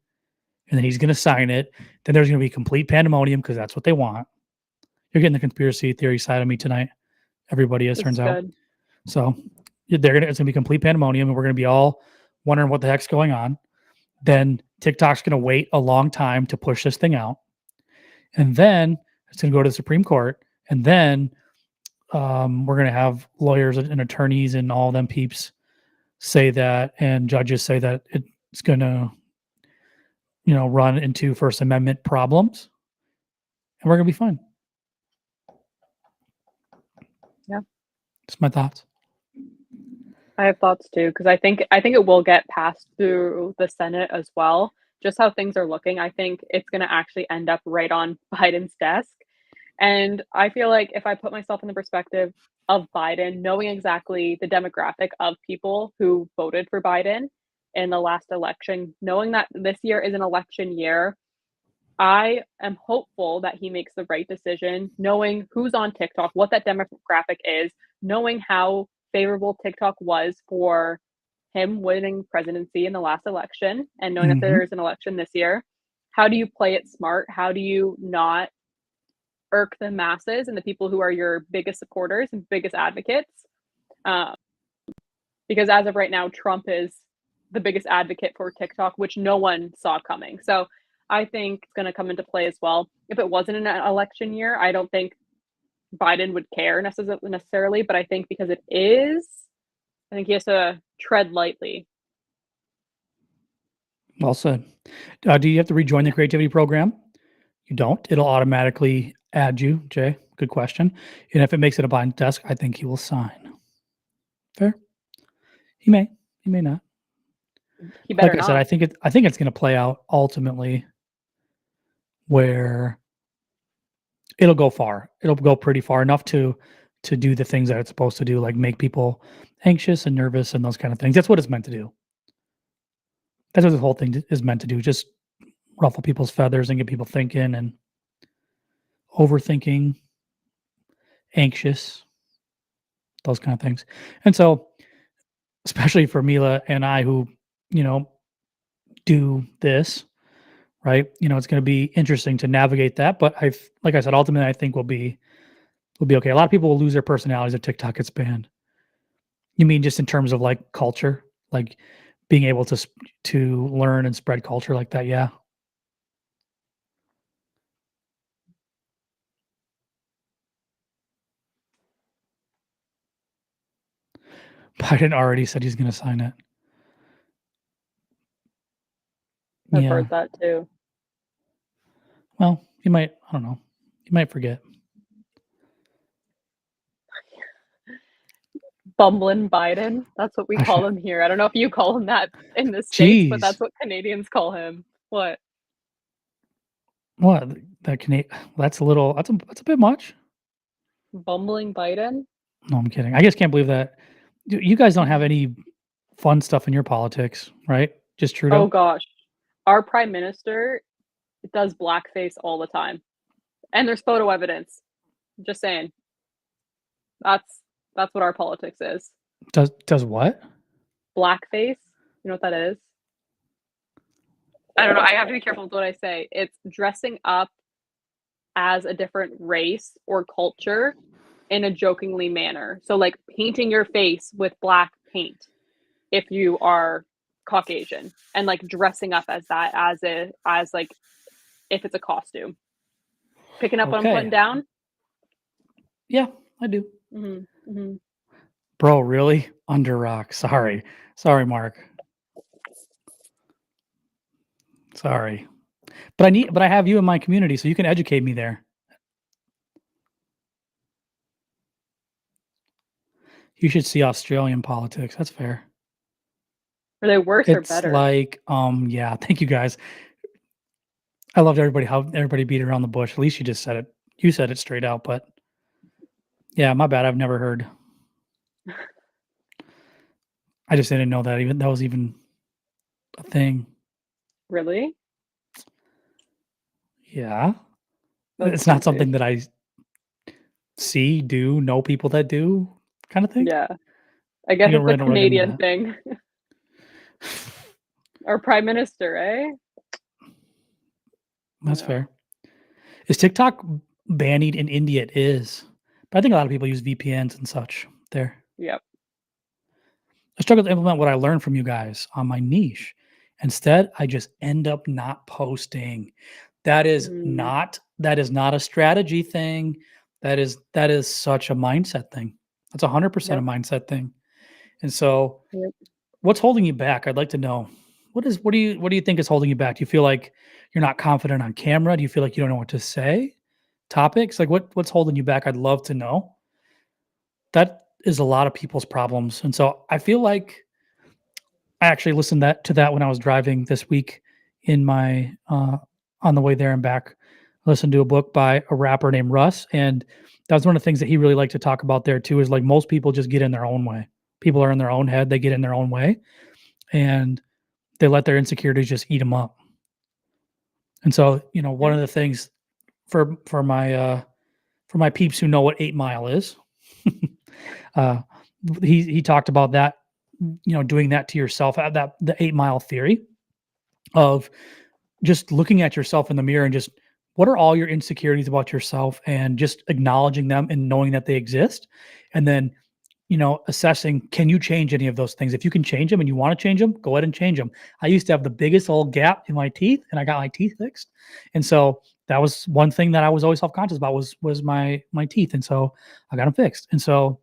and then he's going to sign it. Then there's going to be complete pandemonium because that's what they want. You're getting the conspiracy theory side of me tonight. Everybody is, This turns is out. good. So it's gonna be complete pandemonium, and we're gonna be all wondering what the heck's going on. Then TikTok's gonna wait a long time to push this thing out, and then it's gonna go to the Supreme Court, and then we're gonna have lawyers and attorneys and all them peeps say that, and judges say that it's gonna, run into First Amendment problems, and we're gonna be fine. Yeah. Just my thoughts. I have thoughts too because I think it will get passed through the Senate as well. Just how things are looking, I think it's going to actually end up right on Biden's desk. And I feel like if I put myself in the perspective of Biden, knowing exactly the demographic of people who voted for Biden in the last election, knowing that this year is an election year, I am hopeful that he makes the right decision, knowing who's on TikTok, what that demographic is, knowing how favorable TikTok was for him winning presidency in the last election, and knowing that Hmm. there is an election this year. How do you play it smart? How do you not irk the masses and the people who are your biggest supporters and biggest advocates? Um, because as of right now, Trump is the biggest advocate for TikTok, which no one saw coming. So I think it's going to come into play as well. If it wasn't an election year, I don't think Biden would care necessarily, but I think because it is, I think he has to tread lightly. Well said. Do you have to rejoin the creativity program? You don't. It'll automatically add you, Jay. Good question. And if it makes it a blind desk, I think he will sign. Fair. He may. He may not. He Like better I said, not. I think it's going to play out ultimately where it'll go far. It'll go pretty far enough to do the things that it's supposed to do, like make people anxious and nervous and those kind of things. That's what it's meant to do. That's what the whole thing is meant to do. Just ruffle people's feathers and get people thinking and overthinking, anxious, those kind of things. And so, especially for Mila and I who, you know, do this, right? It's going to be interesting to navigate that, but like I said, ultimately I think we'll be okay. A lot of people will lose their personalities if TikTok gets banned. You mean just in terms of like culture, like being able to learn and spread culture like that? Yeah. Biden already said he's going to sign it. I've Yeah. heard that too. Well, he might. I don't know. He might forget. Bumbling Biden. That's what we I should, call him here. I don't know if you call him that in the States, but Jeez. that's what Canadians call him. What? What that can that's a little that's a bit much. Bumbling Biden? No, I'm kidding. I just can't believe that you guys don't have any fun stuff in your politics, right? Just Oh Trudeau. gosh. Our prime minister does blackface all the time. And there's photo evidence. Just saying. That's that's what our politics is. Does what? Blackface. You know what that is? I don't know. I have to be careful with what I say. It's dressing up as a different race or culture in a jokingly manner. So like painting your face with black paint if you are Caucasian and like dressing up as that as like if it's a costume. Picking up what I'm putting Okay. down? Yeah, I do. Mhm. Mhm. Bro, really? Under rock. Sorry. Sorry, Mark. Sorry. But I have you in my community, so you can educate me there. You should see Australian politics. That's fair. Are they worse or It's better? like, yeah, thank you guys. I loved how everybody beat around the bush. At least you just said it. You said it straight out, but yeah, my bad. I've never heard. I just didn't know that was even a thing. Really? Yeah. That's It's not crazy. something that I see, do, know people that do kind of thing. Yeah. I guess it's a I don't really get into Canadian that. thing. Our prime minister, eh? That's Yeah. fair. Is TikTok banning in India? It is. But I think a lot of people use VPNs and such there. Yep. I struggle to implement what I learned from you guys on my niche. Instead, I just end up not posting. Mm, That is not a strategy thing. That is such a mindset thing. That's 100% a yep, mindset thing. And so, yep. what's holding you back? I'd like to know. What do you think is holding you back? Do you feel like you're not confident on camera? Do you feel like you don't know what to say? Topics? Like what's holding you back? I'd love to know. That is a lot of people's problems. And so I feel like I actually listened to that when I was driving this week in my on the way there and back. I listened to a book by a rapper named Russ, and that was one of the things that he really liked to talk about there too. Is like most people just get in their own way. People are in their own head; they get in their own way, and they let their insecurities just eat them up. And so, one Yeah. of the things for my peeps who know what 8 Mile is, uh, he talked about that, doing that to yourself, that the 8 Mile theory of just looking at yourself in the mirror and just what are all your insecurities about yourself and just acknowledging them and knowing that they exist. And then, assessing, can you change any of those things? If you can change them and you want to change them, go ahead and change them. I used to have the biggest old gap in my teeth and I got my teeth fixed. And so that was one thing that I was always self-conscious about was my teeth. And so I got them fixed. And so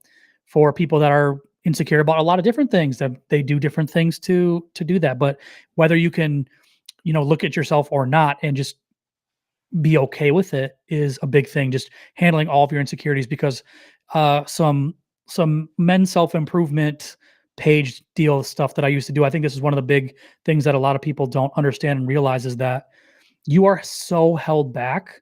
for people that are insecure about a lot of different things, that they do different things to do that. But whether you can, look at yourself or not and just be okay with it is a big thing. Just handling all of your insecurities because some men's self-improvement page deal stuff that I used to do. I think this is one of the big things that a lot of people don't understand and realize is that you are so held back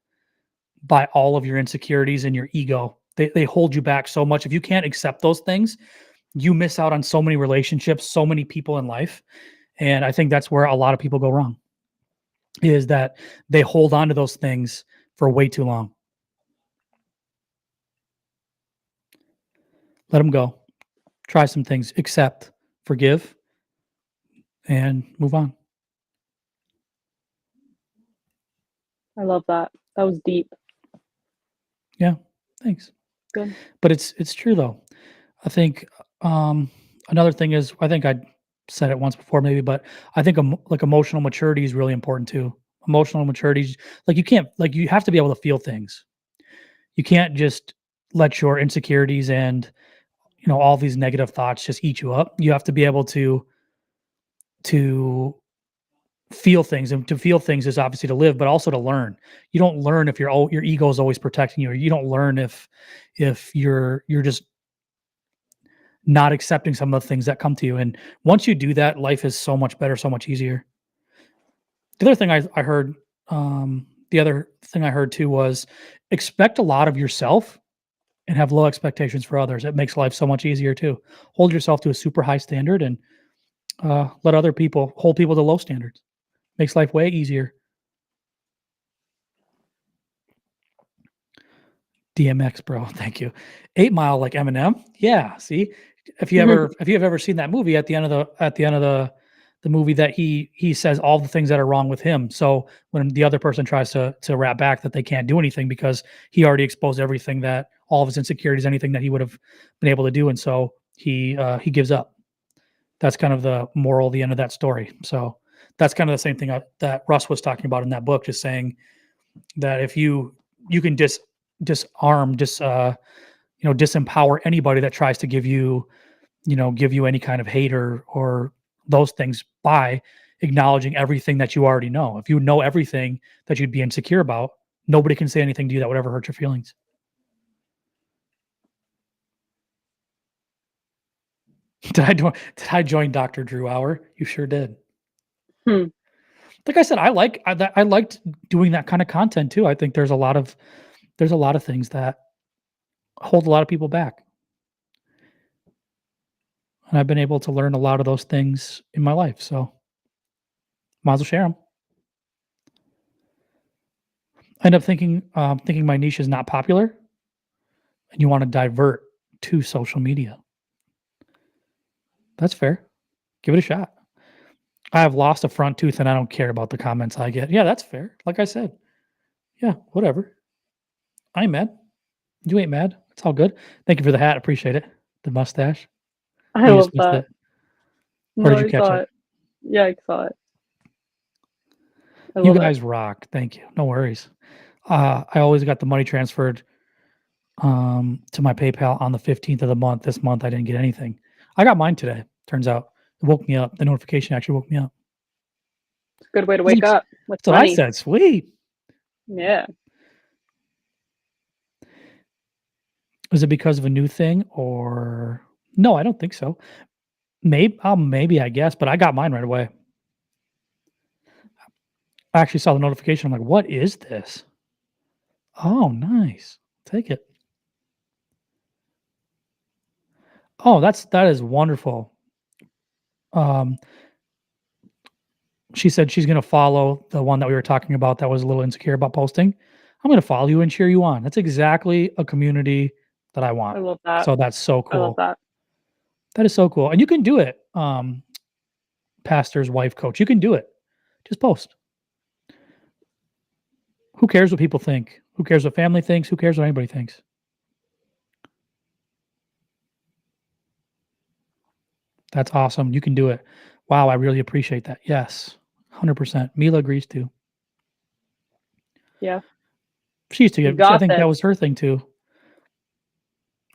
by all of your insecurities and your ego. They hold you back so much. If you can't accept those things, you miss out on so many relationships, so many people in life. And I think that's where a lot of people go wrong is that they hold on to those things for way too long. Let them go. Try some things, accept, forgive, and move on. I love that. That was deep. Yeah, thanks. Good. But it's true though. I think another thing is I think I said it once before maybe, but I think like emotional maturity is really important too. Emotional maturity, like you have to be able to feel things. You can't just let your insecurities and all these negative thoughts just eat you up. You have to be able to feel things, and to feel things is obviously to live, but also to learn. You don't learn if your ego is always protecting you, or you don't learn if you're just not accepting some of the things that come to you. And once you do that, life is so much better, so much easier. The other thing I heard, the other thing I heard too was expect a lot of yourself and have low expectations for others. It makes life so much easier too. Hold yourself to a super high standard and let other people hold people to low standards. Makes life way easier. DMX, bro. Thank you. 8 Mile, like Eminem. Yeah. See, if you have ever seen that movie at the end of the movie that he says all the things that are wrong with him. So when the other person tries to rap back that they can't do anything because he already exposed everything that all of his insecurities, anything that he would have been able to do, and so he gives up. That's kind of the moral, the end of that story. So that's kind of the same thing that Russ was talking about in that book, just saying that if you can disarm, disempower anybody that tries to give you any kind of hate or those things by acknowledging everything that you already know. If you know everything that you'd be insecure about, nobody can say anything to you that would ever hurt your feelings. Did I join Dr. Drew Hour? You sure did. Hmm. Like I said, I liked doing that kind of content too. I think there's a lot of things that hold a lot of people back, and I've been able to learn a lot of those things in my life. So might as well share them. I end up thinking my niche is not popular, and you want to divert to social media. That's fair. Give it a shot. I have lost a front tooth, and I don't care about the comments I get. Yeah, that's fair. Like I said, yeah, whatever. I ain't mad. You ain't mad. It's all good. Thank you for the hat. Appreciate it. The mustache. I You love just missed that. it, or No, did you I catch saw it? it. Yeah, I saw it. I You love it. guys rock. Thank you. No worries. I always got the money transferred to my PayPal on the 15th of the month. This month I didn't get anything. I got mine today. Turns out it woke me up. The notification actually woke me up. It's a good way to I was wake like, up with that's what I money. said. Sweet. Yeah. Was it because of a new thing or no? I don't think so. Maybe I guess, but I got mine right away. I actually saw the notification. I'm like, what is this? Oh, nice. Take it. Oh, that is wonderful. Um, she said she's gonna follow the one that we were talking about that was a little insecure about posting. I'm gonna follow you and cheer you on. That's exactly a community that I I want. love that. So that's so I love cool. that. That is so cool. And you can do it, pastor's wife coach. You can do it. Just post. Who cares what people think? Who cares what family thinks? Who cares what anybody thinks? That's awesome. You can do it. Wow, I really appreciate that. Yes. 100%. Mila agrees too. Yeah. She used to You get I got think that this. was her thing too.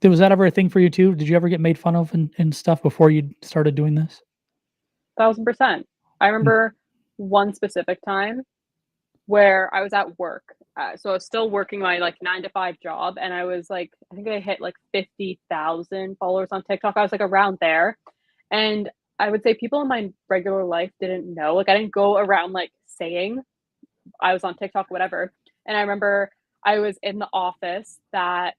Was that ever a thing for you too? Did you ever get made fun of and stuff before you started doing this? 1000%. I Mm. remember one specific time where I was at work. So I was still working my like 9 to 5 job, and I was like, I think I hit like 50,000 followers on TikTok. I was like around there, and I would say people in my regular life didn't know. Like I didn't go around like saying I was on TikTok, whatever. And I remember I was in the office that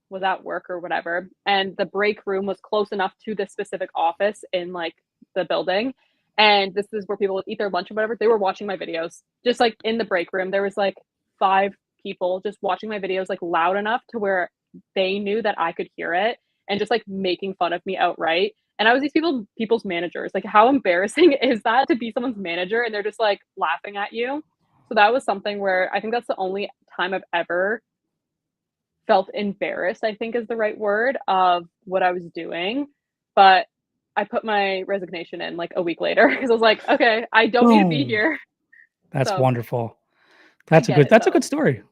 was at work or whatever, and the break room was close enough to this specific office in like the building. And this is where people would eat their lunch or whatever. They were watching my videos just like in the break room. There was like 5 people just watching my videos like loud enough to where they knew that I could hear it and just like making fun of me outright. And I was these people's managers. Like how embarrassing is that to be someone's manager and they're just like laughing at you? So that was something where I think that's the only time I've ever felt embarrassed, I think is the right word, of what I was doing. But I put my resignation in like a week later because I was like, okay, I don't need to be Boom. here. That's So wonderful. I get it That's a though. good story.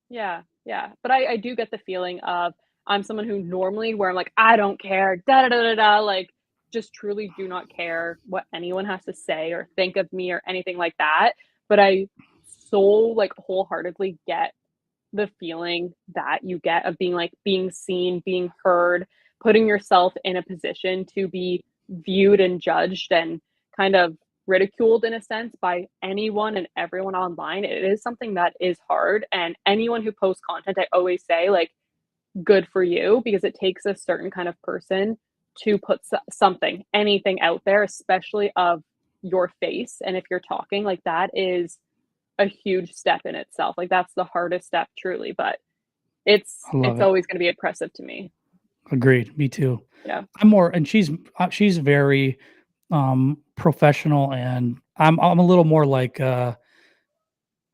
Yeah, yeah. But I do get the feeling of I'm someone who normally where I'm like, I don't care, da da da da da, like just truly do not care what anyone has to say or think of me or anything like that. But I so like wholeheartedly get the feeling that you get of being like being seen, being heard, putting yourself in a position to be viewed and judged and kind of ridiculed in a sense by anyone and everyone online. It is something that is hard. And anyone who posts content, I always say, like, good for you because it takes a certain kind of person to put something, anything out there, especially of your face. And if you're talking, like, that is a huge step in itself. Like that's the hardest step truly, but I love it's it. always going to be impressive to me. Agreed. Me too. Yeah. I'm more and she's very professional and I'm a little more like I'm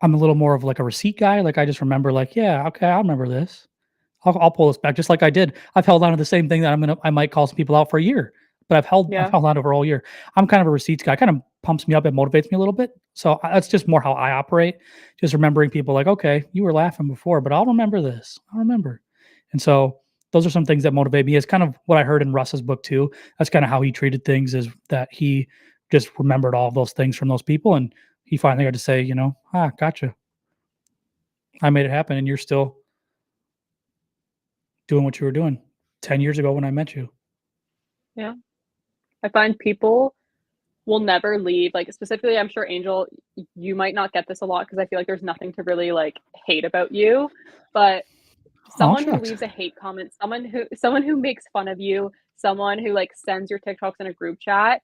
a little more of like a receipt guy. Like I just remember like, yeah, okay, I remember this. I'll pull this back just like I did. I've held on to the same thing that I might call some people out for a year, but I've Yeah. held on to it for a whole year. I'm kind of a receipts guy. Kind of pumps me up. It motivates me a little bit. So that's just more how I operate. Just remembering people like, okay, you were laughing before, but I'll remember this. I'll remember. And so those are some things that motivate me. It's kind of what I heard in Russ's book too. That's kind of how he treated things is that he just remembered all of those things from those people. And he finally got to say, gotcha. I made it happen. And you're still doing what you were doing 10 years ago when I met you. Yeah. I find people will never leave, like, specifically, I'm sure Angel, you might not get this a lot because I feel like there's nothing to really, like, hate about you, but Oh, someone who shucks. leaves a hate comment, someone who makes fun of you, someone who, like, sends your TikToks in a group chat,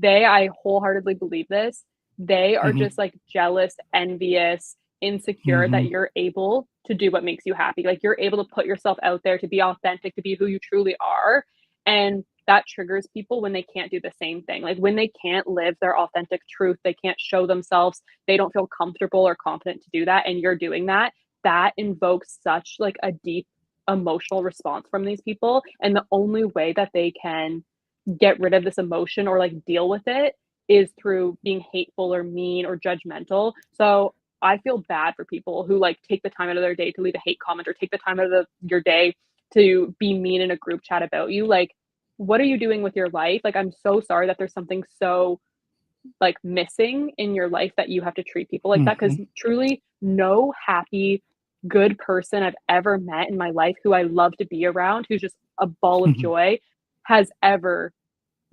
I wholeheartedly believe this, they are Hmm. just, like, jealous, envious, insecure that Hmm. you're able to do what makes you happy, like, you're able to put yourself out there, to be authentic, to be who you truly are, and that triggers people when they can't do the same thing, like, when they can't live their authentic truth, they can't show themselves, they don't feel comfortable or confident to do that, and you're doing that, that invokes such like a deep emotional response from these people, and the only way that they can get rid of this emotion or like deal with it is through being hateful or mean or judgmental. So I feel bad for people who like take the time out of their day to leave a hate comment or take the time out of your day to be mean in a group chat about you. Like, what are you doing with your life? Like, I'm so sorry that there's something so like missing in your life that you have to treat people like that, because Hmm. truly no happy good person I've ever met in my life who I love to be around, who's just a ball of Hmm. joy, has ever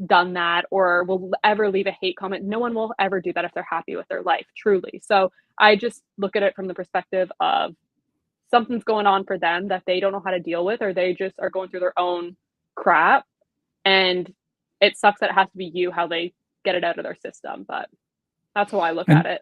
done that or will ever leave a hate comment. No one will ever do that if they're happy with their life, truly. So I just look at it from the perspective of something's going on for them that they don't know how to deal with, or they just are going through their own crap, and it sucks that it has to be you how they get it out of their system, but that's how I look at And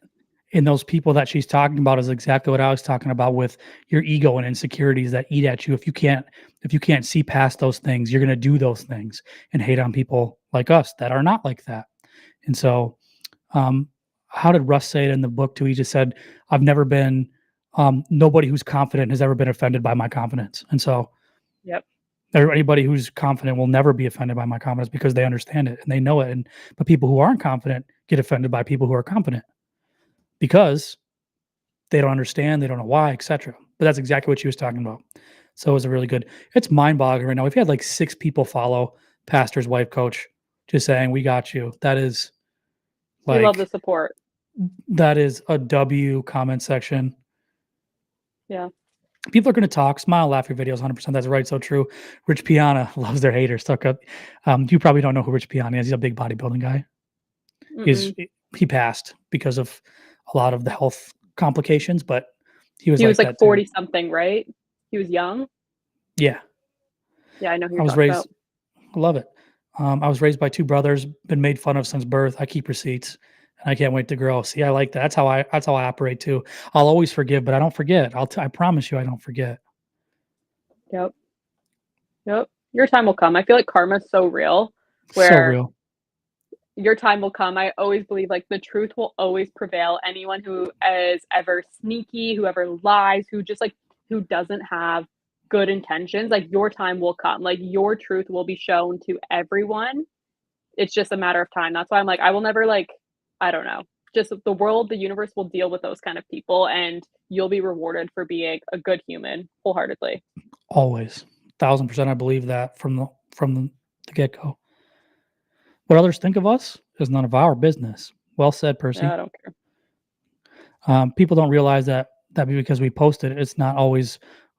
it. those people that she's talking about is exactly what I was talking about with your ego and insecurities that eat at you. If you can't see past those things, you're gonna do those things and hate on people like us that are not like that. And so, um, how did Russ say it in the book too? He just said, "I've never been nobody who's confident has ever been offended by my confidence." And so Yep. anybody who's confident will never be offended by my confidence because they understand it and they know it. And but people who aren't confident get offended by people who are confident because they don't understand, they don't know why, etc. But that's exactly what she was talking about. So it was a really good. It's mind-boggling right now. We've had like 6 people follow Pastor's Wife Coach, just saying, "We got you." That is We love the like support. that is a W comment section. Yeah. People are gonna talk, smile, laugh your videos, 100%. That's right, so true. Rich Piana loves their haters. Stuck up. You probably don't know who Rich Piana is. He's a big bodybuilding guy. He's Mm-mm. he passed because of a lot of the health complications, but he was He was like like that too. 40 something, right? He was young? Yeah, Yeah, I know who I you're was talking raised about. I love it. I was raised by 2 brothers, been made fun of since birth. I keep receipts, and I can't wait to grow. See, I like that. That's how I operate too. I'll always forgive, but I don't forget. I promise you I don't forget. Yep. Yep. Your time will come. I feel like karma's so real So where real. your time will come. I always believe like the truth will always prevail. Anyone who is ever sneaky, whoever lies, who just like who doesn't have good intentions, like your time will come. Like your truth will be shown to everyone. It's just a matter of time. That's why I'm like, I will never like, I don't know. Just the world, the universe will deal with those kind of people and you'll be rewarded for being a good human wholeheartedly. Always. 1,000% I believe that from the get-go. What others think of us is none of our business. Well said, Yeah, I Percy. don't care. People don't realize that because we post it,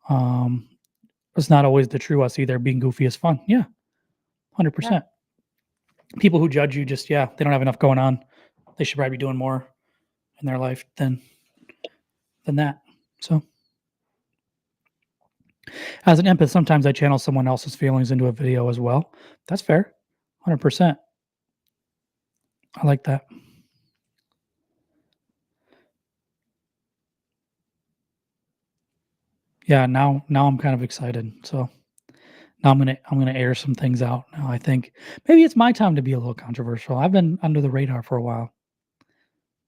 um, it's not always the true us either. Being goofy is fun. Yeah, Yeah. 100%. People who judge you just they don't have enough going on. They should probably be doing more in their life than that. So, as an empath, sometimes I channel someone else's feelings into a video as well. That's fair. 100%. I like that. Yeah, now I'm kind of excited. So, now I'm gonna air some things out. Now I think maybe it's my time to be a little controversial. I've been under the radar for a while.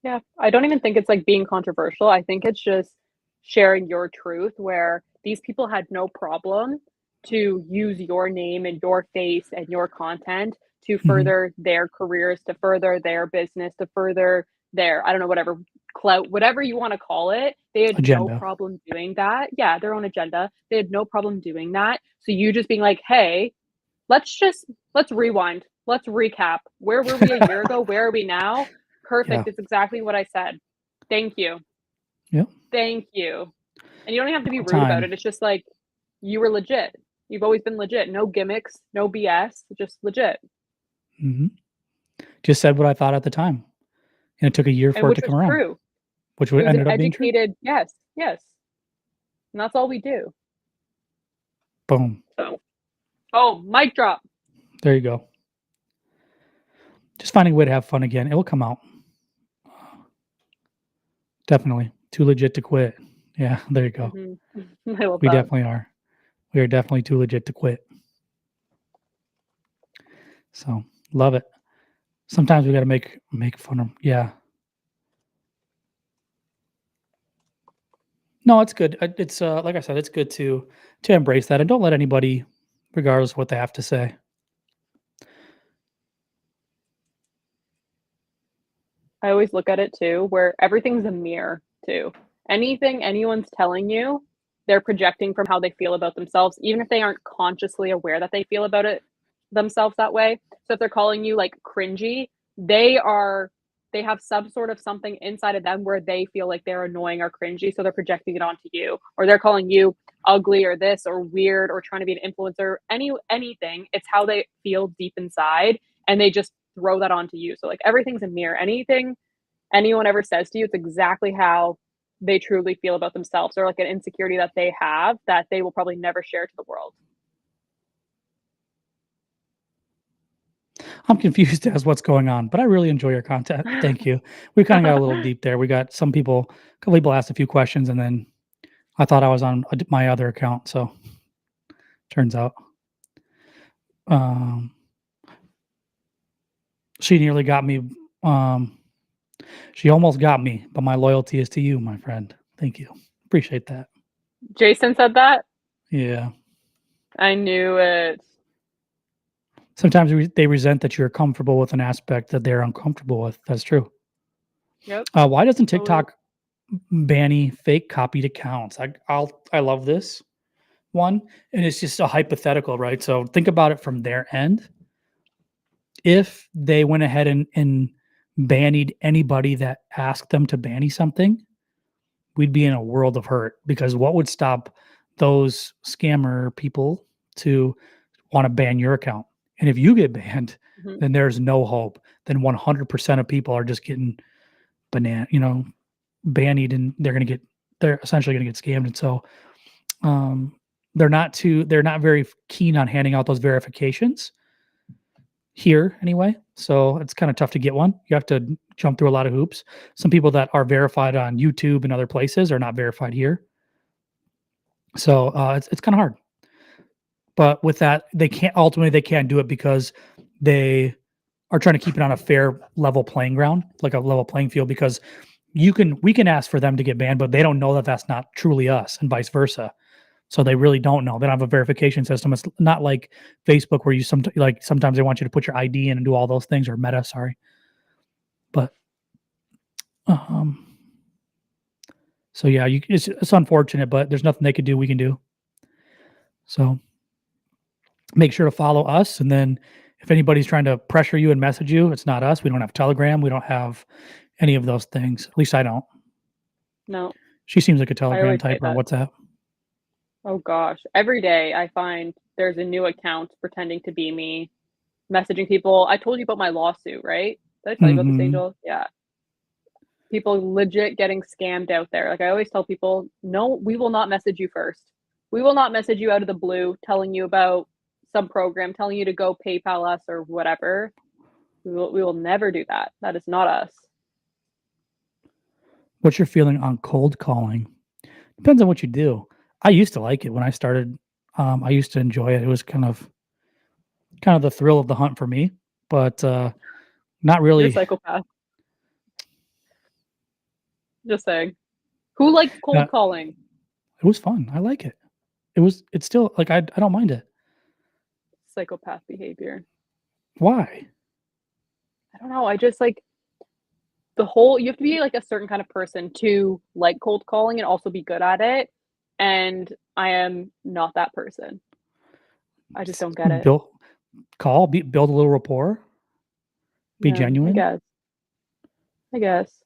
Yeah. I don't even think it's like being controversial. I think it's just sharing your truth where these people had no problem to use your name and your face and your content to Mhm. further their careers, to further their business, to further their, I don't know, whatever clout, whatever you want to call it. They had no Agenda. problem doing that. Yeah, their own agenda. They had no problem doing that. So you just being like, hey, let's rewind. Let's recap. Where were we a year ago? Where are we now? Yeah. Perfect. It's exactly what I said. Thank you. Yep. Thank you. And you don't have to be About rude about time. it. It's just like you were legit. You've always been legit. No gimmicks, no BS, just legit. Mhm. Just said what I thought at the time, and it took a year and for it to which was come around, true. which It would was an ended up being true. educated yes, yes, and that's all we do. Boom. So oh, mic drop. There you go. Just finding a way to have fun again. It will come out. Definitely. Too legit to quit. Yeah, there you go. Mhm. I love We that. definitely are. We are definitely too legit to quit. So, love it. Sometimes we gotta make fun of yeah. No, it's good. It's, like I said, it's good to embrace that and don't let anybody, regardless of what they have to say. I always look at it too, where everything's a mirror too. Anything anyone's telling you, they're projecting from how they feel about themselves, even if they aren't consciously aware that they feel about it themselves that way. So if they're calling you like cringy, they are they have some sort of something inside of them where they feel like they're annoying or cringy, so they're projecting it onto you, or they're calling you ugly or this or weird or trying to be an influencer, anything. It's how they feel deep inside, and they just throw that onto you. So like everything's a mirror. Anything anyone ever says to you, it's exactly how they truly feel about themselves or like an insecurity that they have that they will probably never share to the world. I'm confused as what's going on, but I really enjoy your content. Thank you. We kinda got a little deep there. We got a couple people asked a few questions, and then I thought I was on my other account, so turns out. Um, she nearly got me, um she almost got me, but my loyalty is to you, my friend. Thank you. Appreciate that. Jason said that? Yeah. I knew it. Sometimes they resent that you're comfortable with an aspect that they're uncomfortable with. That's true. Yep, Why doesn't totally. TikTok banny fake copied accounts? I love this one, and it's just a hypothetical, right? So think about it from their end. If they went ahead and bannied anybody that asked them to banny something, we'd be in a world of hurt because what would stop those scammer people to want to ban your account? And if you get banned, Mhm. then there's no hope. Then 100% of people are just getting bannied, and they're essentially going to get scammed. And so um, they're not very keen on handing out those verifications here anyway. So it's kind of tough to get one. You have to jump through a lot of hoops. Some people that are verified on YouTube and other places are not verified here. So it's kind of hard. But with that, they can't do it because they are trying to keep it on a fair level playing ground, like a level playing field. Because we can ask for them to get banned, but they don't know that that's not truly us, and vice versa. So they really don't know. They don't have a verification system. It's not like Facebook where sometimes they want you to put your ID in and do all those things, or Meta, sorry. But um, so yeah, it's unfortunate, but there's nothing they could do. We can do. So make sure to follow us, and then if anybody's trying to pressure you and message you, it's not us. We don't have Telegram. We don't have any of those things. At least I don't. No, She seems like a I Telegram always say type or that. WhatsApp. Oh gosh, every day I find there's a new account pretending to be me, messaging people. I told you about my lawsuit, right? Did I tell you about this, Mhm. Angel? Yeah. People legit getting scammed out there. Like I always tell people, no, we will not message you first. We will not message you out of the blue telling you about some program, telling you to go PayPal us or whatever. We will never do that. That is not us. What's your feeling on cold calling? Depends on what you do. I used to like it when I started. I used to enjoy it. It was kind of the thrill of the hunt for me, but not You're a really. psychopath. Just saying. Who likes Uh, cold calling? it was fun. I like it. It's still like I don't mind it. Psychopath behavior. Why? I don't know. I just like the whole you have to be like a certain kind of person to like cold calling and also be good at it. And I am not that person. I just S- don't get it. Build build a little rapport, be Yeah, I genuine. guess. I guess.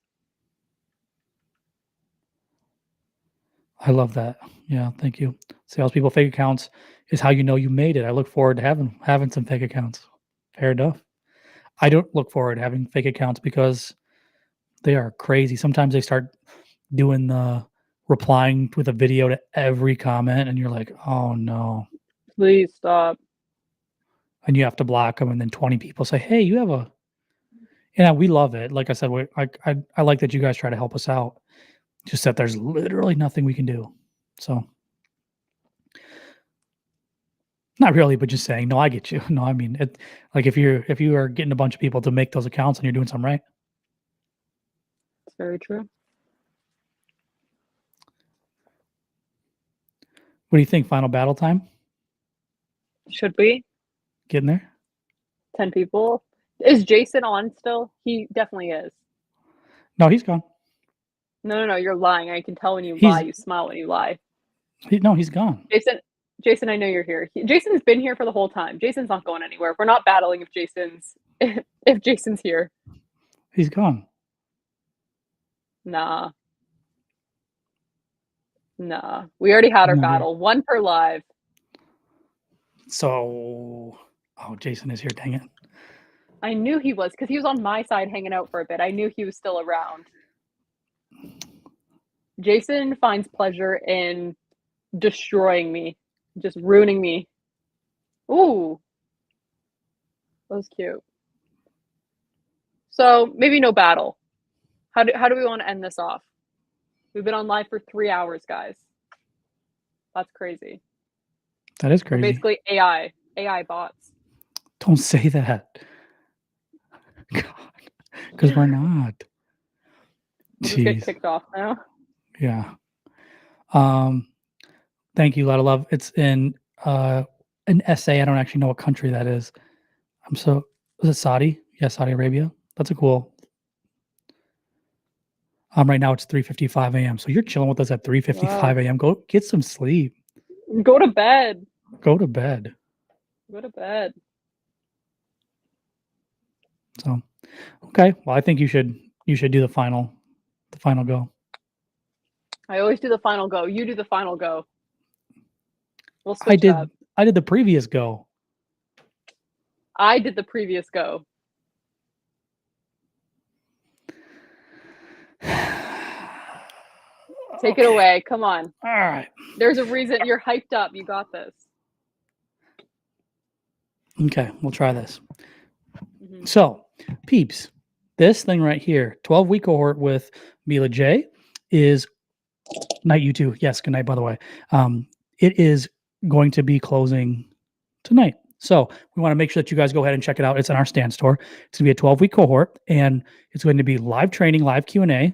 I love that. Yeah, thank you. Salespeople fake accounts is how you know you made it. I look forward to having some fake accounts. Fair enough. I don't look forward to having fake accounts because they are crazy. Sometimes they start doing the replying with a video to every comment, and you're like, "Oh, no." Please stop. And you have to block them, and then 20 people say, "Hey, you have a." Yeah, we love it. Like I said, I like that you guys try to help us out. Just that there's literally nothing we can do. So, not really, but just saying, no, I get you. No, I mean, like if you are getting a bunch of people to make those accounts and you're doing something right. It's very true. What do you think? Final battle time? Should we? Getting there? 10 people? Is Jason on still? He definitely is. No, he's gone. No, you're lying. I can tell when you lie. He's You smile when you lie. no, he's gone. Jason, I know you're here. Jason's been here for the whole time. Jason's not going anywhere. We're not battling if Jason's here. He's gone. Nah. We already had our No, battle. One per live. So, oh, Jason is here. Dang it. I knew he was because he was on my side hanging out for a bit. I knew he was still around. Jason finds pleasure in destroying me, just ruining me. Ooh, that was cute. So maybe no battle. How do we want to end this off? We've been on live for 3 hours, guys. That's crazy. That is We're crazy. basically AI bots. Don't say that. God, because we're not. We'll just get Jeez. kicked off now. Yeah. Thank you, lot of love. It's in an essay. I don't actually know what country that is. Is it Saudi? Yeah, Saudi Arabia. That's a cool. Right now it's 3:55 a.m. So you're chilling with us at 3:55 Wow. a.m. Go get some sleep. Go to bed. Go to bed. Go to bed. So, okay. Well, I think you should do the final go. I always do the final go. You do the final go. We'll I switch up. did the previous go. I did the previous go. Take it away. Come on. All right. There's a reason you're hyped up. You got this. Okay, we'll try this. So, peeps, this thing right here, 12-week cohort with Mila J is night you too. Yes, good night, by the way. It is going to be closing tonight. So we want to make sure that you guys go ahead and check it out. It's in our stand store. It's going to be a 12-week cohort, and it's going to be live training, live Q&A.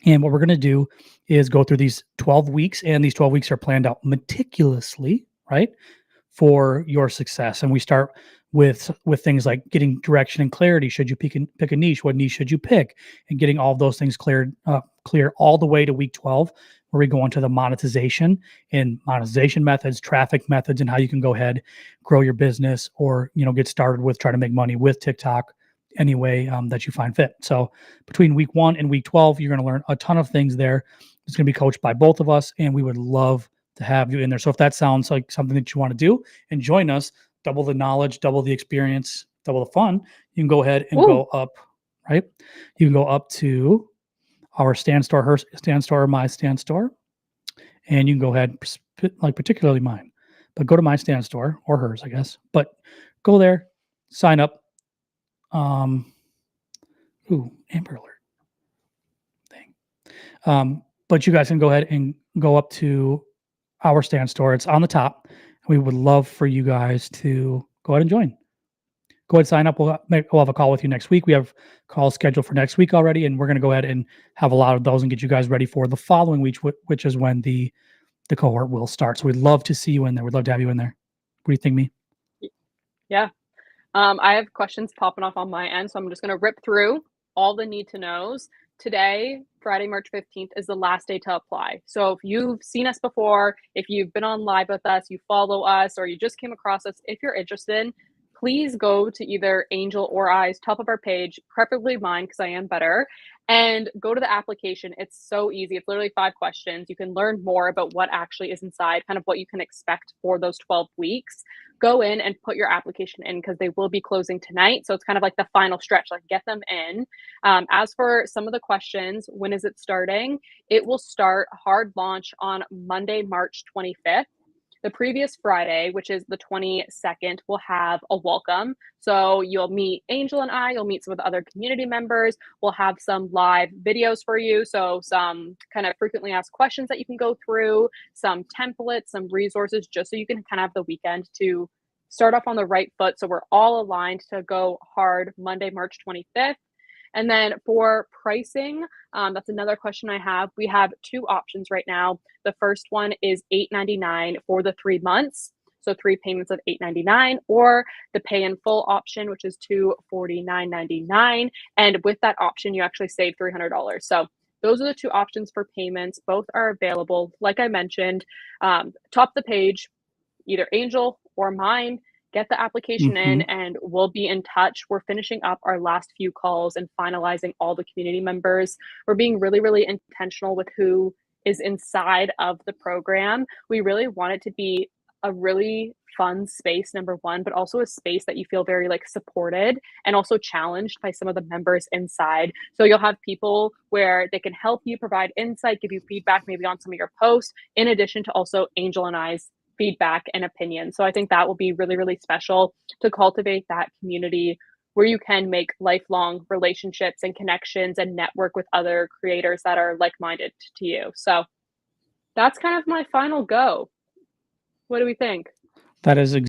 And what we're going to do is go through these 12 weeks, and these 12 weeks are planned out meticulously, right, for your success. And we start with things like getting direction and clarity. Should you pick a niche? What niche should you pick? And getting all of those things clear all the way to week 12, where we go into the monetization methods, traffic methods, and how you can go ahead, grow your business, or get started with trying to make money with TikTok any way that you find fit. So between week 1 and week 12, you're going to learn a ton of things there. It's going to be coached by both of us, and we would love to have you in there. So if that sounds like something that you want to do and join us, double the knowledge, double the experience, double the fun, you can go ahead and go up, right? You can go up to our stand store, her stand store, my stand store, and you can go ahead, like particularly mine, but go to my stand store or hers, I guess, but go there, sign up. Amber alert thing. But you guys can go ahead and go up to our stand store. It's on the top. We would love for you guys to go ahead and join. Go ahead and sign up. We'll have a call with you next week. We have calls scheduled for next week already, and we're going to go ahead and have a lot of those and get you guys ready for the following week, which is when the cohort will start. So we'd love to see you in there. We'd love to have you in there. What do you think, me? Yeah. I have questions popping off on my end, so I'm just going to rip through all the need to knows. Today, Friday, March 15th, is the last day to apply. So if you've seen us before, if you've been on live with us, you follow us, or you just came across us, if you're interested, please go to either Angel or I's top of our page, preferably mine because I am better, and go to the application. It's so easy. It's literally 5 questions. You can learn more about what actually is inside, kind of what you can expect for those 12 weeks. Go in and put your application in because they will be closing tonight. So it's kind of like the final stretch, like get them in. As for some of the questions, when is it starting? It will start hard launch on Monday, March 25th. The previous Friday, which is the 22nd, will have a welcome. So you'll meet Angel and you'll meet some of the other community members. We'll have some live videos for you. So some kind of frequently asked questions that you can go through, some templates, some resources, just so you can kind of have the weekend to start off on the right foot. So we're all aligned to go hard Monday, March 25th. And then for pricing, that's another question I have. We have 2 options right now. The first one is $8.99 for the 3 months, so 3 payments of $8.99, or the pay in full option, which is $249.99. And with that option, you actually save $300. So those are the 2 options for payments. Both are available. Like I mentioned, top of the page, either Angel or mine. Get the application in Mhm. and we'll be in touch. We're finishing up our last few calls and finalizing all the community members. We're being really, really intentional with who is inside of the program. We really want it to be a really fun space, number one, but also a space that you feel very like supported and also challenged by some of the members inside. So you'll have people where they can help you provide insight, give you feedback maybe on some of your posts, in addition to also Angel and I's feedback and opinion. So I think that will be really, really special to cultivate that community where you can make lifelong relationships and connections and network with other creators that are like-minded to you. So that's kind of my final go. What do we think? That is